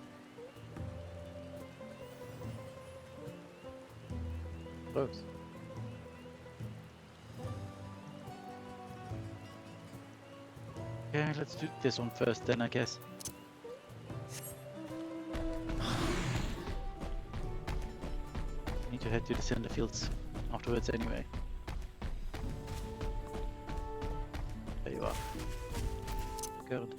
Close. Okay, let's do this one first then, I guess. Need to head to the center fields afterwards anyway. There you are. Good.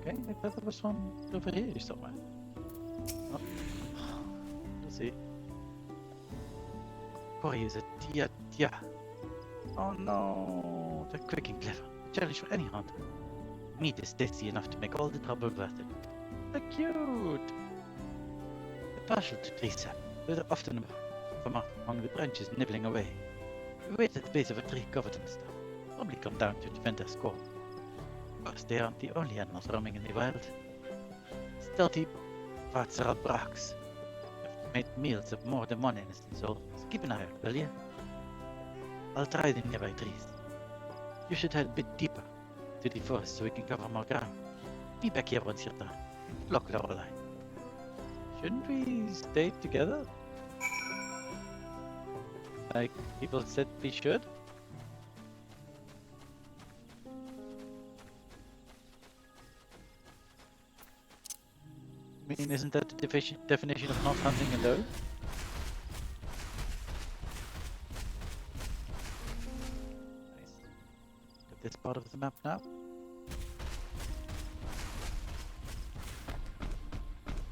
Okay, I thought there was one over here somewhere. Oh. Let's see. Boy, is it Tia. Oh no, they're quick and clever. A challenge for any hunter. Meat is tasty enough to make all the trouble worth it. They're cute. They're partial to tree sap. They're often from among the branches nibbling away. We wait at the base of a tree covered in stuff. Probably come down to defend their score. Of course, they aren't the only animals roaming in the wild. Stealthy Vatsaral Braks have made meals of more than one innocent soul, so keep an eye out, will you? I'll try the nearby trees. You should head a bit deeper to the forest so we can cover more ground. Be back here once you're done. Look, Lorelei. Shouldn't we stay together? Like people said we should? I mean, isn't that the definition of not hunting alone? Nice. Got this part of the map now.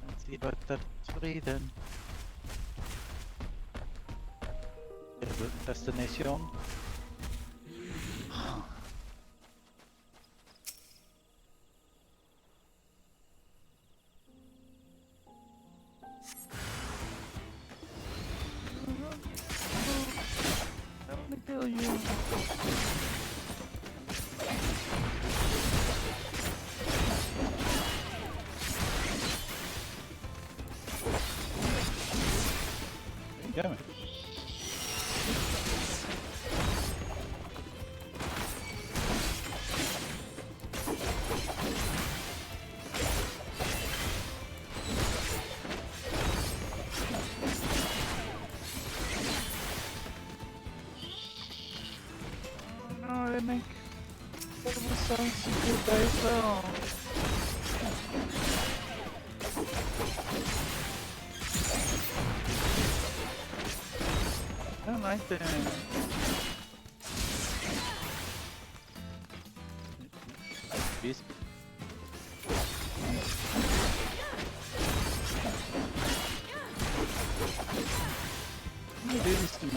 Let's see about that tree then. Destination. Let me kill you. Where are you going? I don't like them. Beast. Why do you do this to me?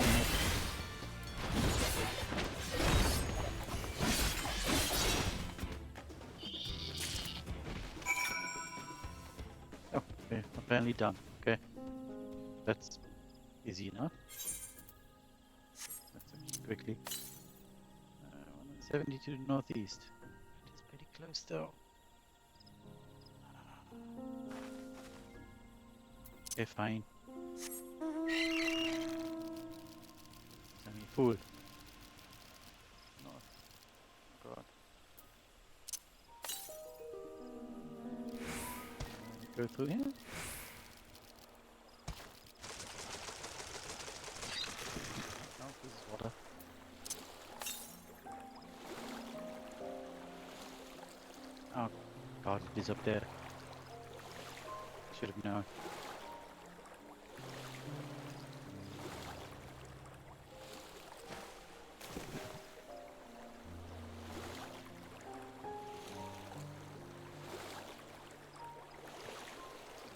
Oh, okay, apparently done. Okay, that's easy enough. Let's just quickly. 172 northeast. It is pretty close though. Okay, fine. I mean, fool. North. God. Go through here. Oh, this is water. Oh, God, it is up there. Should have known.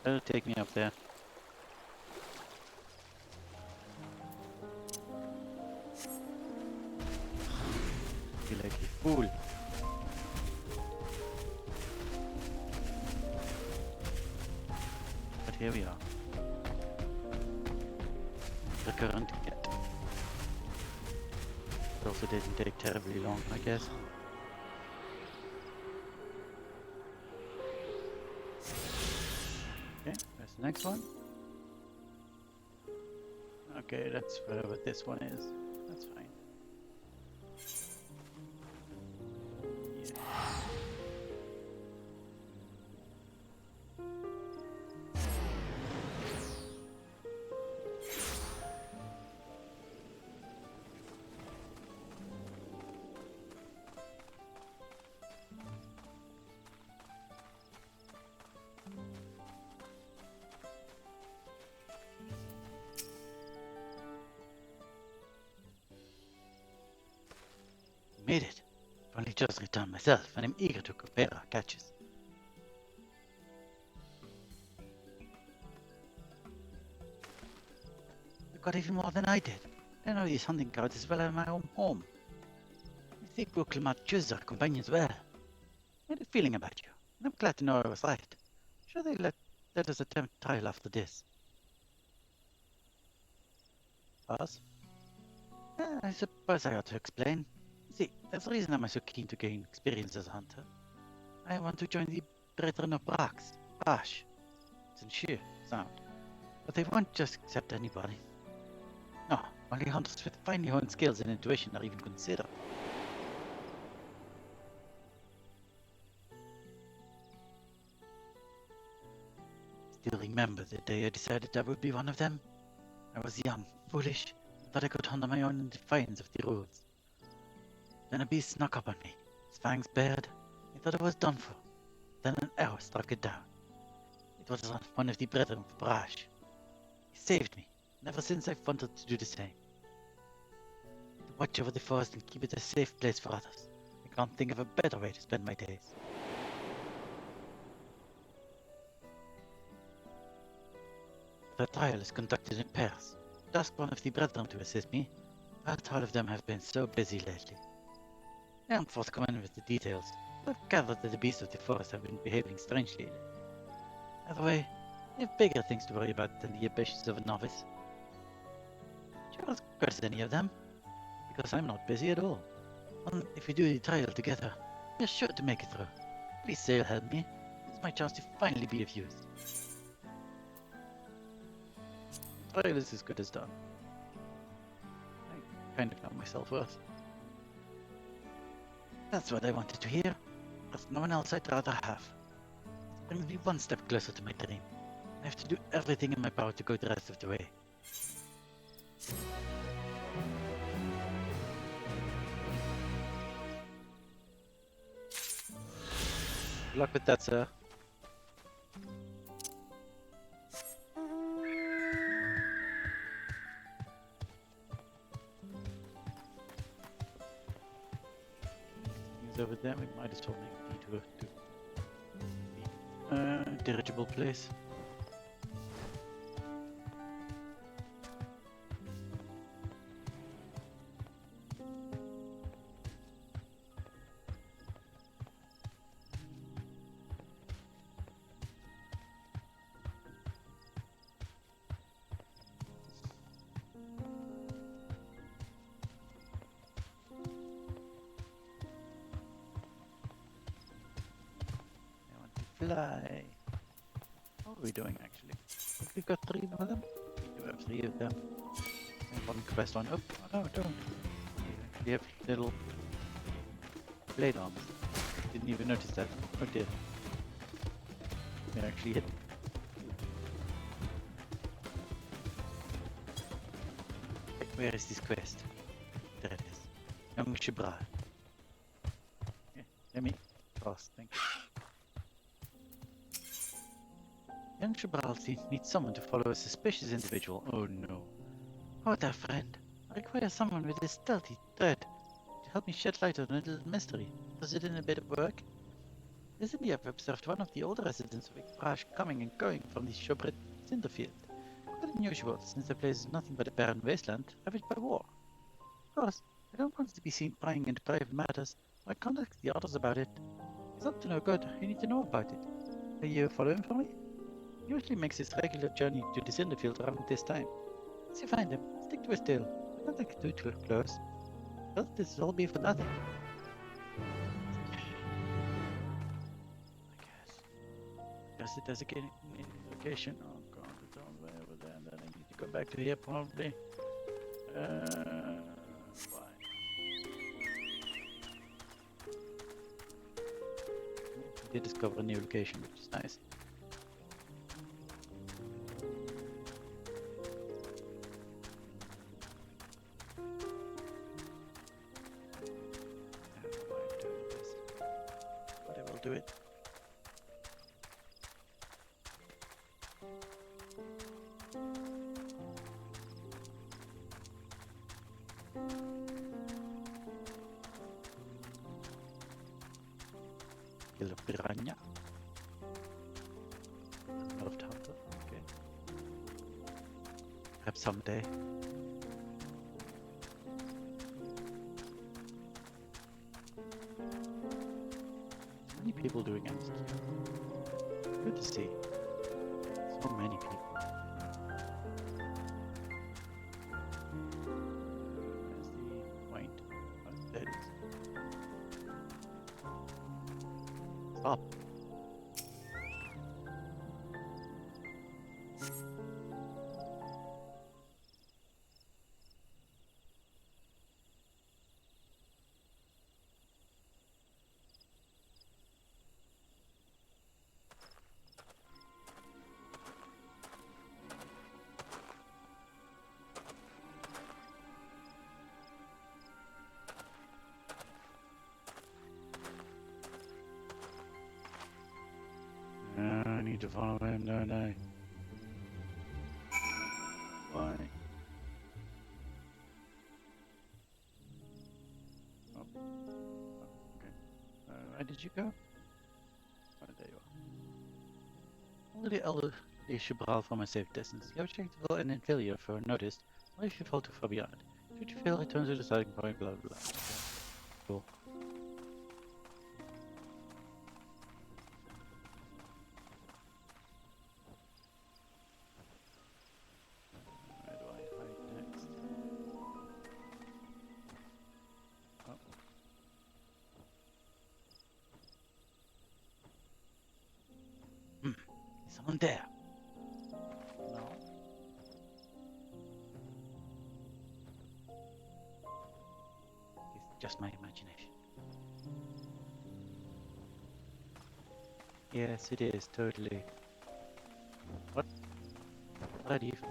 That'll take me up there. Feel like a fool. But here we are. The current get. It also didn't take terribly long, I guess. Okay, there's the next one. Okay, that's whatever this one is. That's fine. Made it. I've only just returned myself, and I'm eager to compare our catches. You got even more than I did. I know these hunting cards as well as my own home. I think we'll choose our companions well. I had a feeling about you, and I'm glad to know I was right. Sure they let us attempt trial after this. Us? I suppose I ought to explain. See, there's a reason I'm so keen to gain experience as a hunter. I want to join the Brethren of Brash. It's in sheer sound. But they won't just accept anybody. No, only hunters with finely honed skills and intuition are even considered. Still remember the day I decided I would be one of them? I was young, foolish, and thought I could hunt on my own in defiance of the rules. Then a beast snuck up on me, his fangs bared. I thought I was done for. Then an arrow struck it down. It was one of the Brethren of Brash. He saved me, and ever since I've wanted to do the same. To watch over the forest and keep it a safe place for others. I can't think of a better way to spend my days. The trial is conducted in pairs. Ask one of the Brethren to assist me, but all of them have been so busy lately. I am forthcoming with the details, but I've gathered that the beasts of the forest have been behaving strangely lately. By the way, I have bigger things to worry about than the ambitions of a novice. You're as good as any of them, because I'm not busy at all. And if we do the trial together, we're sure to make it through. Please say you'll help me. It's my chance to finally be of use. The trial is as good as done. I kind of know my self-worth. That's what I wanted to hear. There's no one else I'd rather have. It brings me one step closer to my dream. I have to do everything in my power to go the rest of the way. Good luck with that, sir. Things over there, we might as well make a detour to the dirigible place. Fly. How are we doing actually? I think we've got 3 of them. We do have 3 of them. And 1 quest on. Oh, no, don't. We have little blade arms. Didn't even notice that. Oh dear. We can actually hit. Where is this quest? There it is. Young Shibral. Yeah, let me fast, thank you. Young Gibraltar needs someone to follow a suspicious individual. Oh no. Oh, there, friend. I require someone with a stealthy thread to help me shed light on a little mystery. Does it in a bit of work? Recently I've observed one of the older residents of Iqbrash coming and going from the Shobret Cinderfield. Quite unusual, since the place is nothing but a barren wasteland, ravaged by war. Of course, I don't want to be seen prying into private matters. I contact the others about it. If it's up to no good, you need to know about it. Are you following for me? He usually makes his regular journey to the Cinderfield around this time. Once you find him, stick to his tail. Don't take it too close. Else this will all be for nothing. I guess it does again in location. Oh god, it's all the way over there, and then I need to go back to here probably. Why? We did discover a new location, which is nice. Do it. Kill a piranha. Nerfed hunter. Okay. Perhaps someday. People doing it. Good to see. So many people. Where's the point? Oh, there it is. Stop. I need to follow him, don't I? Why? Oh. Okay. Where did you go? Oh, there you are. Only the elder Shibral from a safe distance. The object will and failure for noticed, only if you fall too far beyond it. Should you fail, return to the starting point, blah blah blah. Okay. Cool. Someone there. No. It's just my imagination. Yes, it is, totally. What? Ready? Okay.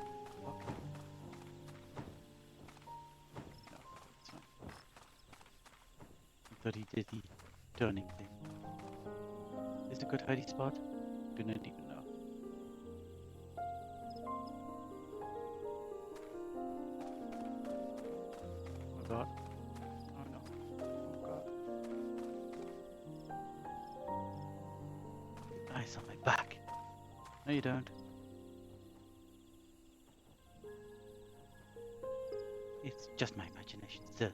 No, it's fine. I thought he did the turning thing. is a good hiding spot? Do not even know. Oh god. Oh no. Oh god. Eyes on my back. No, you don't. It's just my imagination still.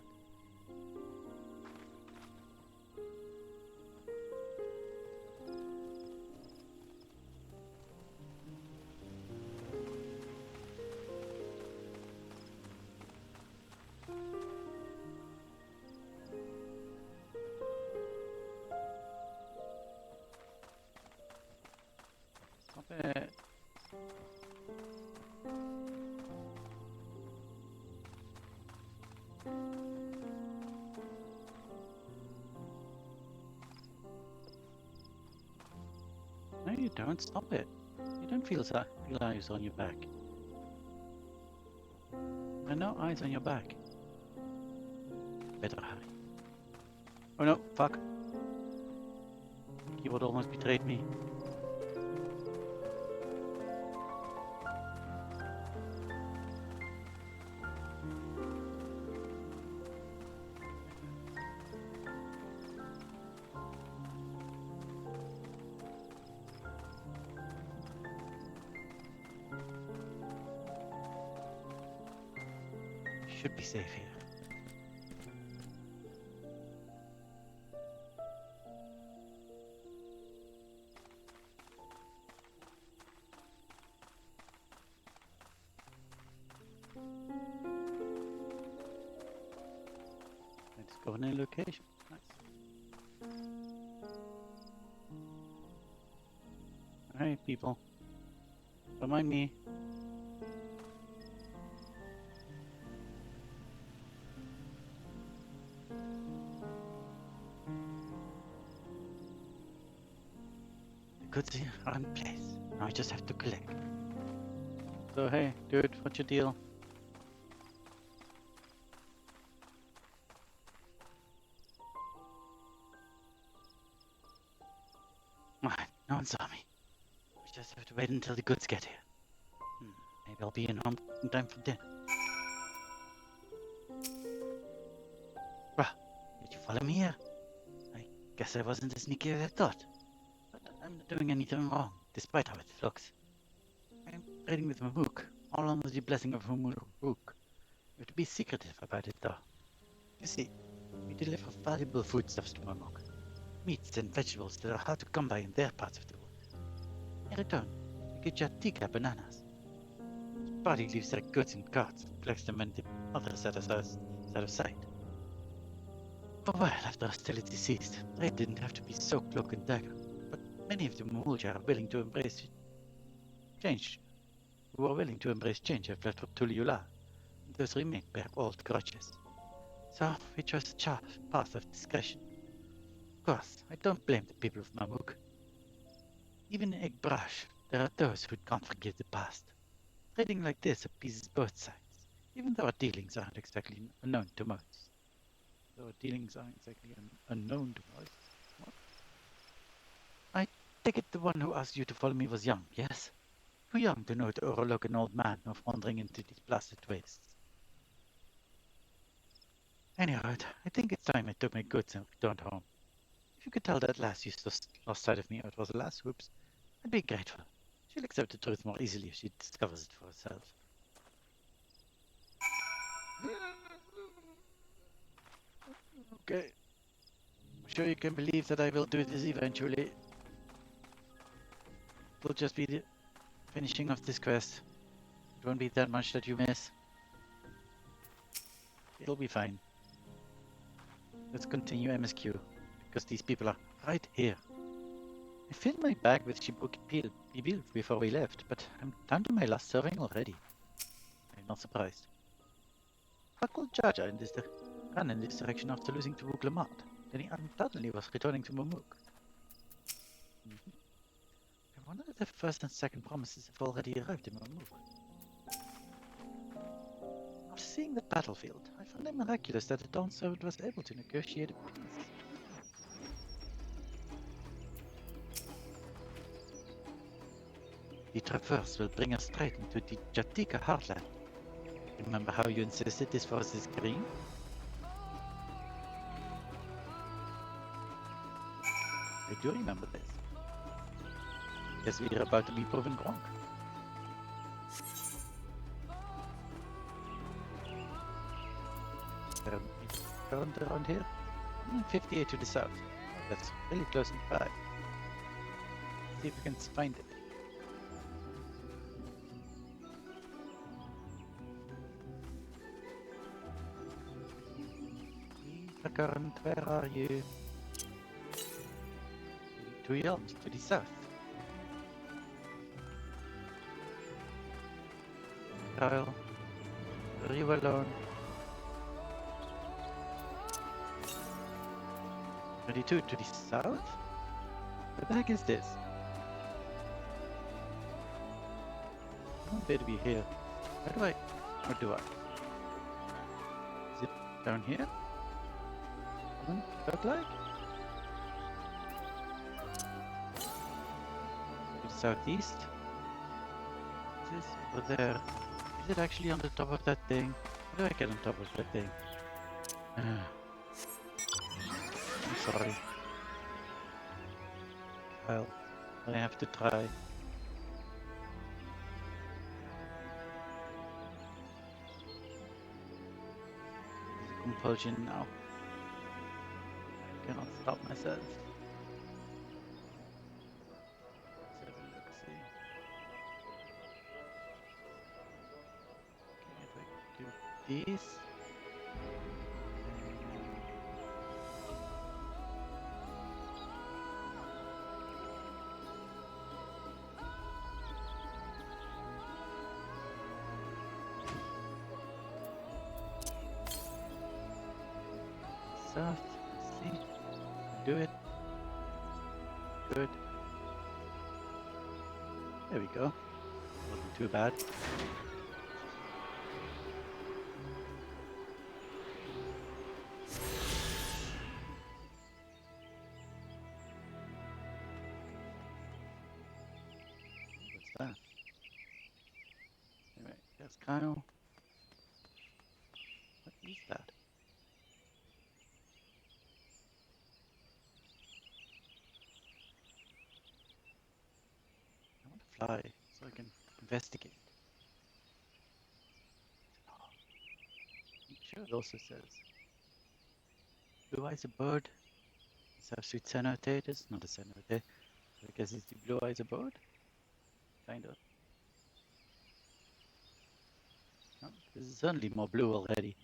Stop it. No, you don't. Stop it. You don't feel eyes on your back. There are no eyes on your back. Better hurry. Oh no, fuck. Keyboard almost betrayed me. Should be safe here. Let's go in a location. Nice. Alright, people. Remind me. Goods are in place. Now I just have to collect. So hey, dude, what's your deal? Ah, no one saw me. We just have to wait until the goods get here. Maybe I'll be in home in time for dinner. Bruh, did you follow me here? I guess I wasn't as sneaky as I thought. I'm not doing anything wrong, despite how it looks. I'm trading with Mamook, all under the blessing of Mamook. We have to be secretive about it, though. You see, we deliver valuable foodstuffs to Mamook. Meats and vegetables that are hard to come by in their parts of the world. In return, we get Jatika bananas. Each party leaves their goods in carts and collects them when the others are out of sight. For a while after hostility ceased, trade didn't have to be so cloak and dagger. Many of the Mahulja are willing to embrace change. Who are willing to embrace change have fled from Tuliula, and those remain bear old grudges. So we chose a path of discretion. Of course, I don't blame the people of Mamuk. Even in Egbrash, there are those who can't forgive the past. Trading like this appeases both sides, even though our dealings aren't exactly unknown to most. What? I take it the one who asked you to follow me was young, yes? Too young to know to overlook an old man of wandering into these blasted wastes. Anyhow, I think it's time I took my goods and returned home. If you could tell that lass you lost sight of me, or it was a lass, whoops, I'd be grateful. She'll accept the truth more easily if she discovers it for herself. Okay. I'm sure you can believe that I will do this eventually. It will just be the finishing of this quest. It won't be that much that you miss. It'll be fine. Let's continue MSQ, because these people are right here. I filled my bag with Shibuk Pibil before we left, but I'm down to my last serving already. I'm not surprised. Fakul Jaja ran in this direction after losing to Wuglamat. Then he undoubtedly was returning to Mumuk. I wonder if the first and second promises have already arrived in Mumuk. After seeing the battlefield, I found it miraculous that the Dawn Servant was able to negotiate a peace. The traverse will bring us straight into the Jatika heartland. Remember how you insisted this forest is green? I do remember this. Guess we are about to be proven wrong. Current around here? 58 to the south. Oh, that's really close by. See if we can find it. Current, where are you? 2 elms to the south. Kyle, are you alone? 22 to the south? What the heck is this? I don't appear to be here. How do I? Or do I? Is it down here? Doesn't look like? To the southeast? Is this over there? Is it actually on the top of that thing? How do I get on top of that thing? I'm sorry. Well, I have to try. There's a compulsion now. I cannot stop myself. Let's have a look, see. Okay, if I do this. South, see, do it, good, there we go, wasn't too bad. What's that? Anyway, there's Kyle. What is that? Fly so I can investigate. I'm sure it also says blue eyes a bird. Substitute cenote. It's not a cenote. So I guess it's the blue eyes a bird. Kind of. No, this is certainly more blue already.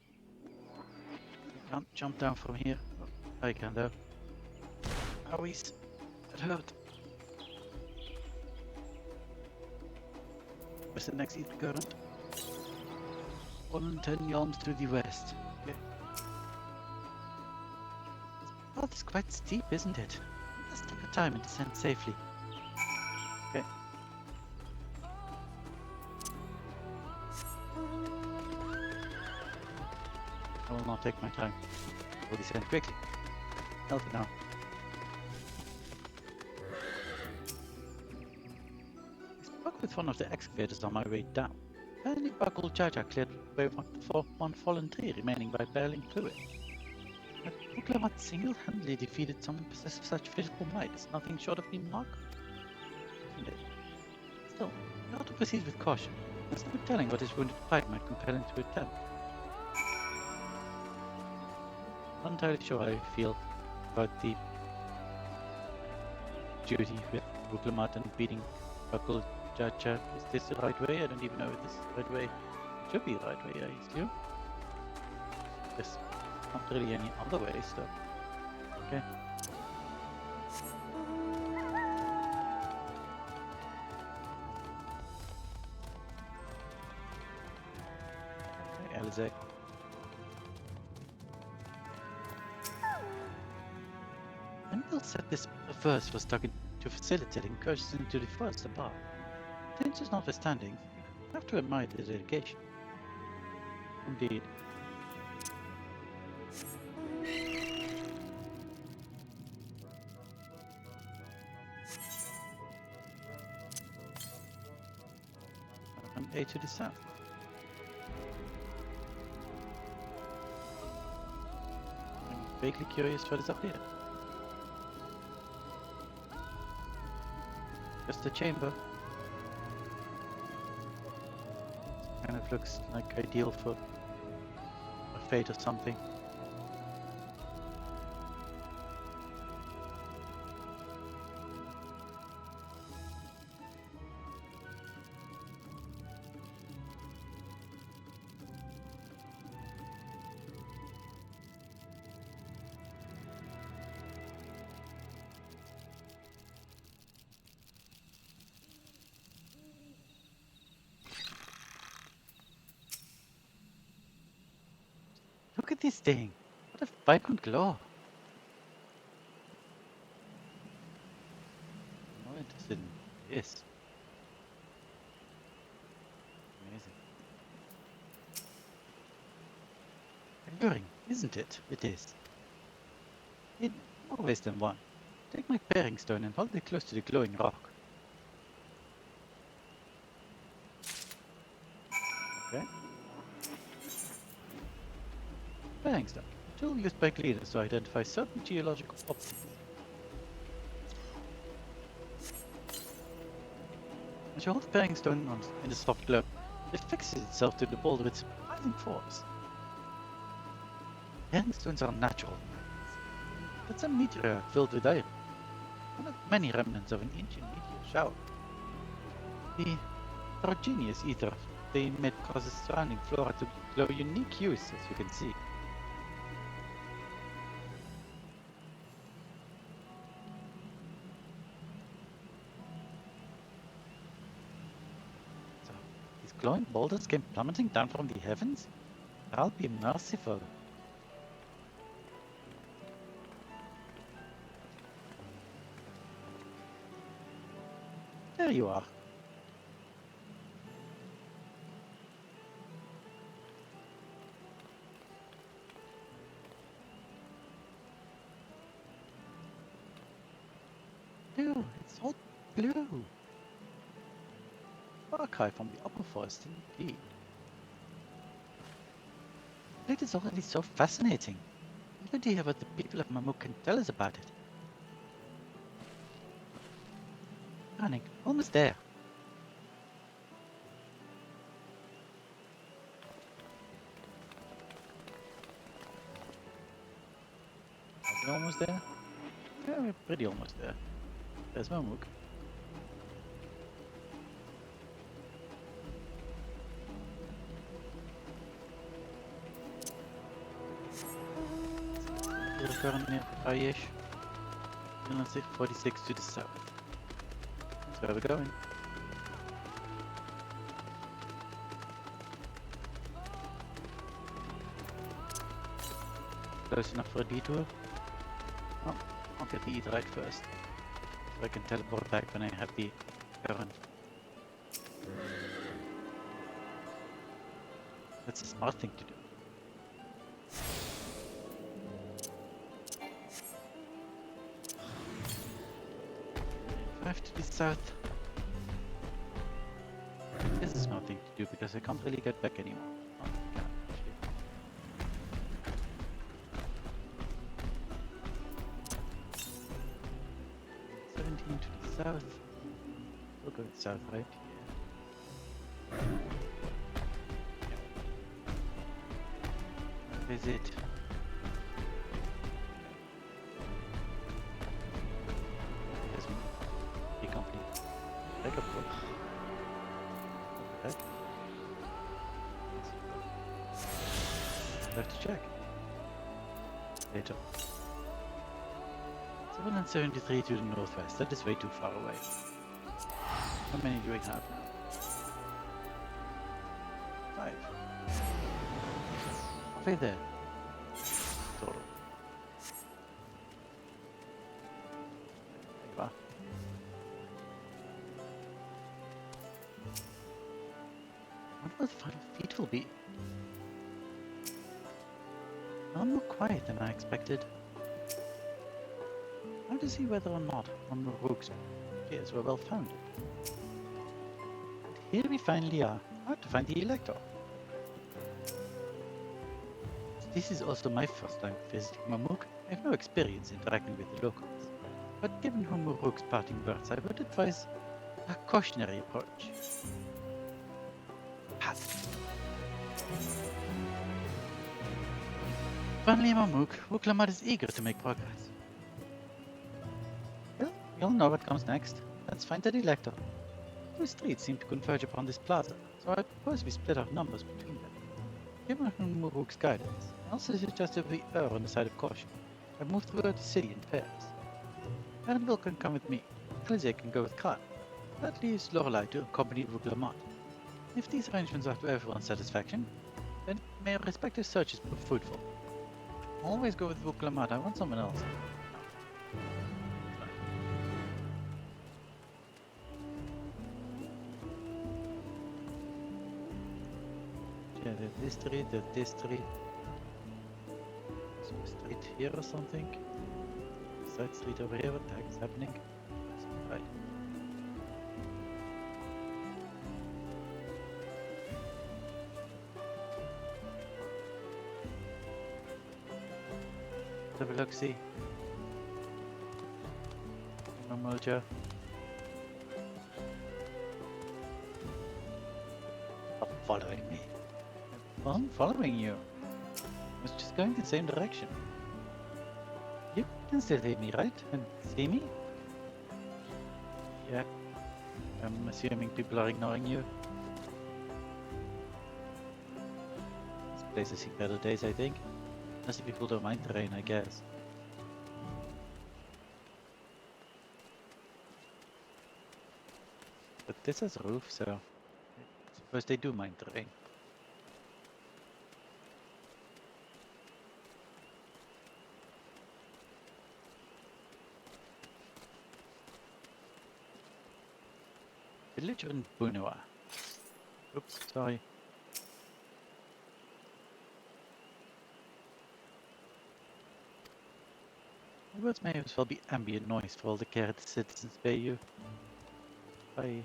I can't jump down from here. Oh, I can though. Owies. That hurt. Where's the next east current? 110 yalms to the west. Okay. This path is quite steep, isn't it? Let's take our time and descend safely. Okay. I will not take my time. I will descend quickly. Healthy now. With one of the excavators on my way down. Apparently Buckle Jaja cleared way for one fallen tree remaining by barreling through it. But Buklamat single-handedly defeated someone possessed of such physical might is nothing short of remarkable. Isn't it? Still, we ought to proceed with caution. There's no telling what his wounded pride might compel him to attempt. Not entirely sure how I feel about the duty with Buklamat and beating Buckle Jaja. Is this the right way? I don't even know if this is the right way. It should be the right way, I assume. There's not really any other way, so... Okay. Okay, Alizé. Wendell said this verse was stuck to facilitate incursions into the forest above. Dangers notwithstanding, you have to admire the dedication. Indeed. From A to the south. I'm vaguely curious what is up here. Just a chamber. Kind of looks like ideal for a fate or something. Look at this thing! What a vibrant glow! I'm more interested in this. Amazing. Alluring, isn't it? It is. In more ways than one. Take my bearing stone and hold it close to the glowing rock. Okay. Bearing stone. A tool used by cleaners to identify certain geological objects. As you hold the bearing stone in the soft glow, it fixes itself to the boulder with surprising force. Bearing stones are natural. That's a meteor filled with iron. One of many remnants of an ancient meteor shower. The heterogeneous ether they emit causes surrounding flora to glow unique hues, as you can see. So, these glowing boulders came plummeting down from the heavens? I'll be merciful. There you are. Blue, it's all blue. Archive from the upper forest indeed. It is already so fascinating. What do you hear what the people of Mamuk can tell us about it? Running, almost there. Are we almost there? Yeah, we're pretty almost there. There's Mamuk. We're currently near-ish. 46 to the south. That's where we're going. Close enough for a detour? Oh, I'll get the etherite first. So I can teleport back when I have the current. That's a smart thing to do. 5 to the south. This is a smart thing to do because I can't really get back anymore. Oh, I can, actually. 17 to the south. We'll go south right here. Visit. Take a book. Okay. Have to check. Later. 773 to the northwest. That is way too far away. How many do we have now? 5. Halfway there. Total. There you are. I wonder what the final feat will be. I'm more quiet than I expected. How to see whether or not Rook's fears were well founded? Here we finally are. How to find the Elector. This is also my first time visiting Mamuk. I have no experience interacting with the locals. But given Humuruk's parting words, I would advise a cautionary approach. Pass. Finally, Mamuk, Wuklamat is eager to make progress. Well, we all know what comes next. Let's find the Elector. Two streets seem to converge upon this plaza, so I propose we split our numbers between them. Given Humuruk's guidance, I also suggest that we err on the side of caution and move throughout the city in pairs. Arendelle can come with me, Clizzy can go with Kyle. That leaves Lorelei to accompany Wuklamat. If these arrangements are to everyone's satisfaction, then may our respective searches prove fruitful. Always go with Wuklamat, I want someone else. Yeah, this street. So a street here or something. Side street over here, what the heck is happening? Right. Have a look, see. Mamulja. Stop following me. Well, I'm following you. I was just going the same direction. You can still hear me, right? And see me? Yeah. I'm assuming people are ignoring you. This place has seen better days, I think. Unless people don't mind the rain, I guess. But this has a roof, so I suppose they do mind the rain. Villager in Bunua. Oops, sorry. The words may as well be ambient noise for all the care the citizens pay you. Bye.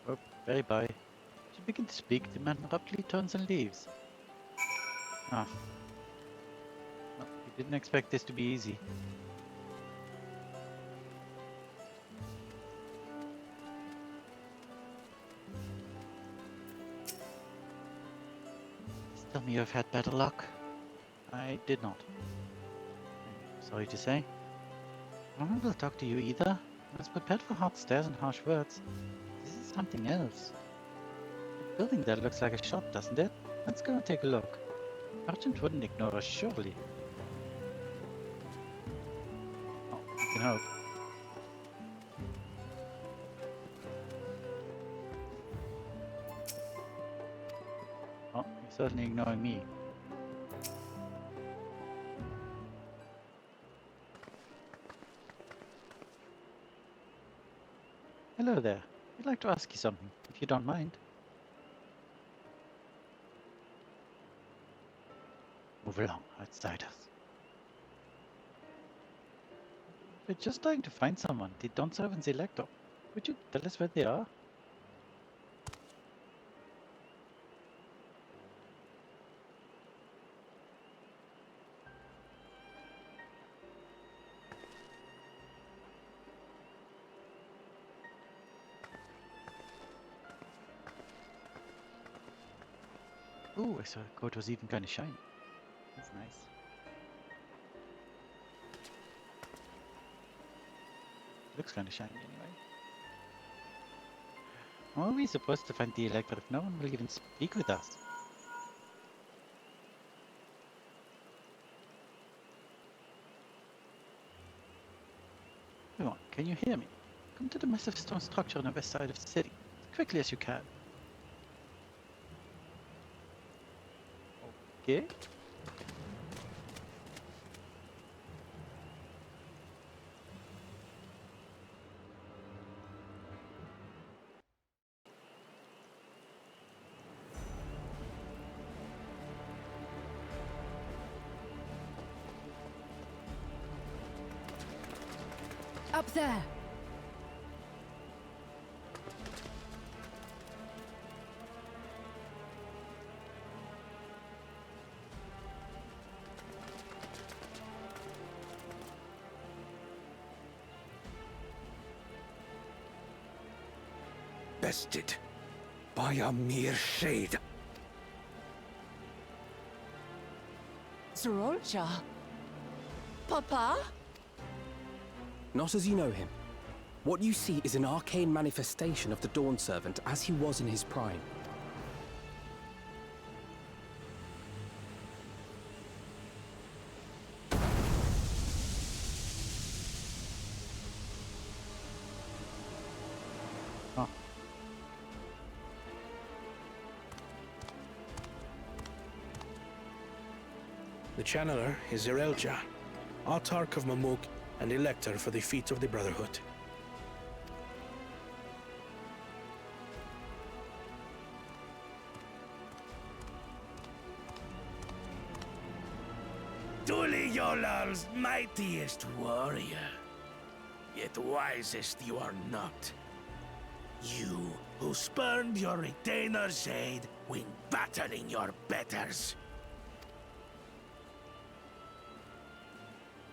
Oh, very bye. As you begin to speak, the man abruptly turns and leaves. Ah. Well, you didn't expect this to be easy. Tell me you've had better luck. I did not. I'm sorry to say. No one will talk to you either. I was prepared for hard stares and harsh words. This is something else. The building there looks like a shop, doesn't it? Let's go and take a look. Merchant wouldn't ignore us, surely. Oh, I can hope. Oh, he's certainly ignoring me. Hello there. I'd like to ask you something, if you don't mind. Move along, outsiders. We're just trying to find someone, the Dawntrail and the Elector. Would you tell us where they are? Ooh, I saw the coat was even kind of shiny. That's nice. Looks kind of shiny anyway. How are we supposed to find the Elector if no one will even speak with us? Come on, can you hear me? Come to the massive stone structure on the west side of the city, as quickly as you can. Okay. Up there. Bested by a mere shade. Zorolja? Papa? Not as you know him. What you see is an arcane manifestation of the Dawn Servant as he was in his prime. The Channeler is Zerelja, Autarch of Mamuk and Elector for the Feet of the Brotherhood. Tuliyolal's mightiest warrior, yet wisest you are not. You, who spurned your retainer's aid when battling your betters.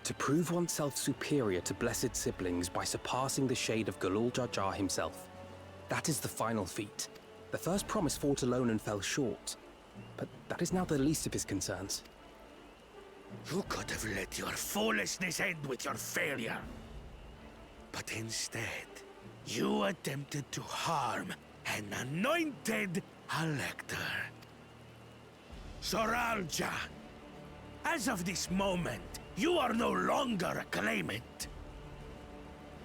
To prove oneself superior to blessed siblings by surpassing the shade of Galul Jar Jar himself. That is the final feat. The first promise fought alone and fell short. But that is now the least of his concerns. You could have let your foolishness end with your failure. But instead, you attempted to harm an anointed elector. Zoralja, as of this moment, you are no longer a claimant.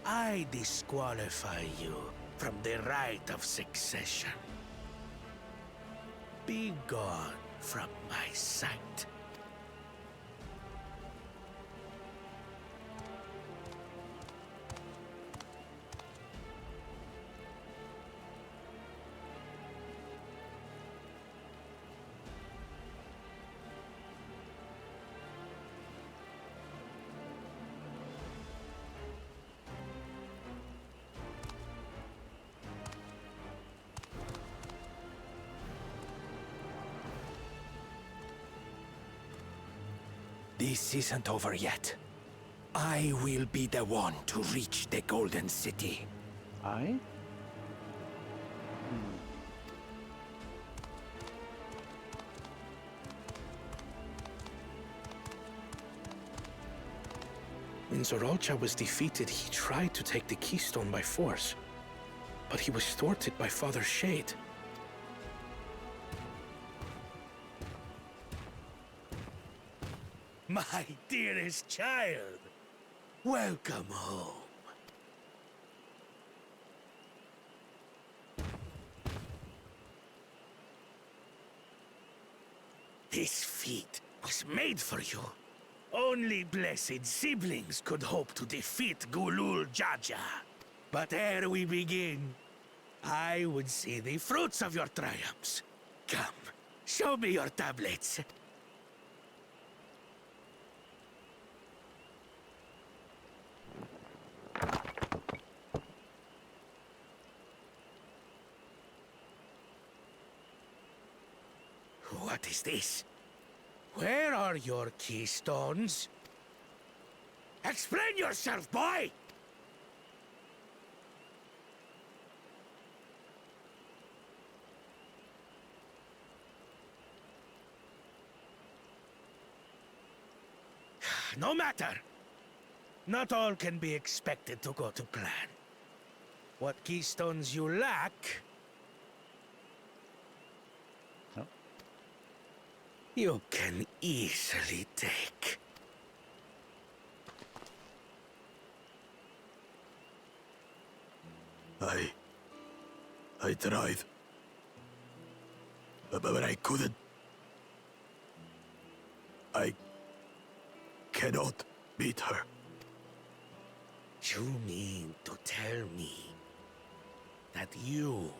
I disqualify you from the right of succession. Be gone from my sight. This isn't over yet. I will be the one to reach the Golden City. I? When Zoralja was defeated, he tried to take the Keystone by force. But he was thwarted by Father Shade. My dearest child, welcome home. This feat was made for you. Only blessed siblings could hope to defeat Gulul Jaja. But ere we begin, I would see the fruits of your triumphs. Come, show me your tablets. What is this? Where are your keystones? Explain yourself, boy! No matter. Not all can be expected to go to plan. What keystones you lack, you can easily take. I tried. But I couldn't. I cannot beat her. You mean to tell me that you,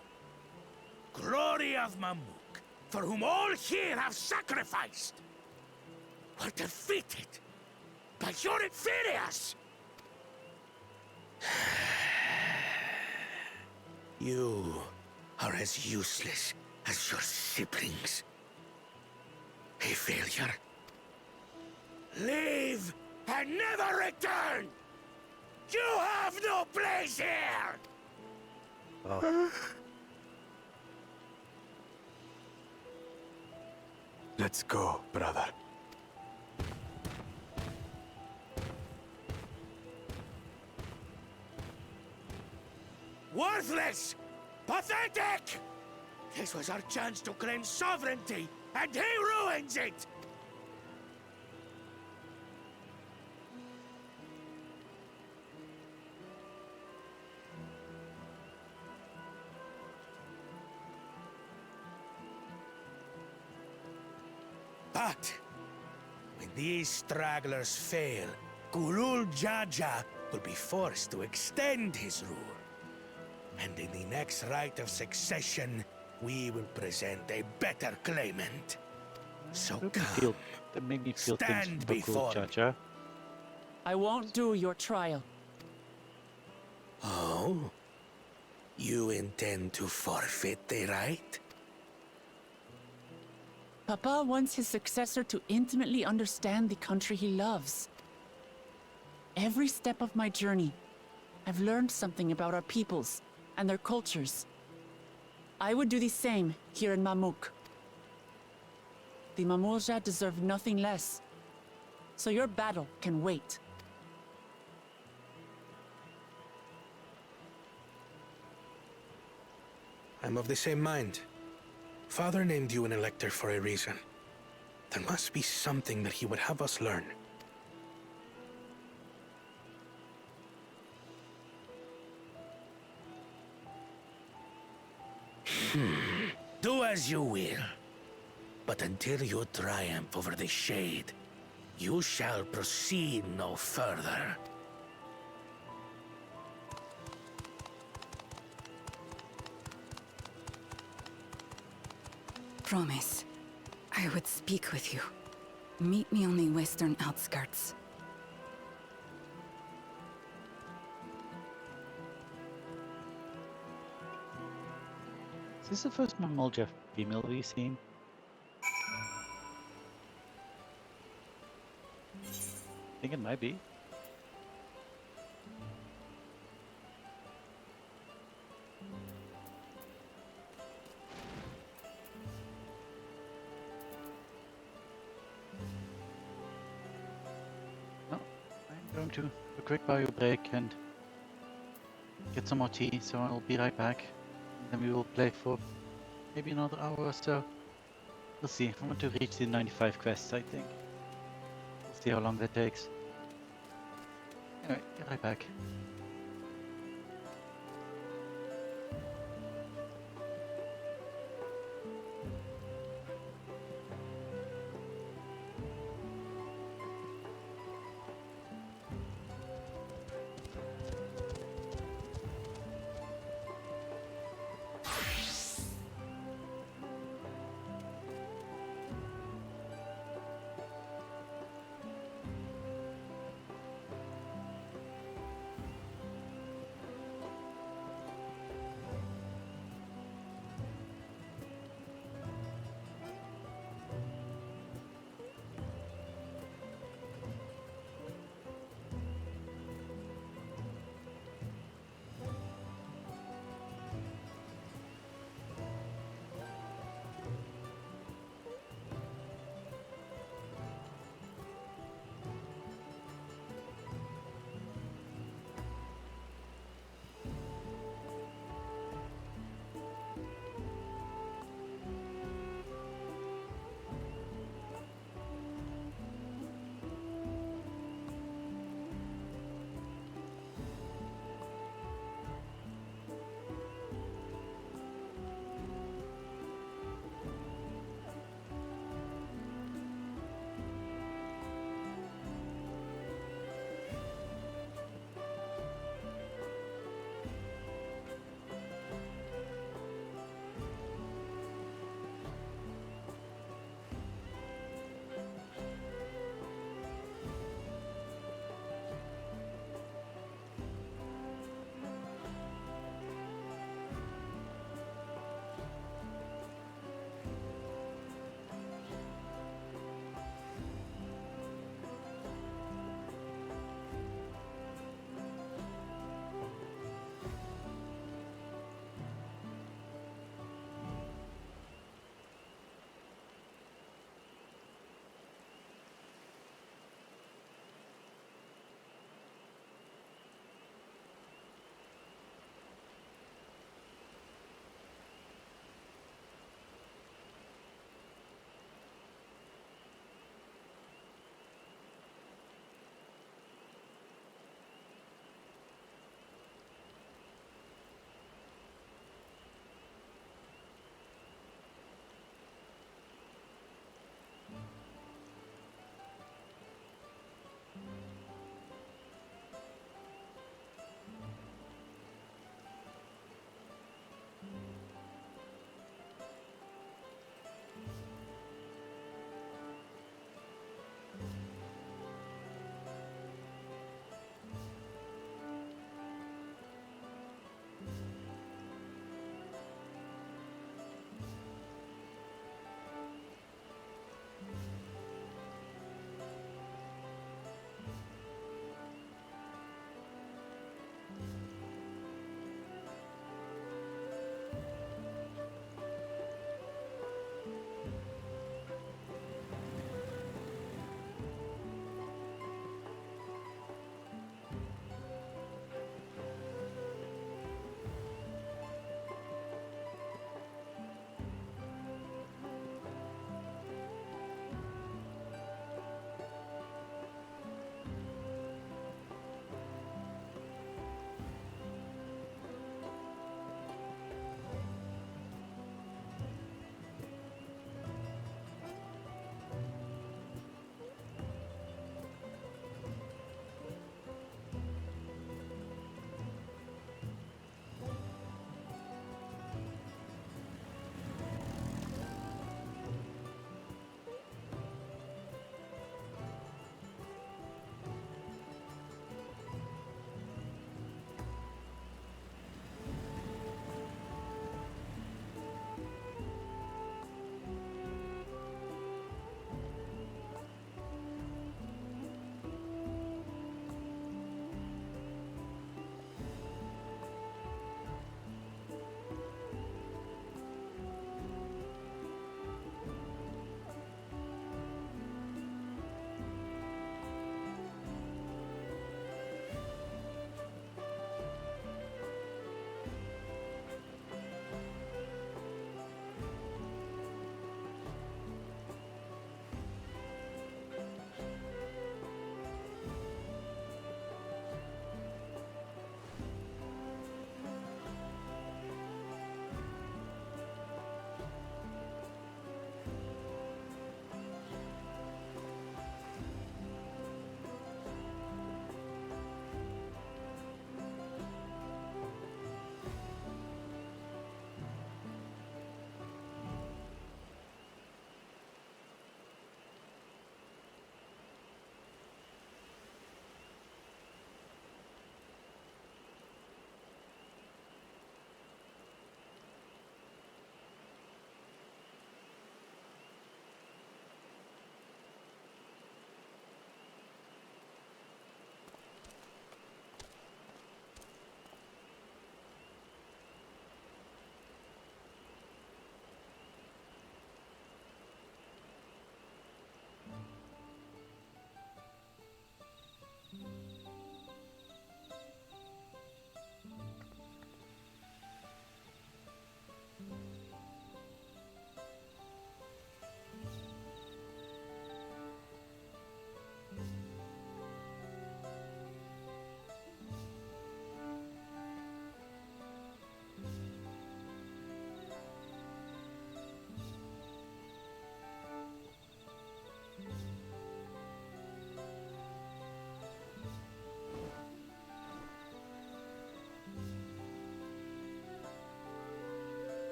glory of Mamuk, for whom all here have sacrificed, were defeated by your inferiors? You are as useless as your siblings. A failure. Leave and never return! You have no place here! Oh. Let's go, brother. Worthless! Pathetic! This was our chance to claim sovereignty, and he ruins it! But when these stragglers fail, Gulul Jaja will be forced to extend his rule. And in the next rite of succession, we will present a better claimant. So come, that made me feel stand things before Jar Jar. I won't do your trial. Oh? You intend to forfeit the right? Papa wants his successor to intimately understand the country he loves. Every step of my journey, I've learned something about our peoples and their cultures. I would do the same here in Mamuk. The Mamulja deserve nothing less, so your battle can wait. I'm of the same mind. Father named you an elector for a reason. There must be something that he would have us learn. Do as you will. But until you triumph over the Shade, you shall proceed no further. Promise, I would speak with you. Meet me on the western outskirts. Is this the first Mamulja female we've seen? I think it might be. No, I'm going to a quick bio break and get some more tea, so I'll be right back. Then we will play for maybe another hour or so. We'll see. I want to reach the 95 quests, I think. We'll see how long that takes. Anyway, get right back.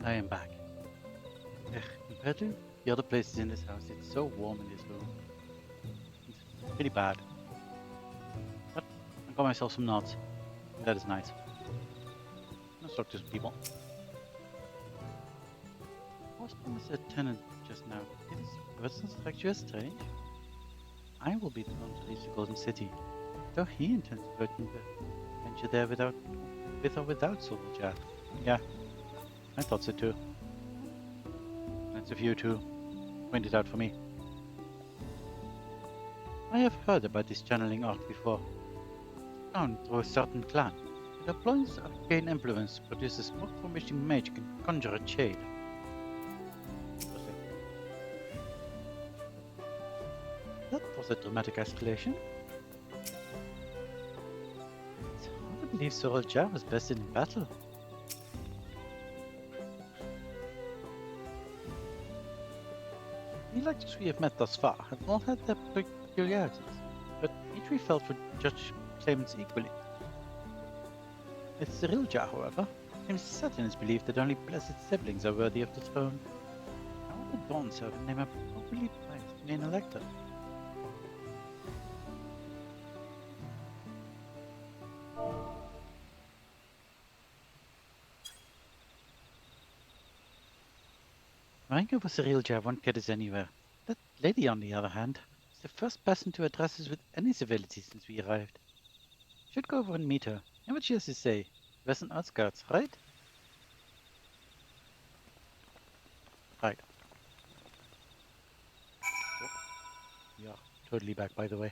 I am back. Compared to the other places in this house, it's so warm in this room. It's pretty bad. But I got myself some nods. That is nice. Let's talk to some people. I was promised a tenant just now. Did his person strike you as strange? I will be the one to reach the Golden City, though he intends to venture there with or without Silverjar. Yeah, I thought so too. That's a few too pointed out for me. I have heard about this channeling art before. Found through a certain clan. It employs arcane influence, produces smoke formation magic, and conjure a shade. That was a dramatic escalation. It's hard to believe Silverjar was bested in battle. The electors we have met thus far have all had their peculiarities, but each we felt would judge claimants equally. With Cyriljar, however, seems set in his belief that only blessed siblings are worthy of the throne. How would a Dawn servant name a properly placed main elector? Rank over Cyriljar won't get us anywhere. That lady, on the other hand, is the first person to address us with any civility since we arrived. Should go over and meet her. And what she has to say. Western outskirts, right? Right. Oh. Yeah, totally back, by the way.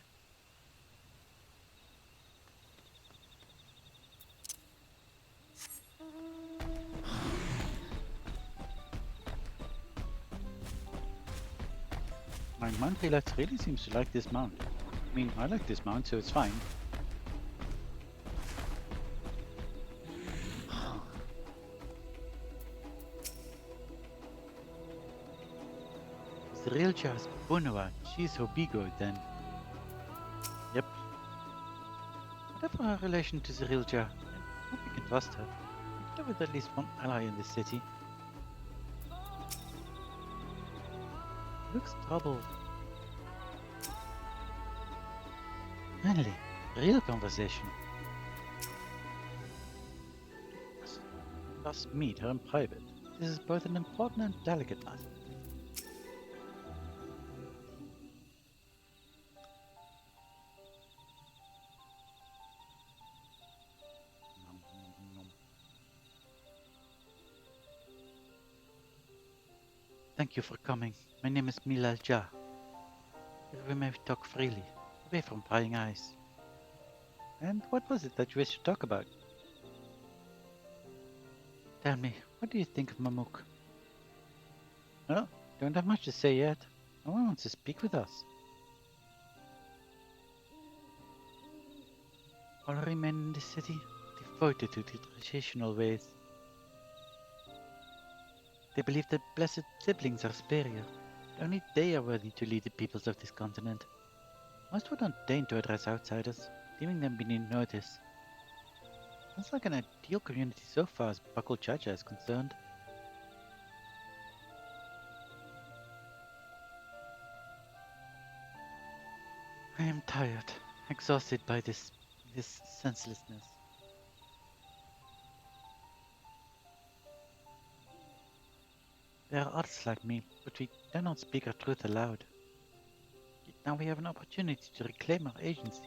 My mount elect really seems to like this mount. I mean, I like this mount, so it's fine. Cyriljar's Bunua, she's Hobigo then. Yep. Whatever her relation to Cyriljar, I hope we can trust her. We could have with at least one ally in this city. Looks troubled. Finally, real conversation. Must meet her in private. This is both an important and delicate matter. Thank you for coming. My name is Milal Jah. Here we may talk freely, away from prying eyes. And what was it that you wished to talk about? Tell me, what do you think of Mamuk? Well, don't have much to say yet. No one wants to speak with us. All remain in the city, devoted to the traditional ways. They believe that blessed siblings are superior. Only they are worthy to lead the peoples of this continent. Most would not deign to address outsiders, deeming them beneath notice. Sounds like an ideal community so far as Bakul Chacha is concerned. I am tired, exhausted by this senselessness. There are others like me, but we dare not speak our truth aloud. Yet now we have an opportunity to reclaim our agency.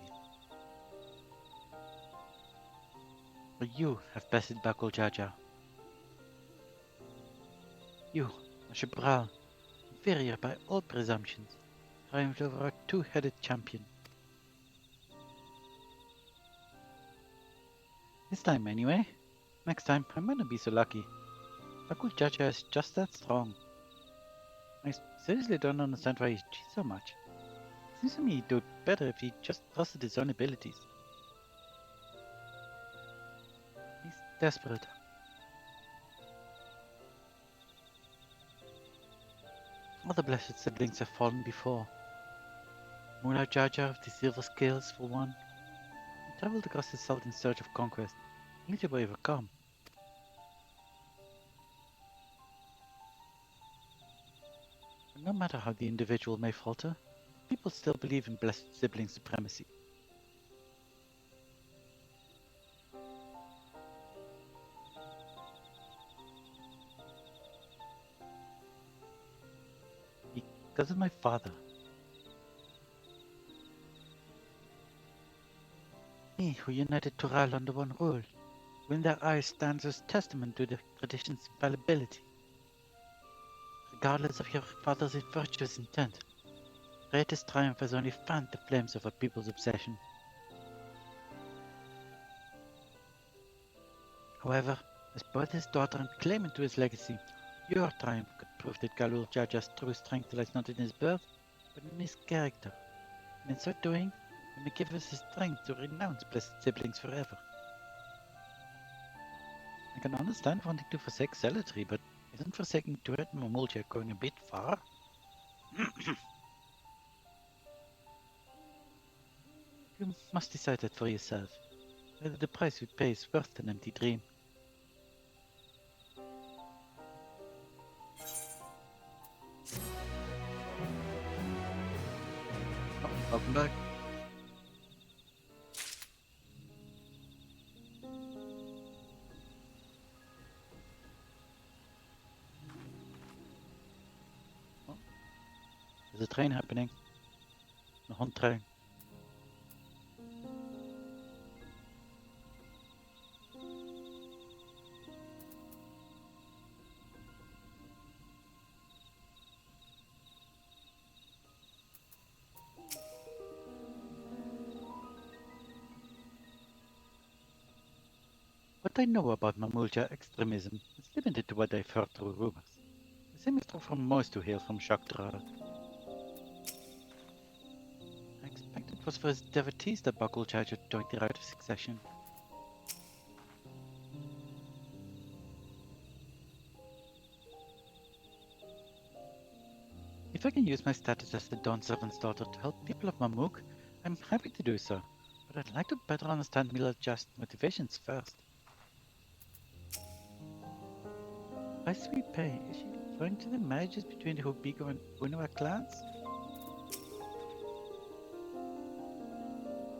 For you have bested Bakul Jaja. You, a Shabral, inferior by all presumptions, triumphed over our two-headed champion. This time anyway. Next time I might not be so lucky. Bakul Jaja is just that strong. I seriously don't understand why he cheats so much. Seems to me he'd do better if he just trusted his own abilities. He's desperate. Other blessed siblings have fallen before. Mullah Jaja of the Silver Scales, for one. He traveled across the south in search of conquest, only to be overcome. No matter how the individual may falter, people still believe in blessed sibling supremacy. Because of my father. Me, who united Tural under one rule, who in their eyes stands as testament to the tradition's infallibility. Regardless of your father's virtuous intent, greatest triumph has only fanned the flames of a people's obsession. However, as both his daughter and claimant to his legacy, your triumph could prove that Galul Jaja's true strength lies not in his birth, but in his character. And in so doing, he may give us the strength to renounce blessed siblings forever. I can understand wanting to forsake zealotry, but isn't forsaking Turet and Mamulja going a bit far? You must decide that for yourself, whether the price you pay is worth an empty dream. Oh, welcome back. Oh, there's a train happening. A hunt train. What I know about Mamulja extremism is limited to what I've heard through rumors. The same is true for most who hail from Shaktra. I expect it was for his devotees that Bakul Chaja joined the Rite of Succession. If I can use my status as the Dawn Servant's daughter to help people of Mamuk, I'm happy to do so, but I'd like to better understand Milaja's motivations first. By sweet pay, is she referring to the marriages between the Hobigo and Unua clans?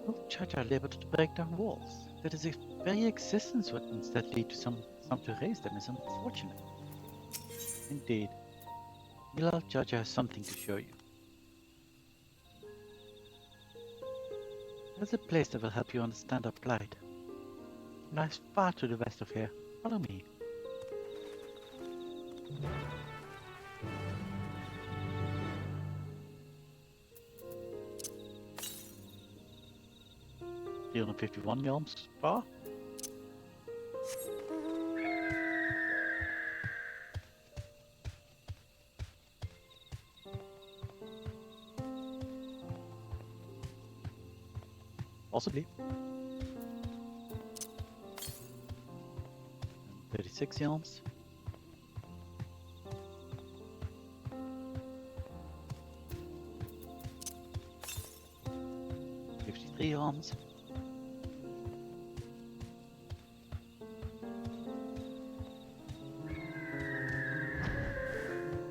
Will Chacha labored to break down walls? That is, the very existence of weapons that lead to some to raise them is unfortunate. Indeed. Milal Chacha has something to show you. There's a place that will help you understand our plight. It lies far to the west of here. Follow me. $351 yalms far? Possibly. 36 yalms. 53 yalms.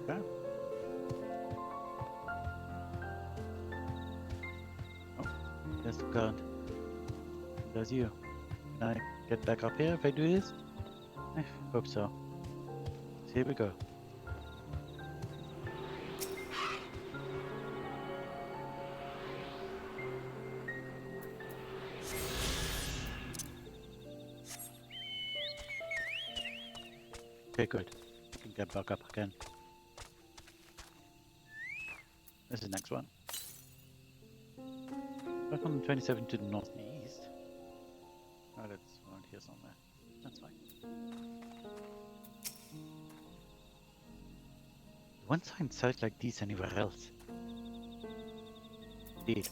Okay. Oh, there's the current. There's you. Can I get back up here if I do this? I hope so. So here we go. Okay, good. You can get back up again. This is the next one. 527 to the northeast. Oh, that's around here somewhere. That's fine. You won't find sites like these anywhere else. Indeed. Is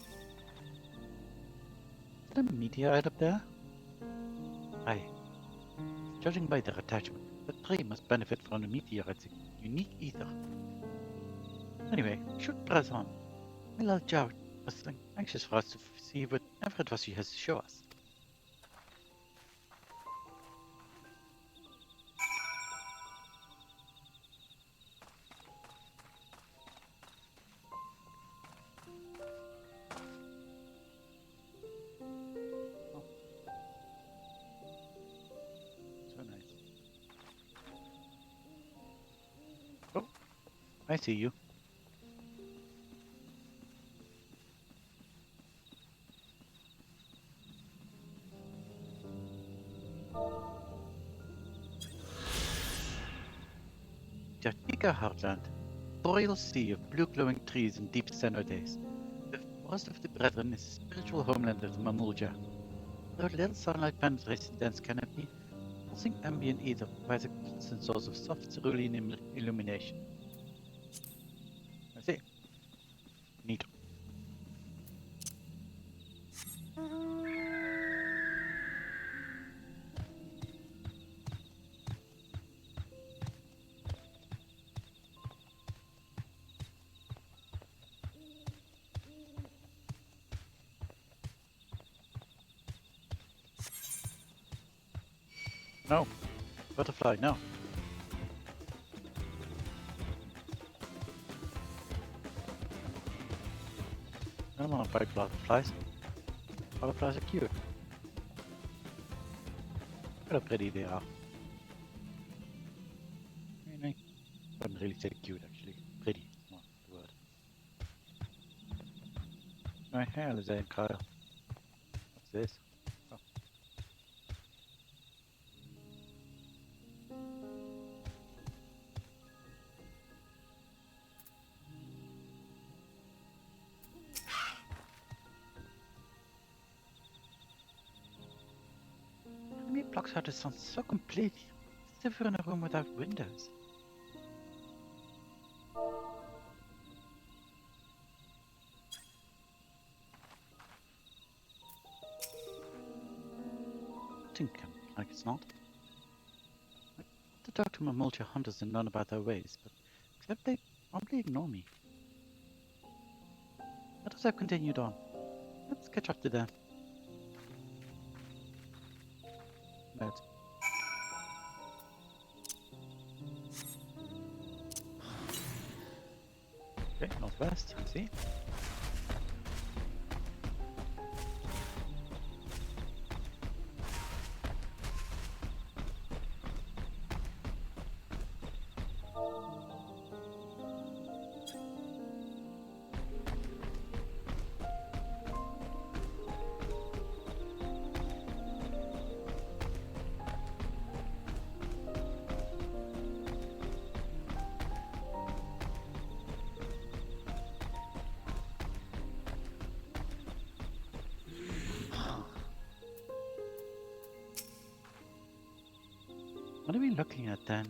there a meteorite up there? Aye. Judging by their attachment, the tree must benefit from the meteorite's unique ether. Anyway, we should press on. Milal Jar was anxious for us to see whatever it was she has to show us. I see you. Jatika Heartland, boreal sea of blue glowing trees and deep center days. The Forest of the Brethren is the spiritual homeland of the Mamulja. Though little sunlight penetrates the dense canopy, pulsing ambient ether provides a constant source of soft cerulean illumination. I see. Neat. No. Butterfly, no. I don't want to fight butterflies. Butterflies are cute. Look how pretty they are. Really? I wouldn't really say cute, actually. Pretty is not the word. My hair is a Kyle. What's this? Oh. Enemy blocks out the sun so completely. As if we're in a room without windows. Like it's not. I want to talk to my Mamulja hunters and learn about their ways, but except they probably ignore me. Let us have continued on. Let's catch up to them. Let's. Okay, northwest, I see. What are we looking at then?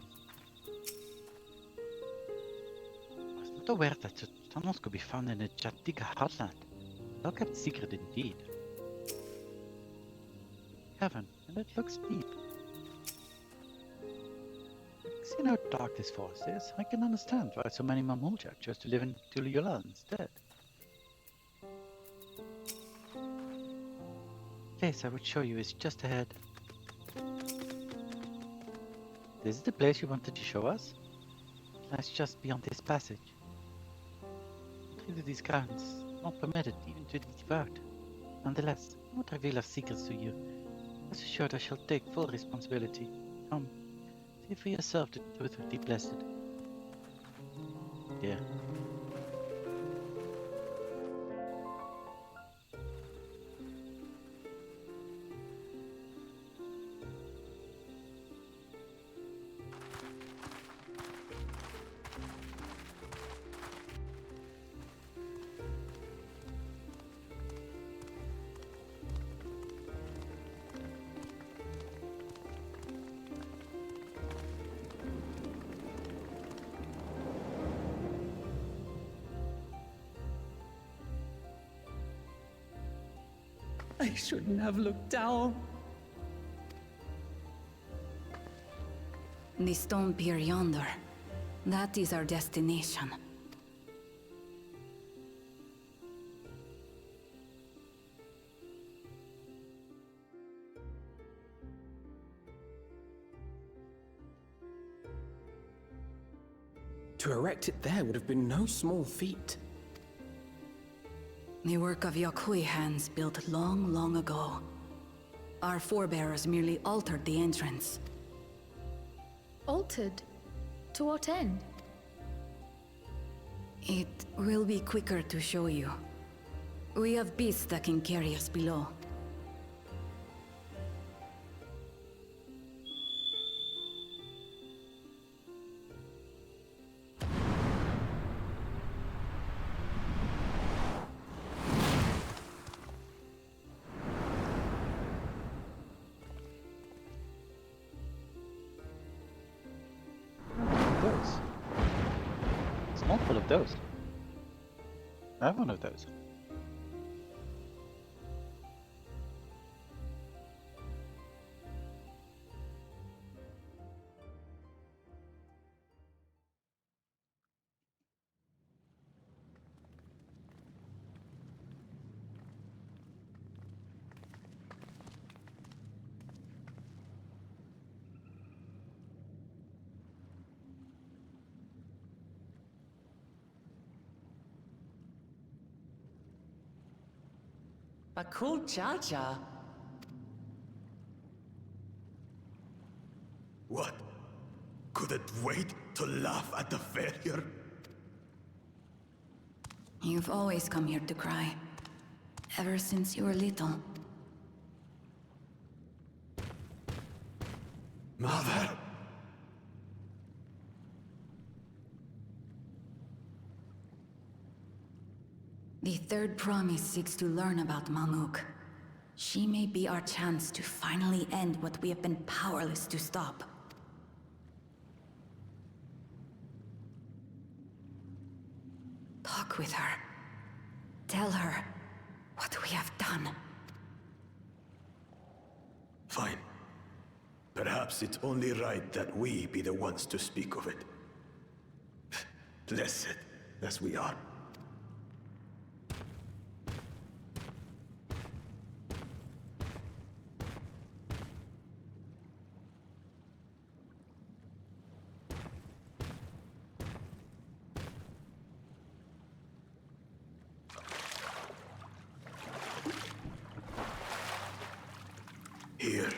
I was not aware that such tunnels could be found in the Jatiga heartland. Well kept secret indeed. Heaven, and it looks deep. Seeing how dark this forest is, I can understand why so many Mamulja chose to live in Tuliyola instead. The place I would show you is just ahead. This is the place you wanted to show us? It lies just beyond this passage. Entry to these gardens is not permitted, even to the devout. Nonetheless, I won't reveal our secrets to you. Rest assured I shall take full responsibility. Come, see for yourself the truth of the blessed. Dear. I shouldn't have looked down. The stone pier yonder. That is our destination. To erect it there would have been no small feat. The work of Yakui hands built long, long ago. Our forebears merely altered the entrance. Altered? To what end? It will be quicker to show you. We have beasts that can carry us below. Those. It's not full of those. I have one of those. A cool cha-cha. What? Couldn't wait to laugh at the failure? You've always come here to cry. Ever since you were little. Mother! The third promise seeks to learn about Mamuk. She may be our chance to finally end what we have been powerless to stop. Talk with her. Tell her what we have done. Fine. Perhaps it's only right that we be the ones to speak of it. Blessed as we are. Here.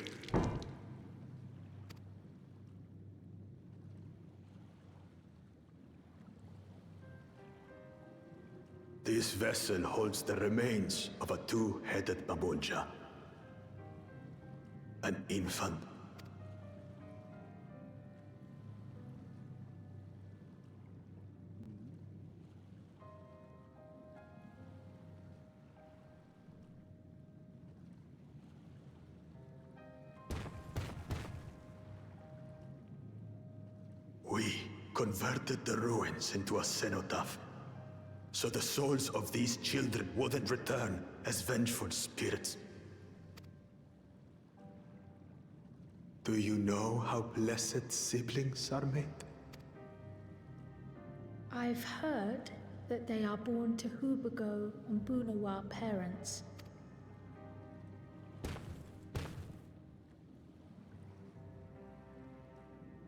This vessel holds the remains of a two-headed Mamulja. An infant. We converted the ruins into a cenotaph, so the souls of these children wouldn't return as vengeful spirits. Do you know how blessed siblings are made? I've heard that they are born to Hubago and Bunawa parents.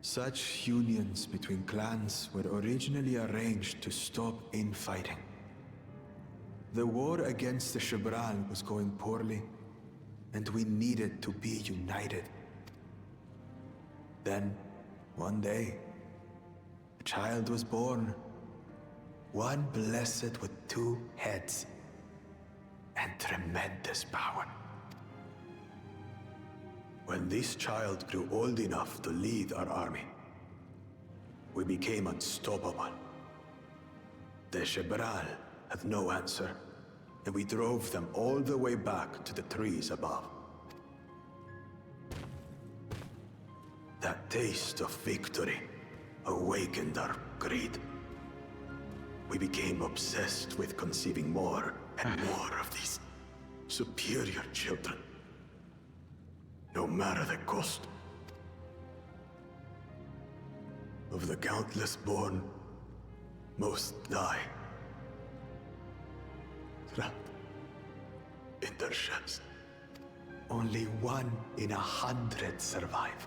Such unions between clans were originally arranged to stop infighting. The war against the Shibral was going poorly, and we needed to be united. Then, one day, a child was born. One blessed with two heads and tremendous power. When this child grew old enough to lead our army, we became unstoppable. The Shibral had no answer, and we drove them all the way back to the trees above. That taste of victory awakened our greed. We became obsessed with conceiving more and more of these superior children. No matter the cost. Of the countless born, most die. Trapped in their shells. Only 1 in 100 survive.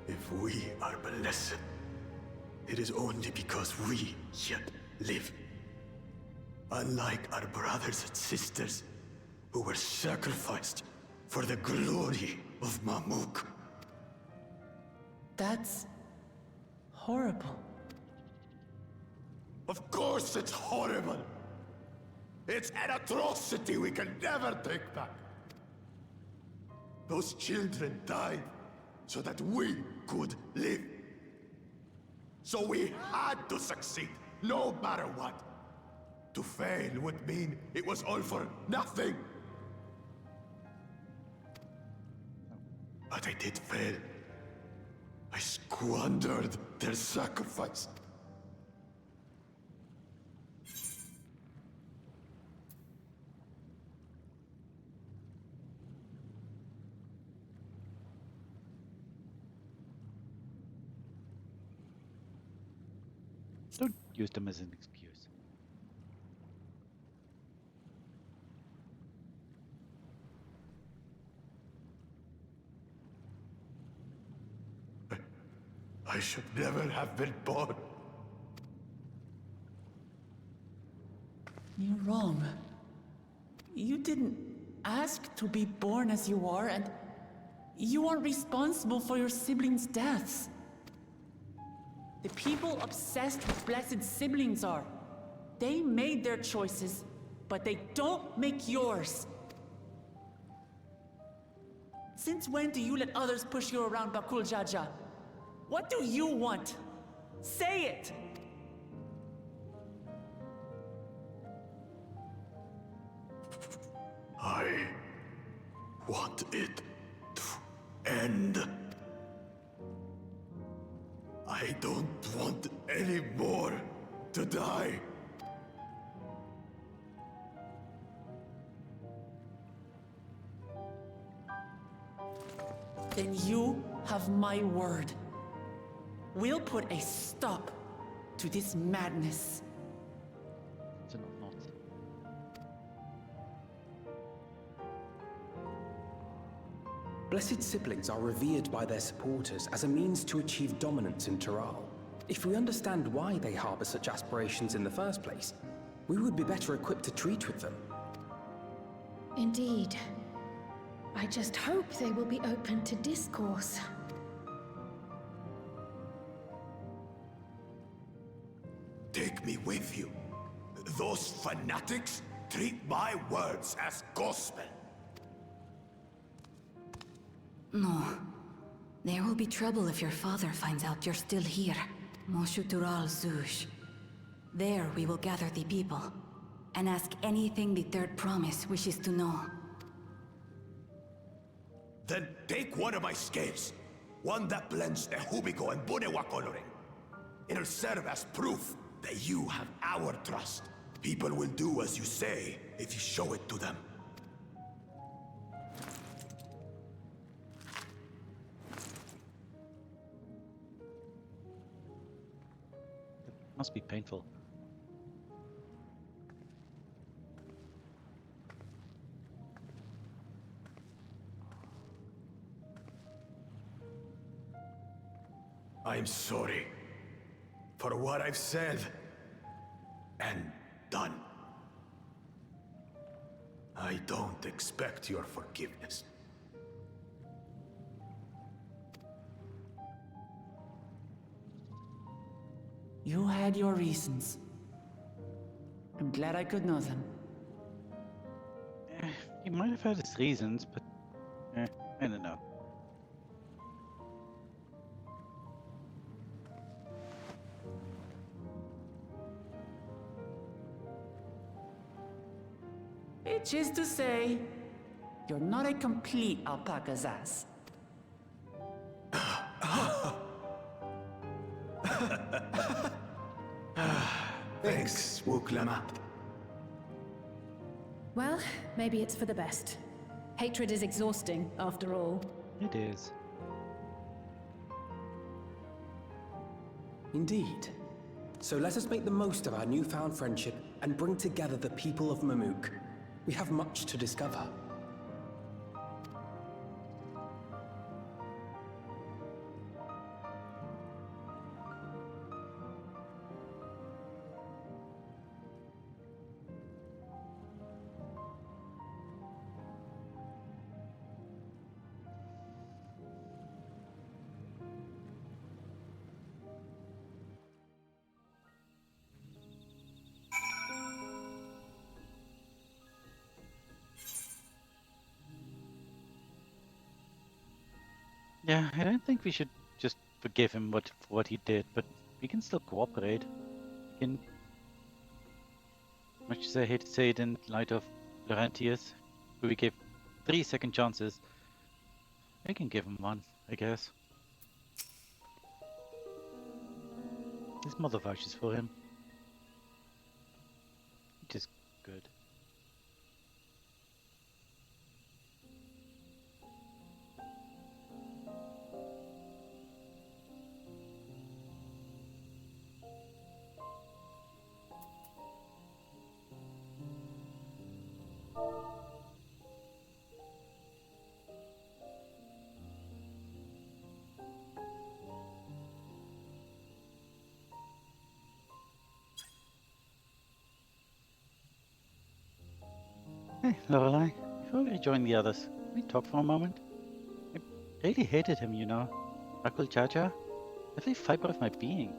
If we are blessed, it is only because we yet live. Unlike our brothers and sisters, who were sacrificed for the glory of Mamuk. That's horrible. Of course it's horrible! It's an atrocity we can never take back. Those children died so that we could live. So we had to succeed, no matter what. To fail would mean it was all for nothing. But I did fail. I squandered their sacrifice. Don't use them as an excuse. I should never have been born. You're wrong. You didn't ask to be born as you are, and you aren't responsible for your siblings' deaths. The people obsessed with blessed siblings are. They made their choices, but they don't make yours. Since when do you let others push you around, Bakul Jaja? What do you want? Say it! I want it to end. I don't want any more to die. Then you have my word. We'll put a stop to this madness. It's not. Blessed siblings are revered by their supporters as a means to achieve dominance in Taral. If we understand why they harbor such aspirations in the first place, we would be better equipped to treat with them. Indeed. I just hope they will be open to discourse. Take me with you. Those fanatics treat my words as gospel. No. There will be trouble if your father finds out you're still here. Moshutural Zush. There we will gather the people, and ask anything the Third Promise wishes to know. Then take one of my scales. One that blends the Hubico and Bunewa coloring. It'll serve as proof that you have our trust. People will do as you say if you show it to them. Must be painful. I'm sorry for what I've said and done. I don't expect your forgiveness. You had your reasons. I'm glad I could know them. He might have had his reasons, but I don't know. Which is to say, you're not a complete alpaca's ass. Thanks, Wuklama. Well, maybe it's for the best. Hatred is exhausting, after all. It is. Indeed. So let us make the most of our newfound friendship and bring together the people of Mamuk. We have much to discover. Yeah, I don't think we should just forgive him for what he did, but we can still cooperate. We can, much as I hate to say it in light of Laurentius, who we gave 3 second chances, we can give him 1, I guess. His mother vouches for him, which is good. Hey, Lorelei, before we join the others, can we talk for a moment? I really hated him, you know. Rakul Chacha, every fiber of my being.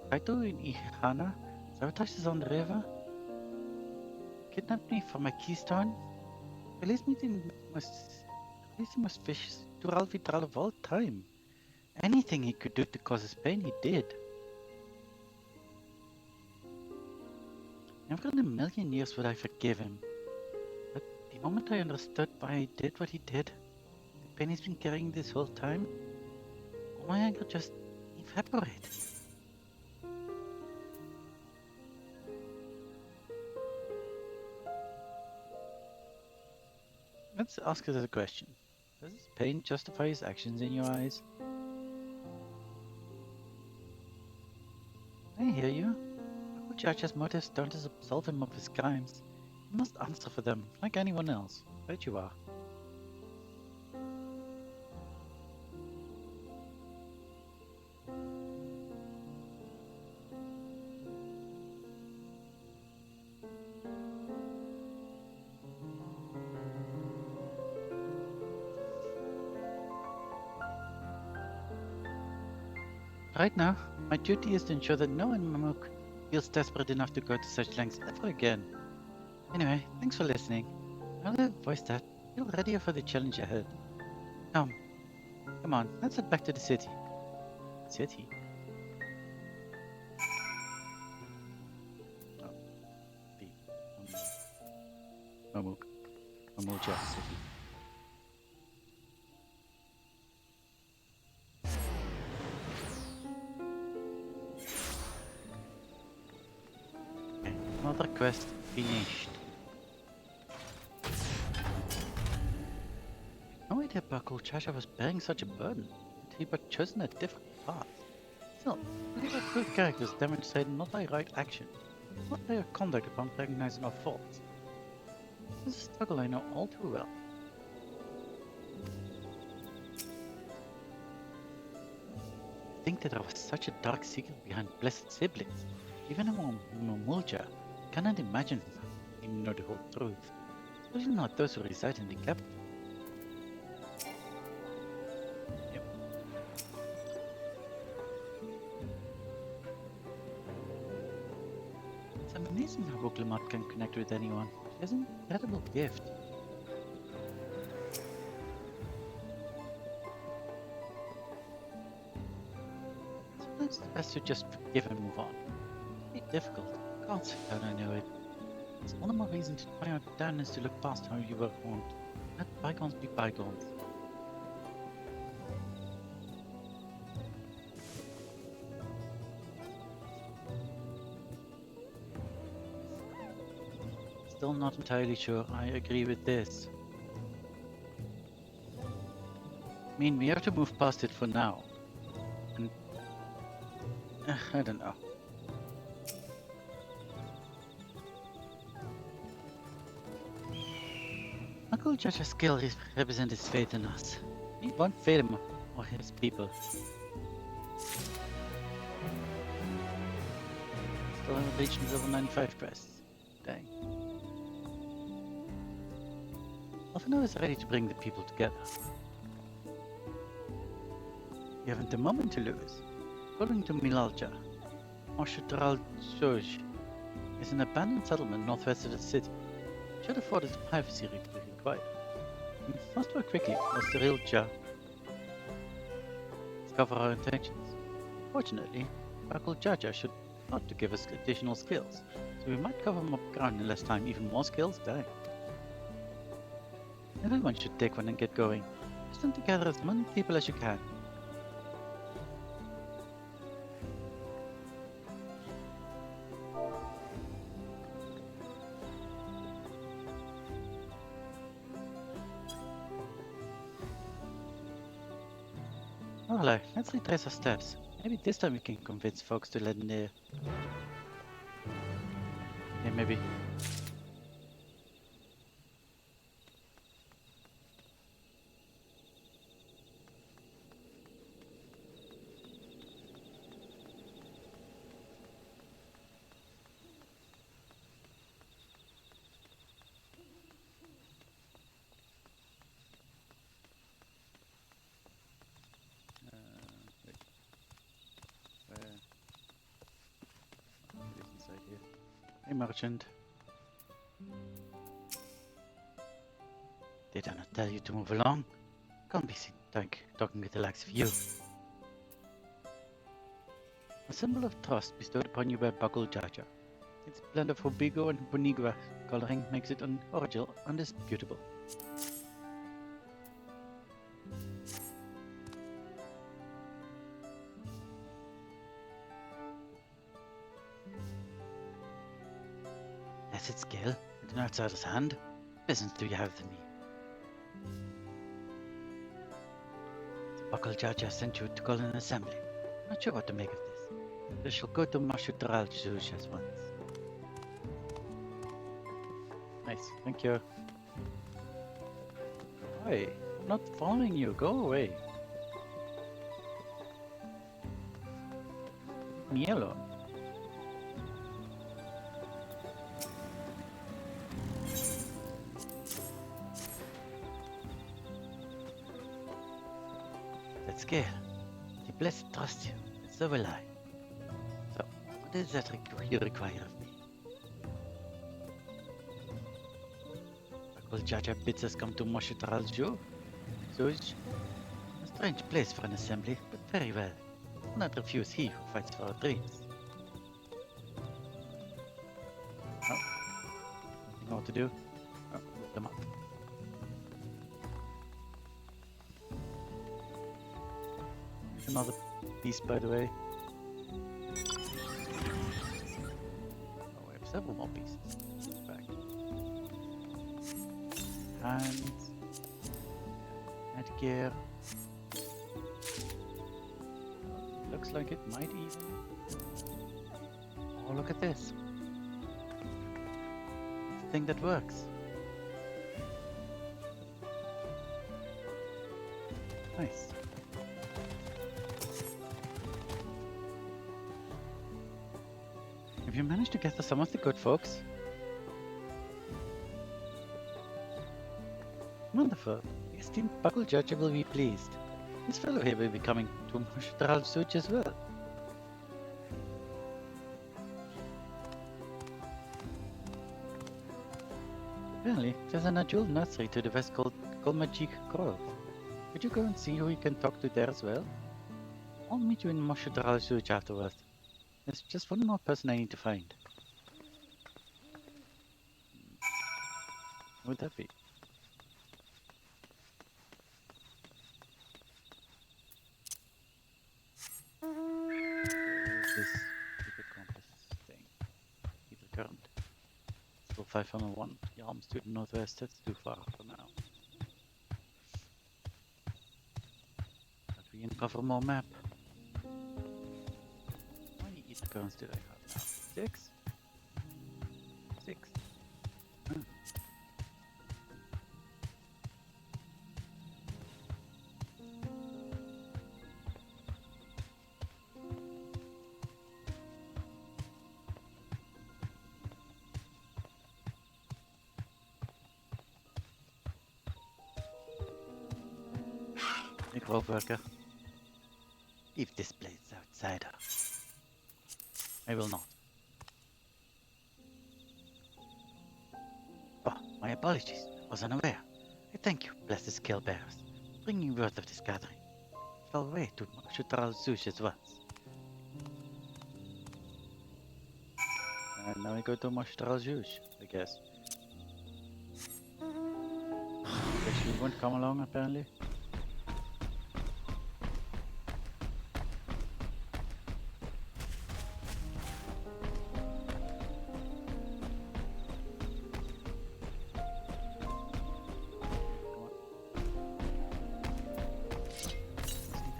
Kaito in Ihana sabotaged us on the river, kidnapped me for my keystone, released me the most vicious Dural Vidal of all time. Anything he could do to cause us pain, he did. Never in a million years would I forgive him. But the moment I understood why he did what he did, the pain he's been carrying this whole time, all my anger just evaporated. Let's ask us a question. Does his pain justify his actions in your eyes? I hear you. Chacha's motives don't absolve him of his crimes. He must answer for them, like anyone else. Right you are. Right now, my duty is to ensure that no one in Mamuk feels desperate enough to go to such lengths ever again. Anyway, thanks for listening. Now that I've voiced that, feel readier for the challenge ahead. Come on, let's head back to the city. City? Oh, the Mamulja city. Okay, another quest finished. No idea Bakul Chasha was bearing such a burden, had he but chosen a different path. Still, I believe our true characters demonstrated not by right action, but by our conduct upon recognizing our faults. This is a struggle I know all too well. To think that there was such a dark secret behind blessed siblings, even among Mamulja, cannot imagine even know the whole truth, especially not those who reside in the capital. It's amazing how Boklamat can connect with anyone. She has an incredible gift. Sometimes it's best to just forgive and move on. It's difficult. God, don't I know it. It's all the more reason to try our darndest to look past how you were wronged. Let bygones be bygones. Still not entirely sure I agree with this. I mean, we have to move past it for now. And I don't know. Uncle Judge's skill represents his faith in us. We won't fail him or his people. Still haven't reached level 95 quests. Dang. Alphino is ready to bring the people together. You haven't a moment to lose. According to Milalja, Moshutral Shoj is an abandoned settlement northwest of the city. Should afford the privacy required. We must work quickly, or the real Ja cover our intentions. Fortunately, Uncle Jaja should not to give us additional skills, so we might cover more ground in less time. Even more skills die. Everyone should take one and get going. Just them to gather as many people as you can. Alright, let's retrace our steps. Maybe this time we can convince folks to let in there. Yeah, maybe. Hey, merchant. Did I not tell you to move along? Can't be seen talking with the likes of you. A symbol of trust bestowed upon you by Buckle Jaja. Its blend of Hobigo and Bonigua coloring makes it original and undisputable. Blessed skill, with an outsider's hand. Business do you have with me? Buckle Jaja sent you to call an assembly. Not sure what to make of this. We shall go to Mashutral Juj at once. Nice, thank you. Hi, I'm not following you, go away. Leave me alone. That scale. The blessed trust you, and so will I. So, what is that you require of me? Will Jaja bids us come to Mashutral Juj? A strange place for an assembly, but very well. Will not refuse he who fights for our dreams. Oh. You know what to do? Oh, move them up. There's another piece, by the way. Oh, we have several more pieces. In fact. Hands. Headgear. Looks like it might even. Oh, look at this. It's a thing that works. Nice. Have you managed to gather some of the good folks? Wonderful. The esteemed Buckle Judge will be pleased. This fellow here will be coming to Mashutral Juj as well. Apparently, there's an Ajul nursery to the west called Golmajik Grove. Could you go and see who you can talk to there as well? I'll meet you in Mashutral Juj afterwards. There's just one more person I need to find. Who would that be? This stupid compass thing. Keep it current. Still 501. Yarms to the northwest, that's too far for now. But we can cover more map. How many ether currents did I have now? 6? 6. Huh. Worker. Leave this place outsider. I will not. Oh, my apologies. I was unaware. I thank you, blessed skill bearers, bringing word of this gathering. fell way to Mashutral Zush as well. And now we go to Mashutral Zush, I guess. Guess you won't come along apparently.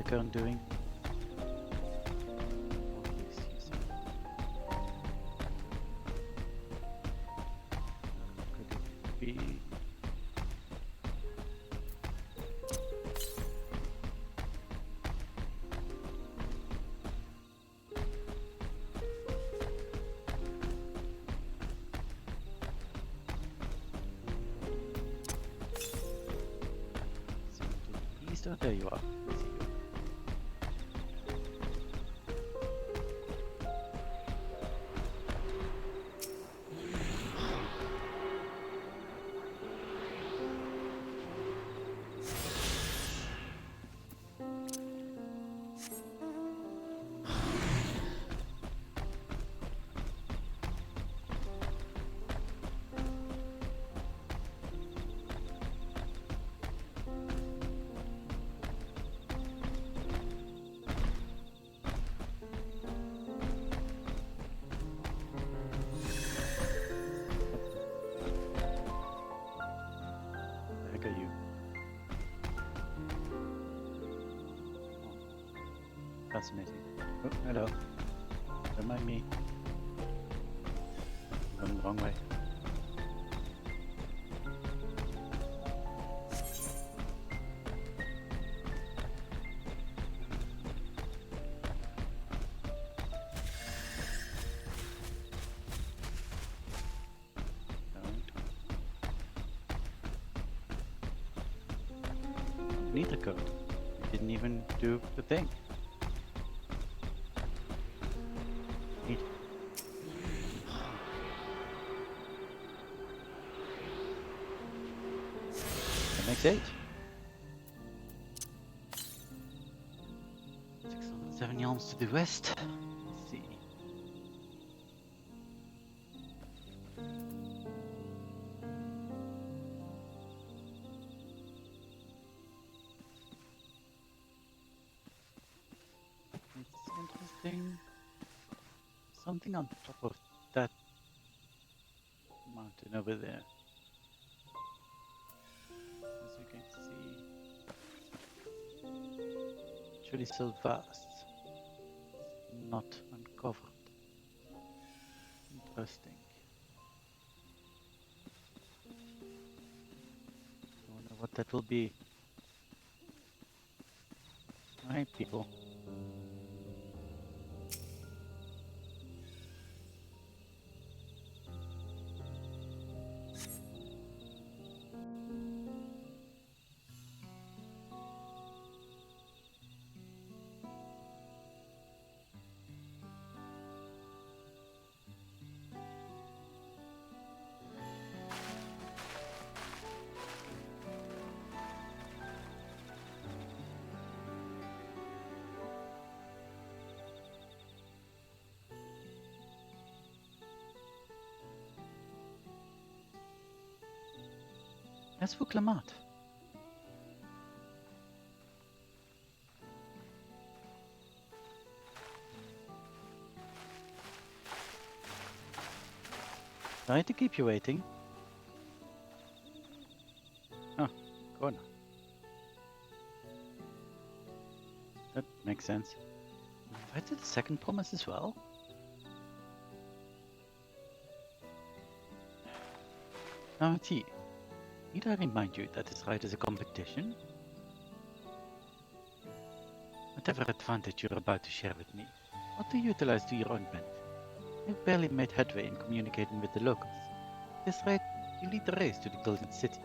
Current doing. Could it be? East, oh, there you are. Fascinating. Oh, hello. Don't mind me. I'm going the wrong way. Don't need the code. We didn't even do the thing. Makes 8. 607 yards to the west. Let's see. It's interesting. Something on top of that mountain over there. Actually so vast, not uncovered. Interesting. I wonder what that will be. Alright, people. Let's book Lamont. Sorry to keep you waiting. Oh, corner. That makes sense. Invited the second promise as well? Now, T. Need I remind you that this ride is a competition? Whatever advantage you're about to share with me, ought to utilize to your own benefit. You've barely made headway in communicating with the locals. At this rate, you lead the race to the Golden City.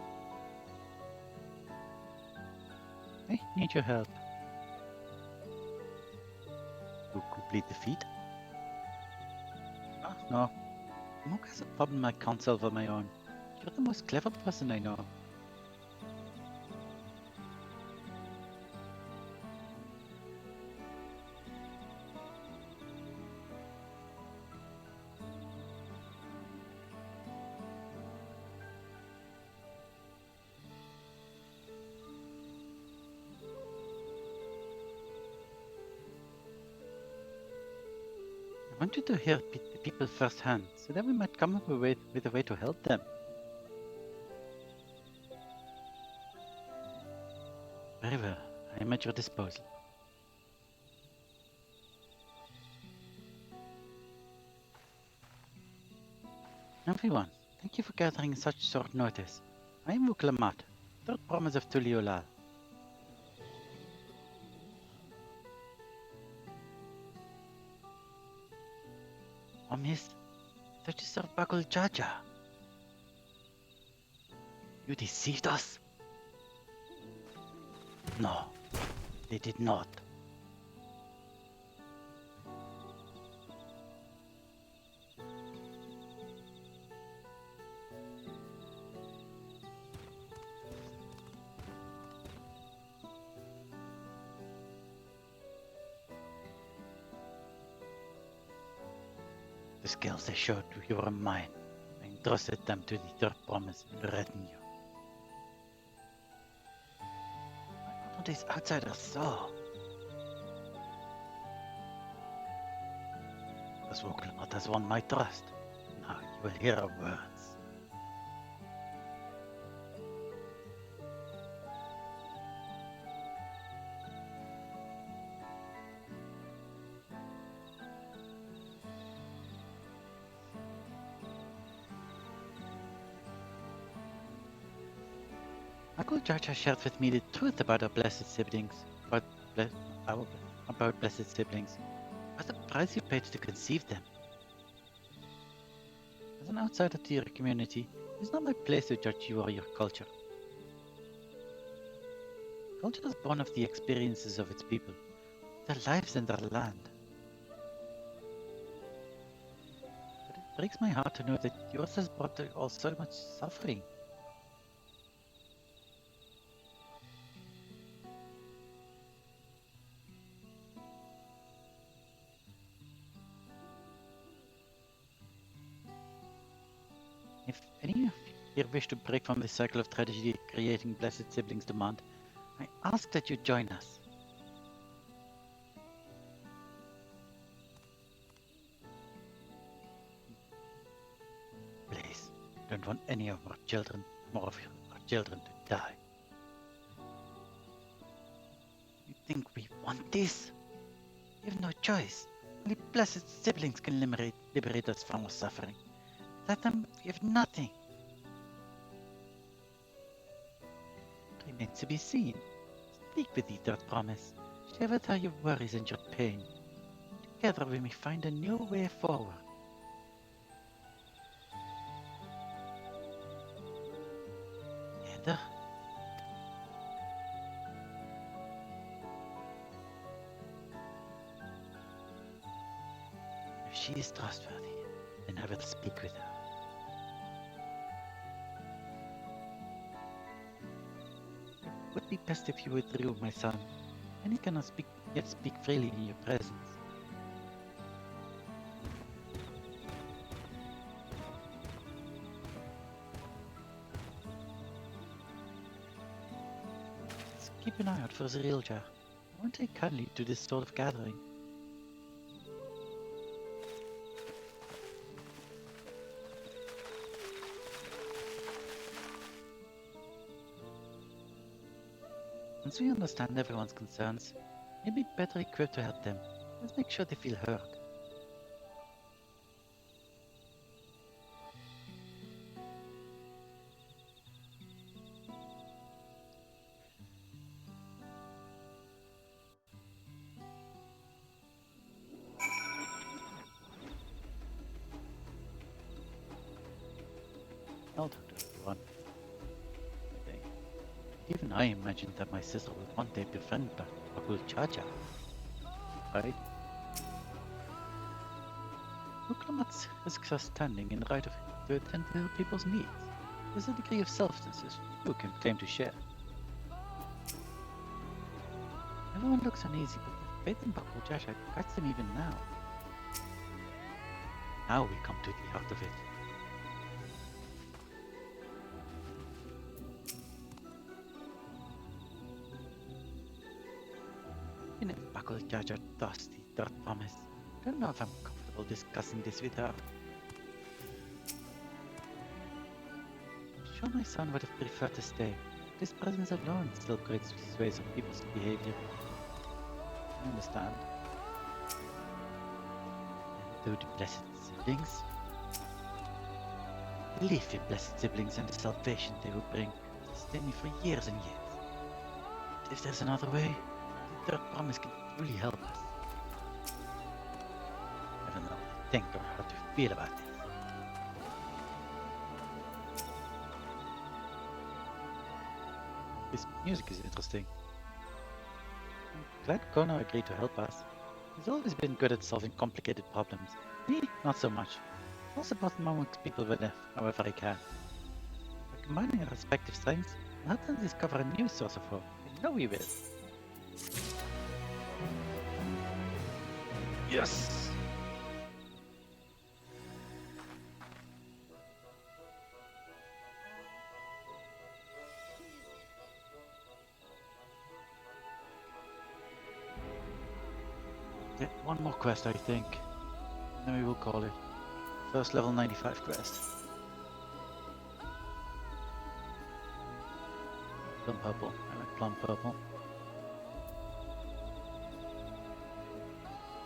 I need your help. To complete the feat? Ah, no. Mook has a problem I can't solve on my own. You're the most clever person I know. want you to hear the people firsthand, so that we might come up with a way to help them. Very well, I am at your disposal. Everyone, thank you for gathering in such short notice. I am Wuklamat, third promise of Tuliolal. Oh, miss, that you serve Bakul Jaja. You deceived us? No, they did not. The skills they showed you were mine. I entrusted them to the third promise and the retinue. What are these outsiders saw? This Woklamat has won my trust. Now you will hear our words. Uncle George has shared with me the truth about our blessed siblings, about blessed siblings, what the price you paid to conceive them. As an outsider to your community, it is not my place to judge you or your culture. Culture is born of the experiences of its people, their lives and their land. But it breaks my heart to know that yours has brought all so much suffering. If any of you here wish to break from the cycle of tragedy creating blessed siblings demand, I ask that you join us. Please, don't want any of our children, more of our children to die. You think we want this? We have no choice. Only blessed siblings can liberate us from our suffering. Without them, we have nothing. It remains to be seen. Speak with the third promise. Share with her your worries and your pain. Together we may find a new way forward. Together? If she is trustworthy, then I will speak with her. It would be best if you withdrew, my son. Many cannot yet speak freely in your presence. Let's keep an eye out for Zriljar. I won't take kindly to this sort of gathering. Once we understand everyone's concerns, we'll be better equipped to help them. Let's make sure they feel heard. I'll talk to everyone. Even I imagined that my sister would one day befriend Bakul Chacha. Right? Wuklamat risks her standing in the right to attend to people's needs. There's a degree of selflessness you can claim to share. Everyone looks uneasy, but the faith in Bakul Chacha guides them even now. Now we come to the heart of it. Even if Bakul Jaja does the third promise, I don't know if I'm comfortable while discussing this with her. I'm sure my son would have preferred to stay. His presence alone still creates ways of people's behavior. I understand. And though the blessed siblings, I believe in blessed siblings and the salvation they will bring sustain me for years and years. But if there's another way, the third promise can truly help us. I don't know what to think or how to feel about this. This music is interesting. I'm glad Kono agreed to help us. He's always been good at solving complicated problems. Me, not so much. I'll support Mamuk's people however I can. By combining our respective strengths, we'll help them discover a new source of hope. I know we will. Yes! Yeah, one more quest, I think. Then we will call it. First level 95 quest. Plum purple. I like plum purple.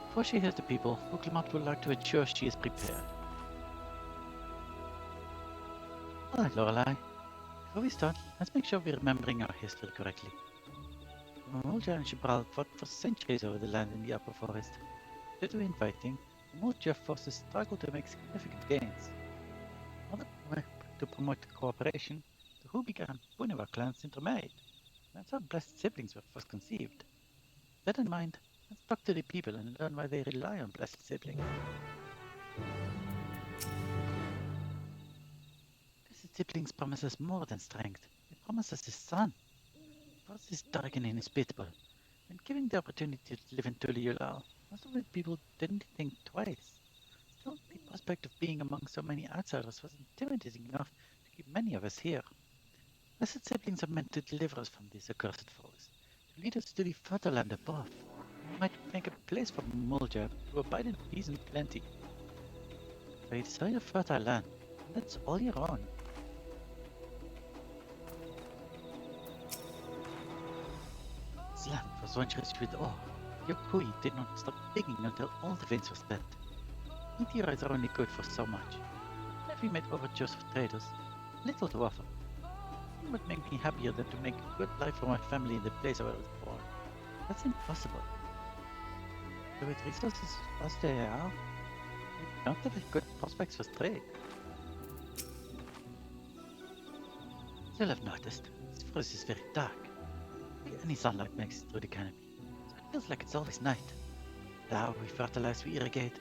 Before she hears the people, Buklamat would like to ensure she is prepared. Alright, Lorelei. Before we start, let's make sure we're remembering our history correctly. Mulja and Shibral fought for centuries over the land in the upper forest. Due to infighting, the Mulja forces struggled to make significant gains. In order to promote cooperation, the Hubiga and Buneva clans intermarried. That's how blessed siblings were first conceived. With that in mind, let's talk to the people and learn why they rely on blessed siblings. Blessed siblings promise us more than strength. They promise us a son. Force is dark and inhospitable. When given the opportunity to live in Tuliulal, most of the people didn't think twice. Still, the prospect of being among so many outsiders was intimidating enough to keep many of us here. Blessed siblings are meant to deliver us from these accursed foes, to lead us to the fertile land above. We might make a place for Mulja to abide in peace and plenty. For you desire a fertile land, and that's all your own. This land was once rich with ore. Yokui did not stop digging until all the veins were spent. Meteorites are only good for so much. If we made overtures for traders, little to offer. Nothing would make me happier than to make a good life for my family in the place where I was born. That's impossible. So with resources as they are, we don't have good prospects for trade. Still have noticed, this forest is very dark. Any sunlight makes it through the canopy, so it feels like it's always night. Now we fertilize, we irrigate.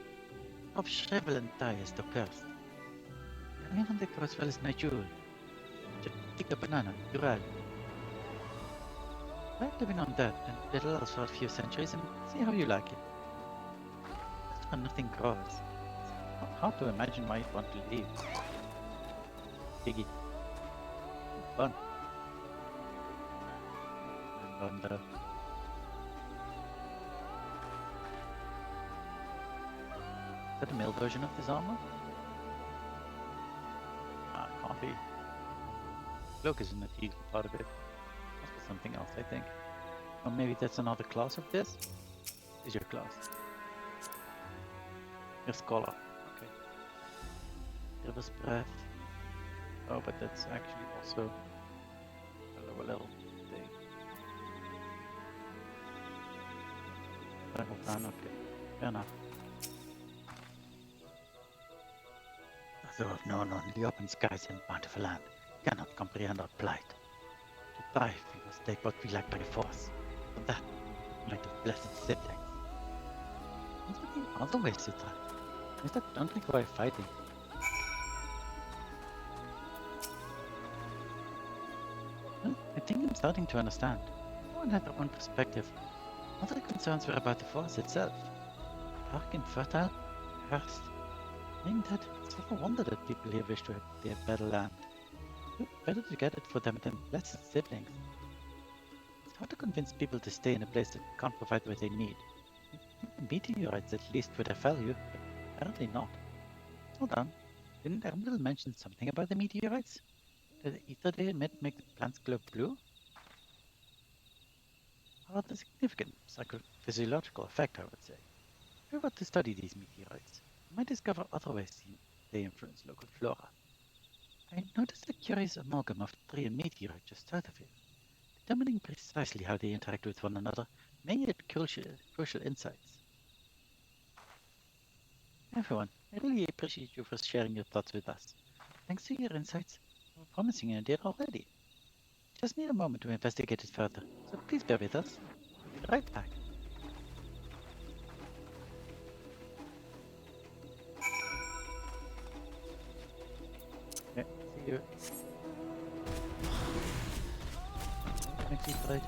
Crops shrivel and die as they're cursed. The island that grows well is Najul. Just pick a banana, Dural. Try living on that and little else for a few centuries and see how you like it. That's where nothing grows. It's not hard to imagine why you'd want to leave. Piggy. Fun. And is that a male version of this armor? Ah, can't be. Cloak isn't a huge part of it. Must be something else, I think. Or maybe that's another class of this? Is your class? Your scholar. Okay. River's Breath. Oh, but that's actually also a lower level thing. Okay, fair enough. Though I've known only the open skies and bountiful land, cannot comprehend our plight. To thrive, we must take what we lack by force. For that, might have blessed siblings. Must there be other ways to thrive? Ways that don't require fighting. Well, I think I'm starting to understand. Everyone had their own perspective. Other concerns were about the forest itself. Dark and fertile, cursed. Being that, it's never wonder that people here wish to have their better land. Better to get it for them than blessed siblings. It's hard to convince people to stay in a place that can't provide what they need. Meteorites at least would have value, but Apparently not. Hold on. Didn't Emerald mention something about the meteorites? Did the ether they emit make the plants glow blue? Or the significant psychophysiological effect, I would say. If we were to study these meteorites, we might discover other ways they influence local flora. I noticed a curious amalgam of tree and meteorite just south of here. Determining precisely how they interact with one another may yield crucial insights. Everyone, I really appreciate you for sharing your thoughts with us. Thanks to your insights, we're promising an idea already. Just need a moment to investigate it further, so please bear with us. We'll be right back. Okay, see you. Next right.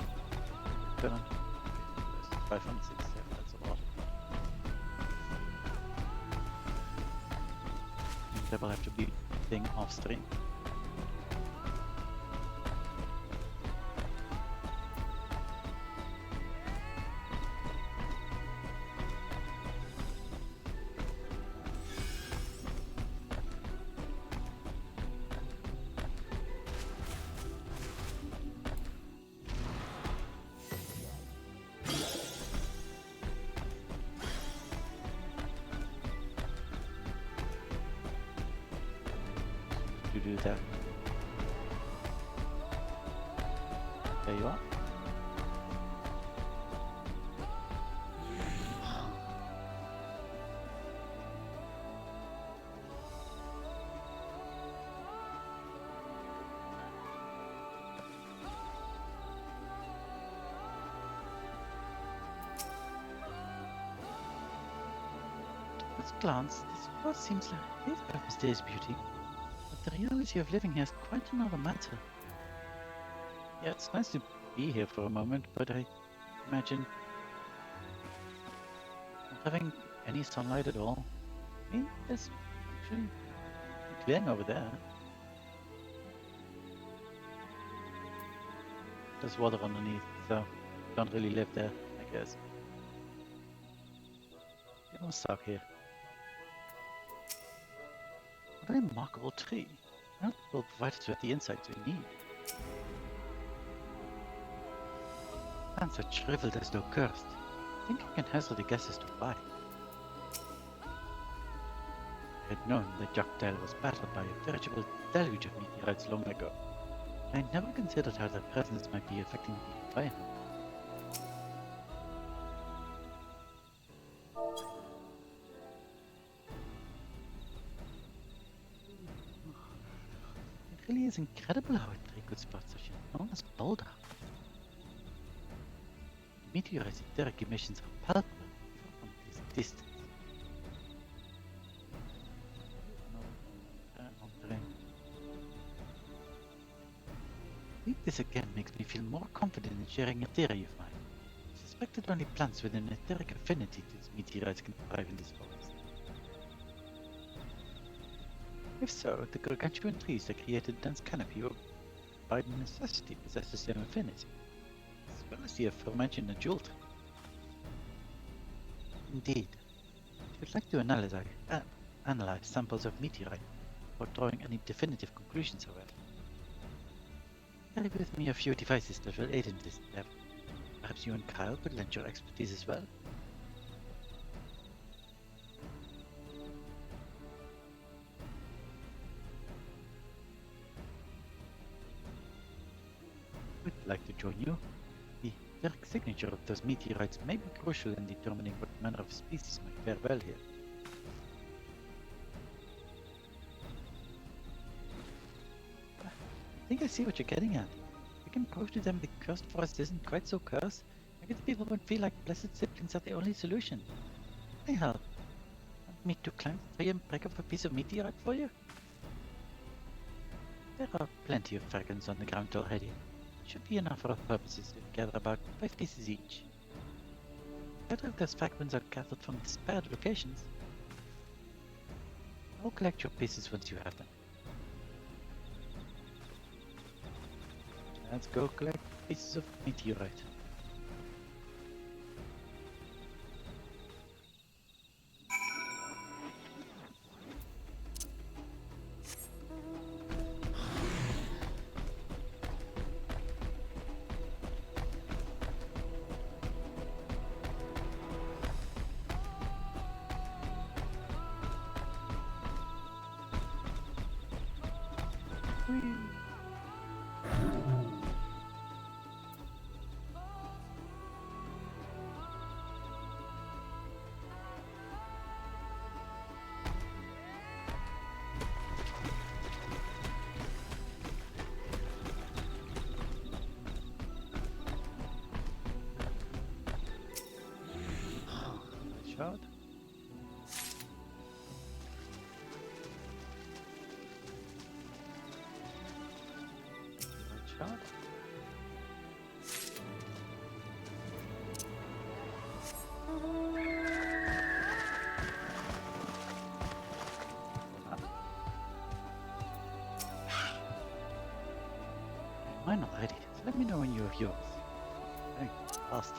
Turn on. 567, that's a lot. That will have to be thing off stream. To do that. There you are. At first glance, this world seems like a place of mysterious beauty. But the reality of living here is quite another matter. Yeah, it's nice to be here for a moment, but I imagine not having any sunlight at all. I mean, there's actually clearing over there. There's water underneath, so don't really live there, I guess. It will suck here. What a remarkable tree. That will provide us with the insights we need. Plants are shriveled as though cursed. I think I can hazard a guess as to why. I had known that Dawntrail was battled by a veritable deluge of meteorites long ago. I never considered how their presence might be affecting the environment. It really is incredible how a tree could spot such an enormous boulder. The meteorite's etheric emissions are palpable even from this distance. I think this again makes me feel more confident in sharing a theory of mine. I suspect that only plants with an etheric affinity to these meteorites can thrive in this forest. If so, the gargantuan trees that created dense canopy would by necessity possess the same affinity, as well as the aforementioned jewel tree. Indeed, I would like to analyze samples of meteorite before drawing any definitive conclusions, however. Carry with me a few devices that will aid in this endeavor. Perhaps you and Kyle could lend your expertise as well. Would like to join you. The etheric signature of those meteorites may be crucial in determining what manner of species might fare well here. I think I see what you're getting at. We can prove to them the cursed forest isn't quite so cursed. Maybe the people won't feel like blessed siblings are the only solution. Can I help? Want me to climb the tree and break up a piece of meteorite for you? There are plenty of fragments on the ground already. Should be enough for our purposes to gather about 5 pieces each. Better if those fragments are gathered from disparate locations. I'll collect your pieces once you have them. Let's go collect pieces of meteorite. Shot. Shot. Mine already. So let me know when you have yours. Thanks. Fast.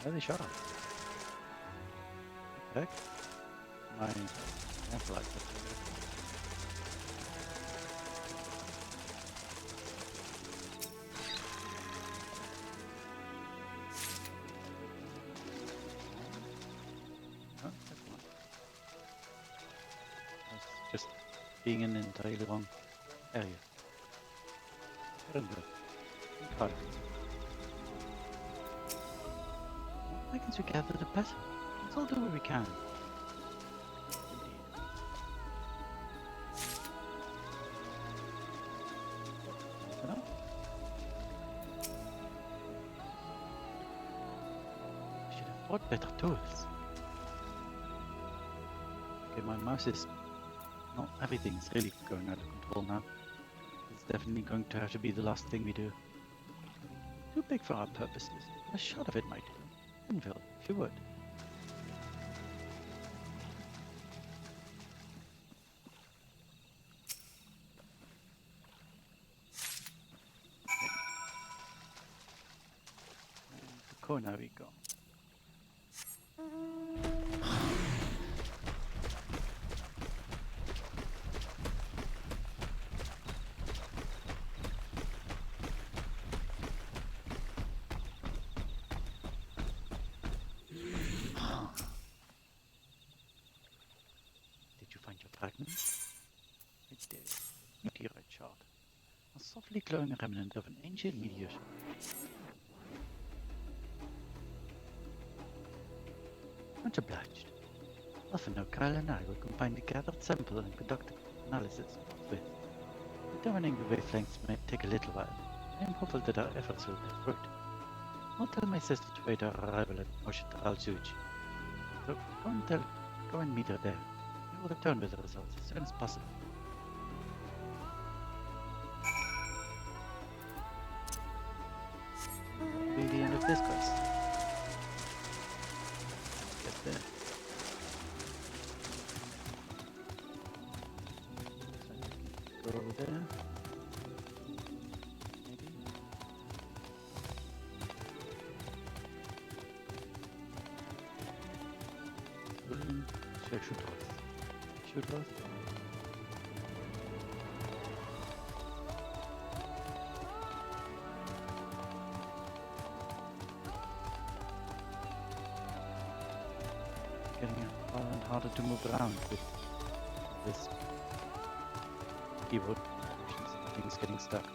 Where they shot off? Heck? My amplifier. Oh, that's one. That's just being in an entirely wrong area. I don't know. Got it. I guess we gather the better. Let's all do what we can. Indeed. I should have bought better tools. Okay, my mouse is... not everything is really going out of control now. It's definitely going to have to be the last thing we do. Too big for our purposes. A shot of it might do. Inville, if you would. And the corner we go. It did. Meteorite shard. A softly glowing remnant of an ancient meteor. Much obliged. Often now Kyle and I will combine the gathered sample and conduct analysis forthwith. Determining the wavelengths may take a little while. I am hopeful that our efforts will bear fruit. I'll tell my sister to wait our arrival at FFXIV. So go and meet her there. We will return with the results as soon as possible. Be the end of this quest. Get there. So, go over there. Maybe. Shoot off. Shoot off. Getting harder and harder to move around with this keyboard options. Things getting stuck.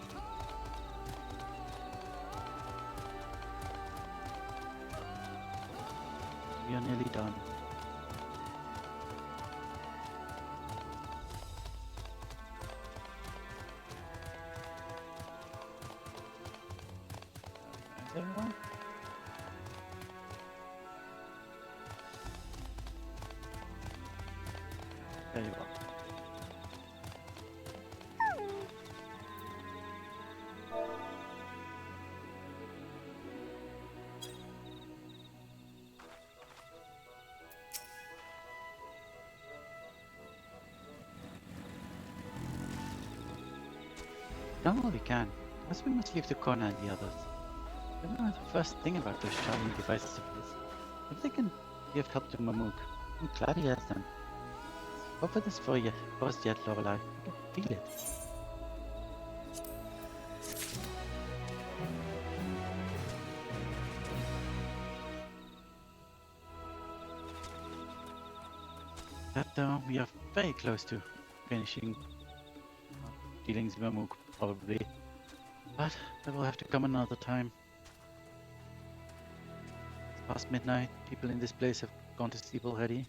We are nearly done. Everyone? There you are. Done all we can. As we must leave the corner and the others. I don't know the first thing about those charming devices of his. If they can give help to Mamuk, I'm glad he has them. Over this for us yet, Lorelei. I can feel it. But we are very close to finishing dealings with Mamuk, probably. But that will have to come another time. It's past midnight. People in this place have gone to sleep already.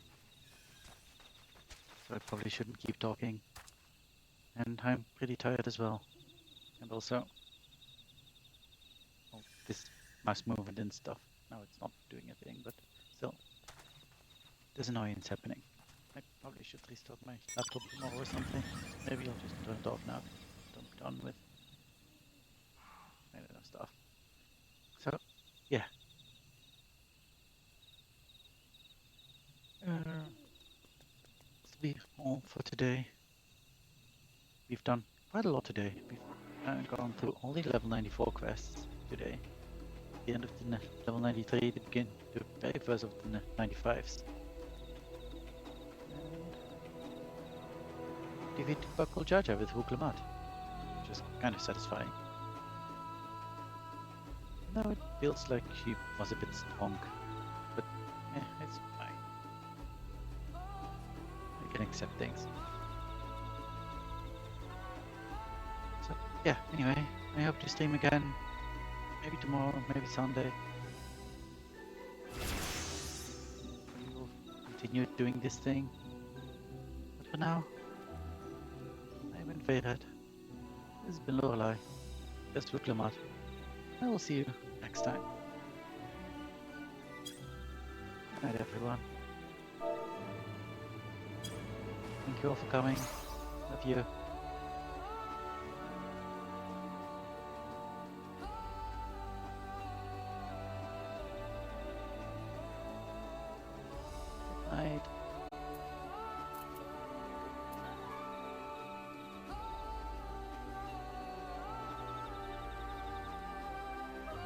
So I probably shouldn't keep talking. And I'm pretty tired as well. And also, well, this mouse movement and stuff. Now it's not doing a thing, but still, there's annoyance happening. I probably should restart my laptop tomorrow or something. Maybe I'll just turn it off now. I'm done with I don't know stuff. So, yeah. This will be all for today. We've done quite a lot today. We've gone through all the level 94 quests today. The end of the level 93, the very first of the 95s. And defeated Buckle Jaja with Huklamat, which is kind of satisfying. Now it feels like she was a bit strong, but it's fine. I can accept things. So yeah, anyway, I hope to stream again. Maybe tomorrow, maybe Sunday. We will continue doing this thing. But for now, I'm in Fae'ret. This has been Lorelei. Best with Lamat. I will see you next time. Good night, everyone. Thank you all for coming. Love you.